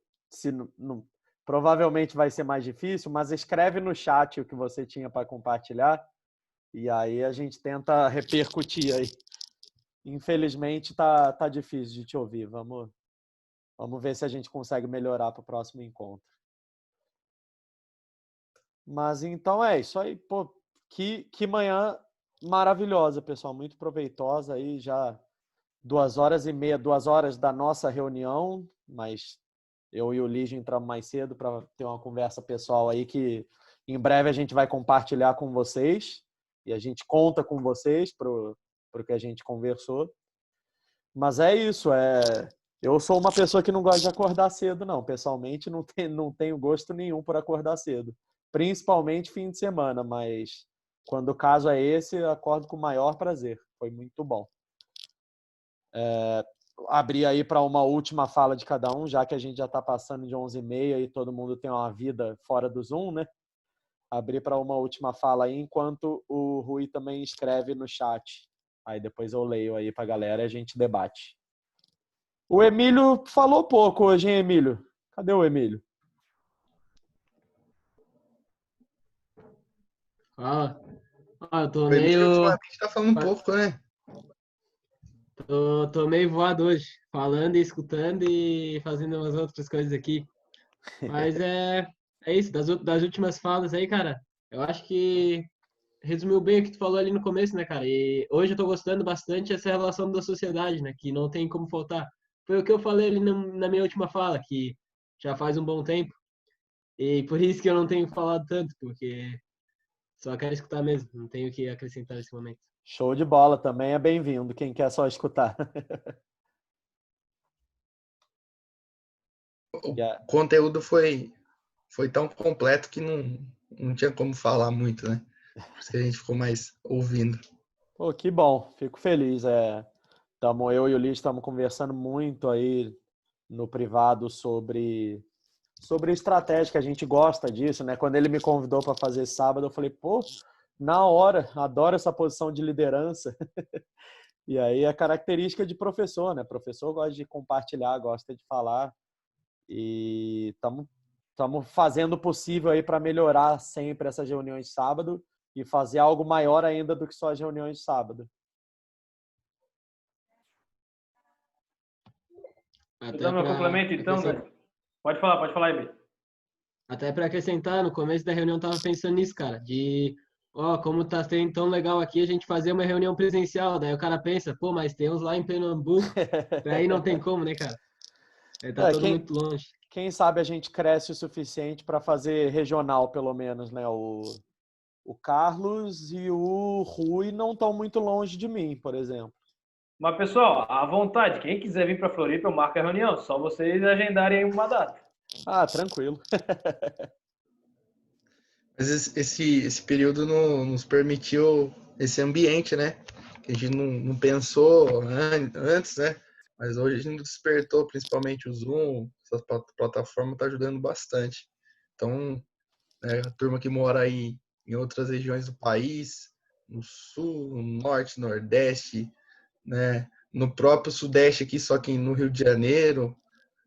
provavelmente vai ser mais difícil, mas escreve no chat o que você tinha para compartilhar e aí a gente tenta repercutir aí. Infelizmente tá difícil de te ouvir. Vamos ver se a gente consegue melhorar para o próximo encontro. Mas então é isso aí. Pô, que manhã maravilhosa, pessoal. Muito proveitosa aí. Já 2h30, 2 horas da nossa reunião, mas eu e o Lígio entramos mais cedo para ter uma conversa pessoal aí que em breve a gente vai compartilhar com vocês e a gente conta com vocês pro que a gente conversou. Mas é isso, eu sou uma pessoa que não gosta de acordar cedo, não. Pessoalmente, não tenho gosto nenhum por acordar cedo. Principalmente fim de semana, mas quando o caso é esse, eu acordo com o maior prazer. Foi muito bom. Abrir aí para uma última fala de cada um, já que a gente já está passando de 11h30 e todo mundo tem uma vida fora do Zoom, né? Abrir para uma última fala aí, enquanto o Rui também escreve no chat. Aí depois eu leio aí para a galera e a gente debate. O Emílio falou pouco hoje, hein, Emílio? Cadê o Emílio? Eu tô O Emílio meio... ultimamente tá falando um pouco, né? Tô meio voado hoje, falando e escutando e fazendo umas outras coisas aqui. Mas é isso, das últimas falas aí, cara. Eu acho que resumiu bem o que tu falou ali no começo, né, cara? E hoje eu tô gostando bastante dessa relação da sociedade, né? Que não tem como faltar. Foi o que eu falei ali na minha última fala, que já faz um bom tempo. E por isso que eu não tenho falado tanto, porque só quero escutar mesmo, não tenho o que acrescentar nesse momento. Show de bola, também é bem-vindo, quem quer só escutar. O conteúdo foi tão completo que não tinha como falar muito, né? Por isso que a gente ficou mais ouvindo. Pô, que bom, fico feliz. Eu e o Lídio estamos conversando muito aí no privado sobre estratégia, que a gente gosta disso, né? Quando ele me convidou para fazer sábado, eu falei, pô, na hora, adoro essa posição de liderança. E aí é característica de professor, né? Professor gosta de compartilhar, gosta de falar. E estamos fazendo o possível aí para melhorar sempre essas reuniões de sábado e fazer algo maior ainda do que só as reuniões de sábado. Vou dar meu complemento, então, né? Pode falar, Emílio. Até para acrescentar, no começo da reunião eu tava pensando nisso, cara, como tá sendo tão legal aqui a gente fazer uma reunião presencial, daí o cara pensa, pô, mas tem uns lá em Pernambuco, daí não tem como, né, cara? Tá todo muito longe. Quem sabe a gente cresce o suficiente para fazer regional, pelo menos, né? O Carlos e o Rui não estão muito longe de mim, por exemplo. Mas, pessoal, à vontade, quem quiser vir para Floripa, eu marco a reunião, só vocês agendarem aí uma data. Ah, tranquilo. Mas esse período nos permitiu esse ambiente, né? Que a gente não pensou antes, né? Mas hoje a gente despertou, principalmente o Zoom, essa plataforma está ajudando bastante. Então, a turma que mora aí em outras regiões do país, no sul, no norte, nordeste, né? No próprio sudeste aqui, só que no Rio de Janeiro,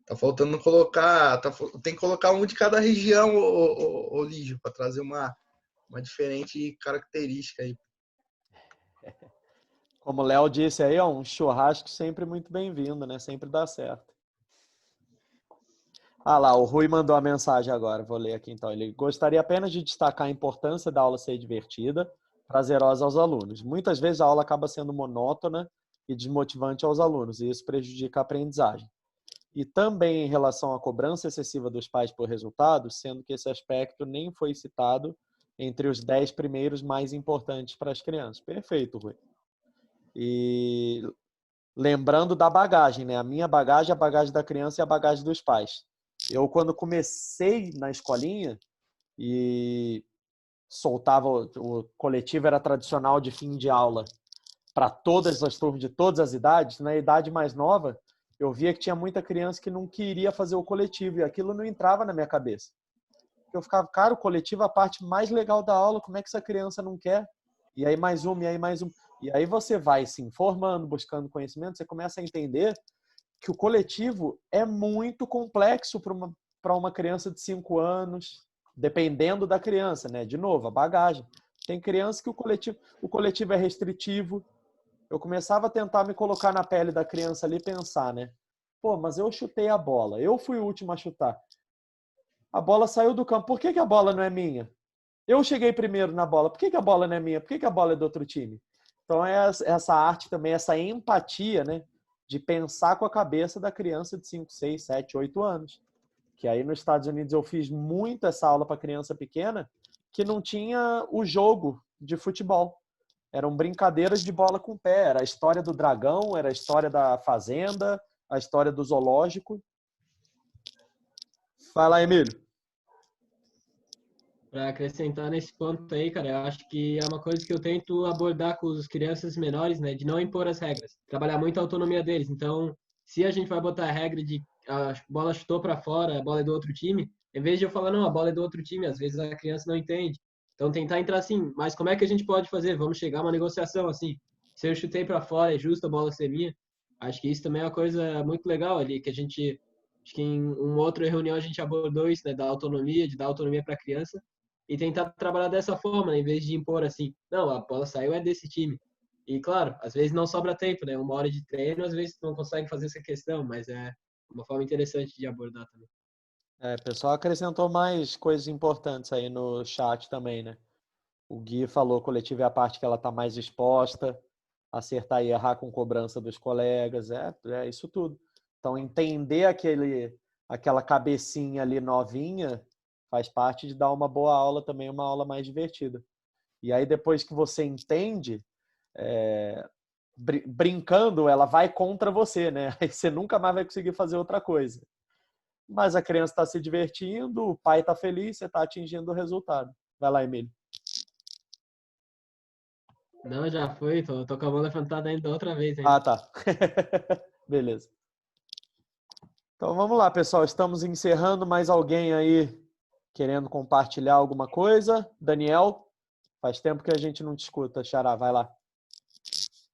tá faltando colocar, tem que colocar um de cada região, o Lígio, para trazer uma diferente característica aí. Como o Léo disse aí, um churrasco sempre muito bem-vindo, né? Sempre dá certo. Ah lá, o Rui mandou a mensagem agora, vou ler aqui então. Ele gostaria apenas de destacar a importância da aula ser divertida, prazerosa aos alunos. Muitas vezes a aula acaba sendo monótona e desmotivante aos alunos, e isso prejudica a aprendizagem. E também em relação à cobrança excessiva dos pais por resultados, sendo que esse aspecto nem foi citado entre os 10 primeiros mais importantes para as crianças. Perfeito, Rui. E lembrando da bagagem, né? A minha bagagem, a bagagem da criança e a bagagem dos pais. Eu, quando comecei na escolinha e soltava, o coletivo era tradicional de fim de aula para todas as turmas de todas as idades, na idade mais nova, eu via que tinha muita criança que não queria fazer o coletivo e aquilo não entrava na minha cabeça. Eu ficava, cara, o coletivo é a parte mais legal da aula, como é que essa criança não quer? E aí mais um, e aí mais um. E aí você vai se informando, buscando conhecimento, você começa a entender que o coletivo é muito complexo para uma criança de 5 anos, dependendo da criança, né? De novo, a bagagem. Tem criança que o coletivo é restritivo. Eu começava a tentar me colocar na pele da criança ali e pensar, né? Pô, mas eu chutei a bola, eu fui o último a chutar. A bola saiu do campo, por que que a bola não é minha? Eu cheguei primeiro na bola, por que que a bola não é minha? Por que que a bola é do outro time? Então é essa arte também, essa empatia, né? De pensar com a cabeça da criança de 5, 6, 7, 8 anos. Que aí nos Estados Unidos eu fiz muito essa aula para criança pequena, que não tinha o jogo de futebol. Eram brincadeiras de bola com o pé. Era a história do dragão, era a história da fazenda, a história do zoológico. Fala, Emílio. Para acrescentar nesse ponto aí, cara, eu acho que é uma coisa que eu tento abordar com as crianças menores, né, de não impor as regras, trabalhar muito a autonomia deles. Então, se a gente vai botar a regra de a bola chutou para fora, a bola é do outro time, em vez de eu falar, não, a bola é do outro time, às vezes a criança não entende. Então, tentar entrar assim, mas como é que a gente pode fazer? Vamos chegar a uma negociação assim. Se eu chutei para fora, é justo a bola ser minha? Acho que isso também é uma coisa muito legal ali, que a gente, acho que em uma outra reunião a gente abordou isso, né, da autonomia, de dar autonomia para a criança e tentar trabalhar dessa forma, né? Em vez de impor assim, não, a bola saiu é desse time. E claro, às vezes não sobra tempo, né? 1 hora de treino, às vezes não consegue fazer essa questão, mas é uma forma interessante de abordar também. O pessoal acrescentou mais coisas importantes aí no chat também, né? O Gui falou, coletivo é a parte que ela está mais exposta, acertar e errar com cobrança dos colegas, é isso tudo. Então, entender aquela cabecinha ali novinha faz parte de dar uma boa aula também, uma aula mais divertida. E aí, depois que você entende, brincando, ela vai contra você, né? Aí você nunca mais vai conseguir fazer outra coisa. Mas a criança está se divertindo, o pai está feliz, você está atingindo o resultado. Vai lá, Emílio. Não, já foi, tô com a mão levantada ainda outra vez. Ainda. Ah, tá. Beleza. Então vamos lá, pessoal. Estamos encerrando. Mais alguém aí querendo compartilhar alguma coisa? Daniel, faz tempo que a gente não te escuta. Xará, vai lá.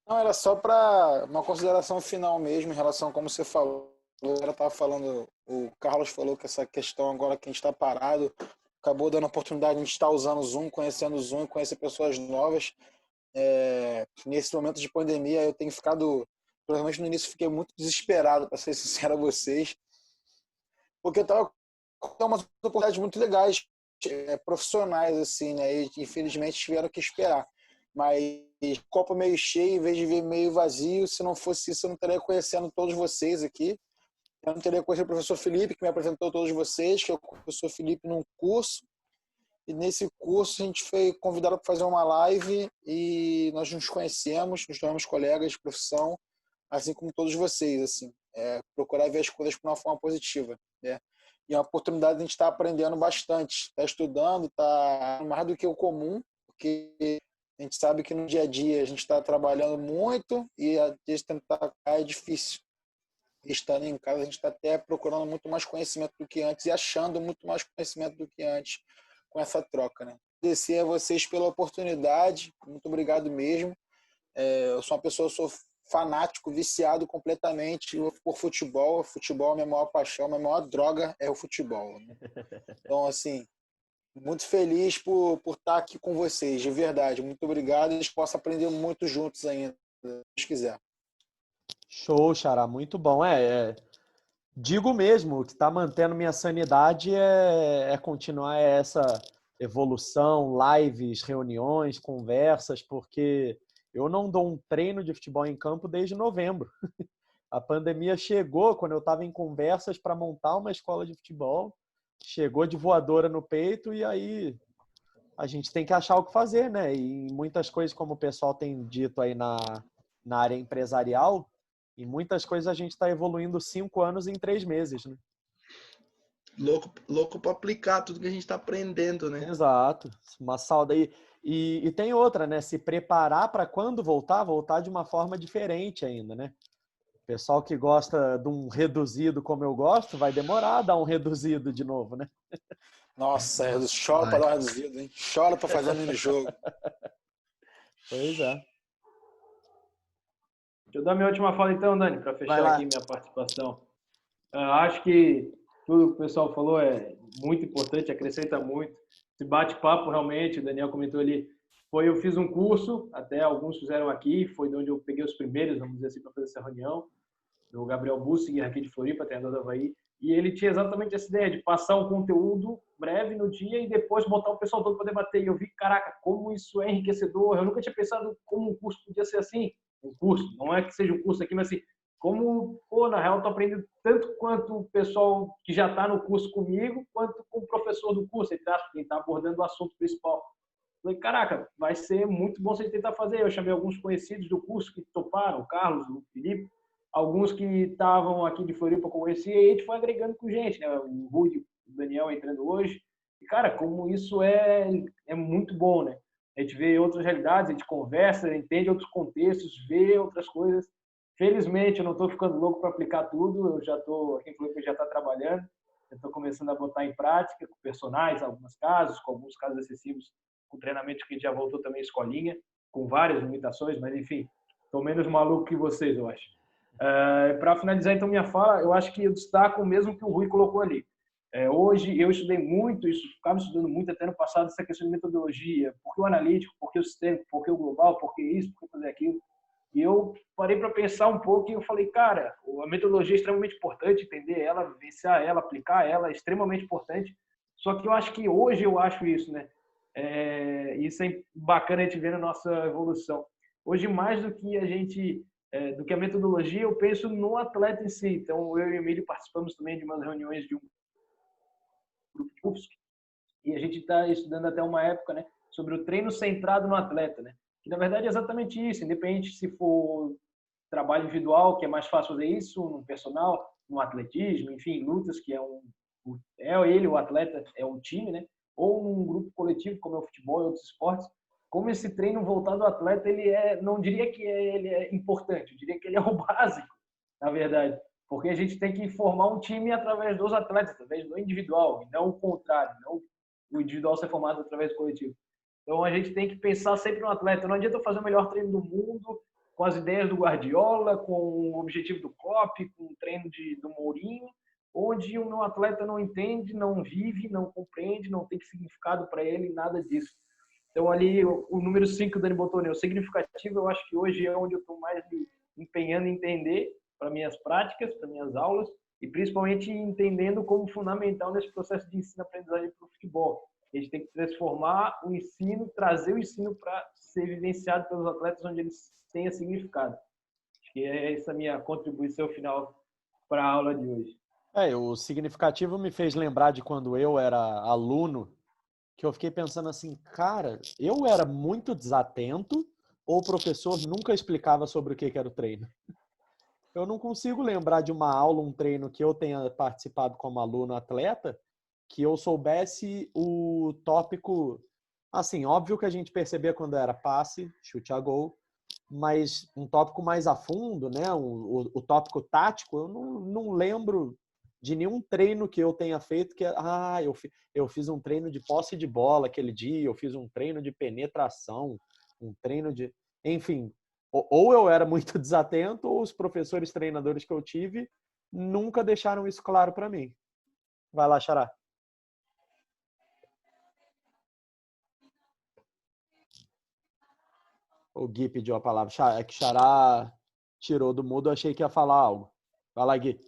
Não, era só para uma consideração final mesmo em relação a como você falou. Ela estava falando, o Carlos falou que essa questão agora que a gente está parado acabou dando a oportunidade de a gente estar usando o Zoom, conhecendo o Zoom e conhecer pessoas novas. Nesse momento de pandemia eu tenho ficado, provavelmente no início fiquei muito desesperado, para ser sincero a vocês, porque eu estava com umas oportunidades muito legais, profissionais assim, né, e infelizmente tiveram que esperar, mas copo meio cheio em vez de ver meio vazio. Se não fosse isso eu não estaria conhecendo todos vocês aqui, eu não teria conhecido o professor Felipe, que me apresentou a todos vocês, que é o professor Felipe num curso. E nesse curso a gente foi convidado para fazer uma live e nós nos conhecemos, nos tornamos colegas de profissão, assim como todos vocês, assim, procurar ver as coisas de uma forma positiva, né? E é uma oportunidade de a gente estar aprendendo bastante, estar estudando, estar mais do que o comum, porque a gente sabe que no dia a dia a gente está trabalhando muito e às vezes tentar é difícil. E estando em casa a gente está até procurando muito mais conhecimento do que antes e achando muito mais conhecimento do que antes com essa troca, né? Agradecer a vocês pela oportunidade, muito obrigado mesmo. Eu sou uma pessoa, sou fanático, viciado completamente por futebol. Futebol é a minha maior paixão, a minha maior droga é o futebol, né? Então, assim, muito feliz por estar aqui com vocês, de verdade. Muito obrigado e a gente possa aprender muito juntos ainda, se Deus quiser. Show, Xará, muito bom. Digo mesmo, o que está mantendo minha sanidade é continuar essa evolução, lives, reuniões, conversas, porque eu não dou um treino de futebol em campo desde novembro. A pandemia chegou quando eu estava em conversas para montar uma escola de futebol, chegou de voadora no peito e aí a gente tem que achar o que fazer, né? E muitas coisas, como o pessoal tem dito aí na área empresarial, e muitas coisas a gente está evoluindo 5 anos em 3 meses, né? Louco para aplicar tudo que a gente está aprendendo, né? Exato. Uma saudade. E tem outra, né? Se preparar para quando voltar de uma forma diferente ainda, né? Pessoal que gosta de um reduzido como eu gosto, vai demorar a dar um reduzido de novo, né? Nossa, chora para dar uma reduzida, hein? Chora para fazer um mini-jogo. Pois é. Deixa eu dar minha última fala então, Dani, para Vai fechar lá. aqui minha participação. Acho que tudo que o pessoal falou é muito importante, acrescenta muito. Esse bate-papo realmente, o Daniel comentou ali, eu fiz um curso, até alguns fizeram aqui, foi de onde eu peguei os primeiros, vamos dizer assim, para fazer essa reunião, do Gabriel Bussinger, aqui de Floripa, treinador do Avaí, e ele tinha exatamente essa ideia de passar um conteúdo breve no dia e depois botar o pessoal todo para debater. E eu vi, caraca, como isso é enriquecedor. Eu nunca tinha pensado como um curso podia ser assim. Um curso, não é que seja um curso aqui, mas assim, como, na real, eu tô aprendendo tanto quanto o pessoal que já está no curso comigo, quanto com o professor do curso, quem está abordando o assunto principal. Falei, caraca, vai ser muito bom você tentar fazer. Eu chamei alguns conhecidos do curso que toparam, o Carlos, o Felipe, alguns que estavam aqui de Floripa, eu conheci, e a gente foi agregando com gente, né? O Rudi, o Daniel entrando hoje. E, cara, como isso é muito bom, né? A gente vê outras realidades, a gente conversa, entende outros contextos, vê outras coisas. Felizmente, eu não estou ficando louco para aplicar tudo, eu já estou, aqui em Floripa já está trabalhando, eu estou começando a botar em prática, com personagens, alguns casos, com alguns casos excessivos, com treinamento que a gente já voltou também escolinha, com várias limitações, mas enfim, estou menos maluco que vocês, eu acho. Para finalizar, então, minha fala, eu acho que eu destaco o mesmo que o Rui colocou ali. Hoje, eu estudei muito, isso, ficava estudando muito até no passado, essa questão de metodologia, por que o analítico, por que o sistêmico, por que o global, por que isso, por que fazer aquilo. E eu parei para pensar um pouco e eu falei, cara, a metodologia é extremamente importante, entender ela, vivenciar ela, aplicar ela, é extremamente importante. Só que eu acho que hoje eu acho isso, né? Isso é bacana a gente ver na nossa evolução. Hoje, mais do que do que a metodologia, eu penso no atleta em si. Então, eu e o Emílio participamos também de umas reuniões de um grupo de UFSC, e a gente está estudando até uma época, né, sobre o treino centrado no atleta, né? Que na verdade é exatamente isso, independente se for trabalho individual, que é mais fácil fazer isso, no personal, no atletismo, enfim, lutas, que ele, o atleta, é um time, né? Ou num grupo coletivo, como é o futebol e outros esportes. Como esse treino voltado ao atleta, não diria que ele é importante, eu diria que ele é o básico, na verdade. Porque a gente tem que formar um time através dos atletas, através do individual, e não o contrário, não o individual ser formado através do coletivo. Então a gente tem que pensar sempre no atleta. Não adianta eu fazer o melhor treino do mundo, com as ideias do Guardiola, com o objetivo do Klopp, com o treino do Mourinho, onde o meu atleta não entende, não vive, não compreende, não tem significado para ele, nada disso. Então, ali, o número 5 que o Dani botou, né? O significativo, eu acho que hoje é onde eu estou mais me empenhando em entender para minhas práticas, para minhas aulas, e principalmente entendendo como fundamental nesse processo de ensino-aprendizagem para o futebol. A gente tem que transformar o ensino, trazer o ensino para ser vivenciado pelos atletas onde eles tenham significado. Acho que é essa a minha contribuição final para a aula de hoje. O significativo me fez lembrar de quando eu era aluno, que eu fiquei pensando assim, cara, eu era muito desatento ou o professor nunca explicava sobre o que era o treino? Eu não consigo lembrar de uma aula, um treino que eu tenha participado como aluno atleta, que eu soubesse o tópico, assim, óbvio que a gente percebia quando era passe, chute a gol, mas um tópico mais a fundo, né? O tópico tático, eu não lembro de nenhum treino que eu tenha feito que eu fiz um treino de posse de bola aquele dia, eu fiz um treino de penetração, um treino de... Enfim, ou eu era muito desatento, ou os professores treinadores que eu tive nunca deixaram isso claro para mim. Vai lá, Xará. O Gui pediu a palavra. É que Xará tirou do mudo, eu achei que ia falar algo. Vai lá, Gui.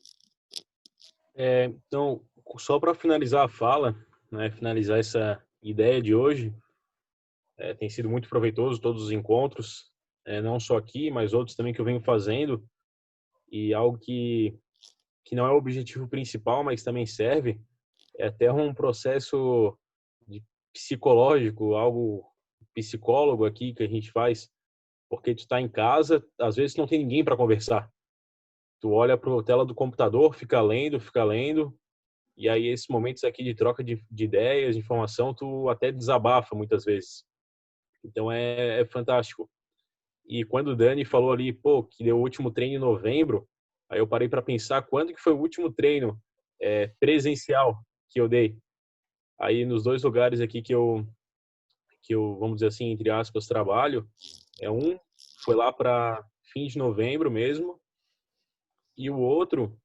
Então, só para finalizar a fala, né, finalizar essa ideia de hoje, tem sido muito proveitoso todos os encontros, não só aqui, mas outros também que eu venho fazendo, e algo que não é o objetivo principal, mas também serve, é até um processo psicológico, algo psicólogo aqui que a gente faz, porque tu está em casa, às vezes não tem ninguém para conversar. Tu olha para a tela do computador, fica lendo, e aí esses momentos aqui de troca de ideias, de informação, tu até desabafa muitas vezes. Então é fantástico. E quando o Dani falou ali, que deu o último treino em novembro, Aí eu parei para pensar quando que foi o último treino presencial que eu dei. Aí nos 2 lugares aqui que eu, vamos dizer assim, entre aspas, trabalho, um foi lá para fim de novembro mesmo, e o outro,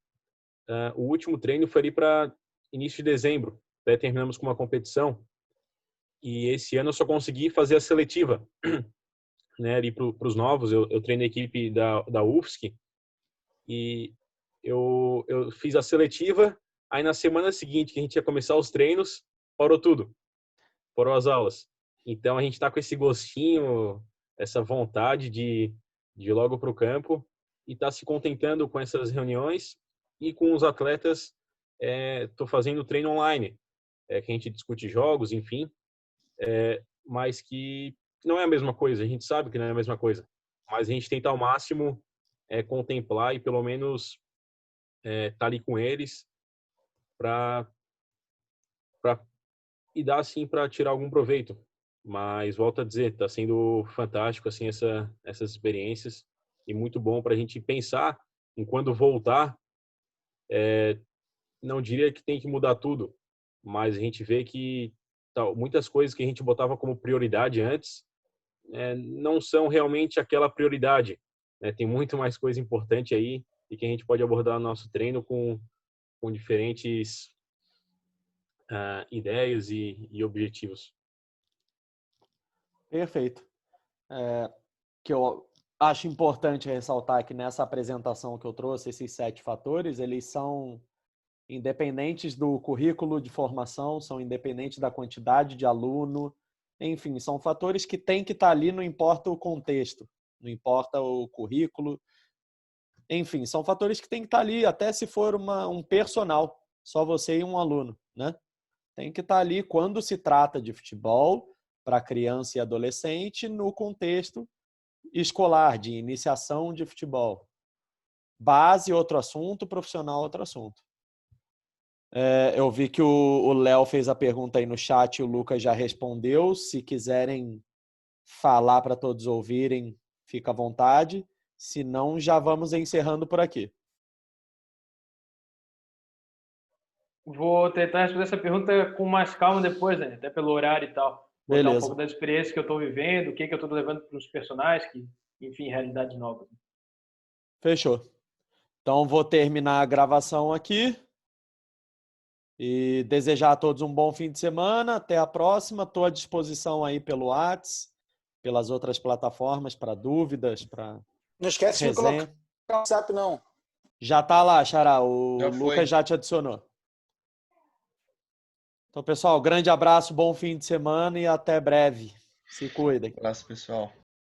o último treino foi ali para início de dezembro. Até terminamos com uma competição, e esse ano eu só consegui fazer a seletiva, né, ali para os novos. Eu treinei a equipe da UFSC, e eu fiz a seletiva. Aí na semana seguinte, que a gente ia começar os treinos, parou tudo, parou as aulas. Então a gente está com esse gostinho, essa vontade de ir logo para o campo, e tá se contentando com essas reuniões. E com os atletas, tô fazendo treino online, que a gente discute jogos, enfim, mas que não é a mesma coisa. A gente sabe que não é a mesma coisa, mas a gente tenta ao máximo contemplar e pelo menos tá ali com eles para e dar assim para tirar algum proveito. Mas volto a dizer, está sendo fantástico assim essas experiências, e muito bom para a gente pensar em quando voltar. Não diria que tem que mudar tudo, mas a gente vê que muitas coisas que a gente botava como prioridade antes não são realmente aquela prioridade, né? Tem muito mais coisa importante aí, e que a gente pode abordar no nosso treino com diferentes ideias e objetivos. Perfeito. Que eu acho importante ressaltar que nessa apresentação que eu trouxe, esses 7 fatores, eles são independentes do currículo de formação, são independentes da quantidade de aluno, enfim, são fatores que têm que estar ali, não importa o contexto, não importa o currículo, enfim, são fatores que têm que estar ali, até se for um personal, só você e um aluno, né? Tem que estar ali quando se trata de futebol para criança e adolescente no contexto escolar, de iniciação de futebol. Base, outro assunto, profissional, outro assunto. Eu vi que o Léo fez a pergunta aí no chat e o Lucas já respondeu. Se quiserem falar para todos ouvirem, fica à vontade. Se não, já vamos encerrando por aqui. Vou tentar responder essa pergunta com mais calma depois, né? Até pelo horário e tal. Contar um pouco da experiência que eu estou vivendo, o que eu estou levando para os personagens, que, enfim, realidade nova. Fechou. Então, vou terminar a gravação aqui e desejar a todos um bom fim de semana. Até a próxima. Estou à disposição aí pelo WhatsApp, pelas outras plataformas, para dúvidas, para Não esquece de colocar o WhatsApp, não. Já está lá, Xará. O Lucas já te adicionou. Então, pessoal, grande abraço, bom fim de semana e até breve. Se cuidem. Um abraço, pessoal.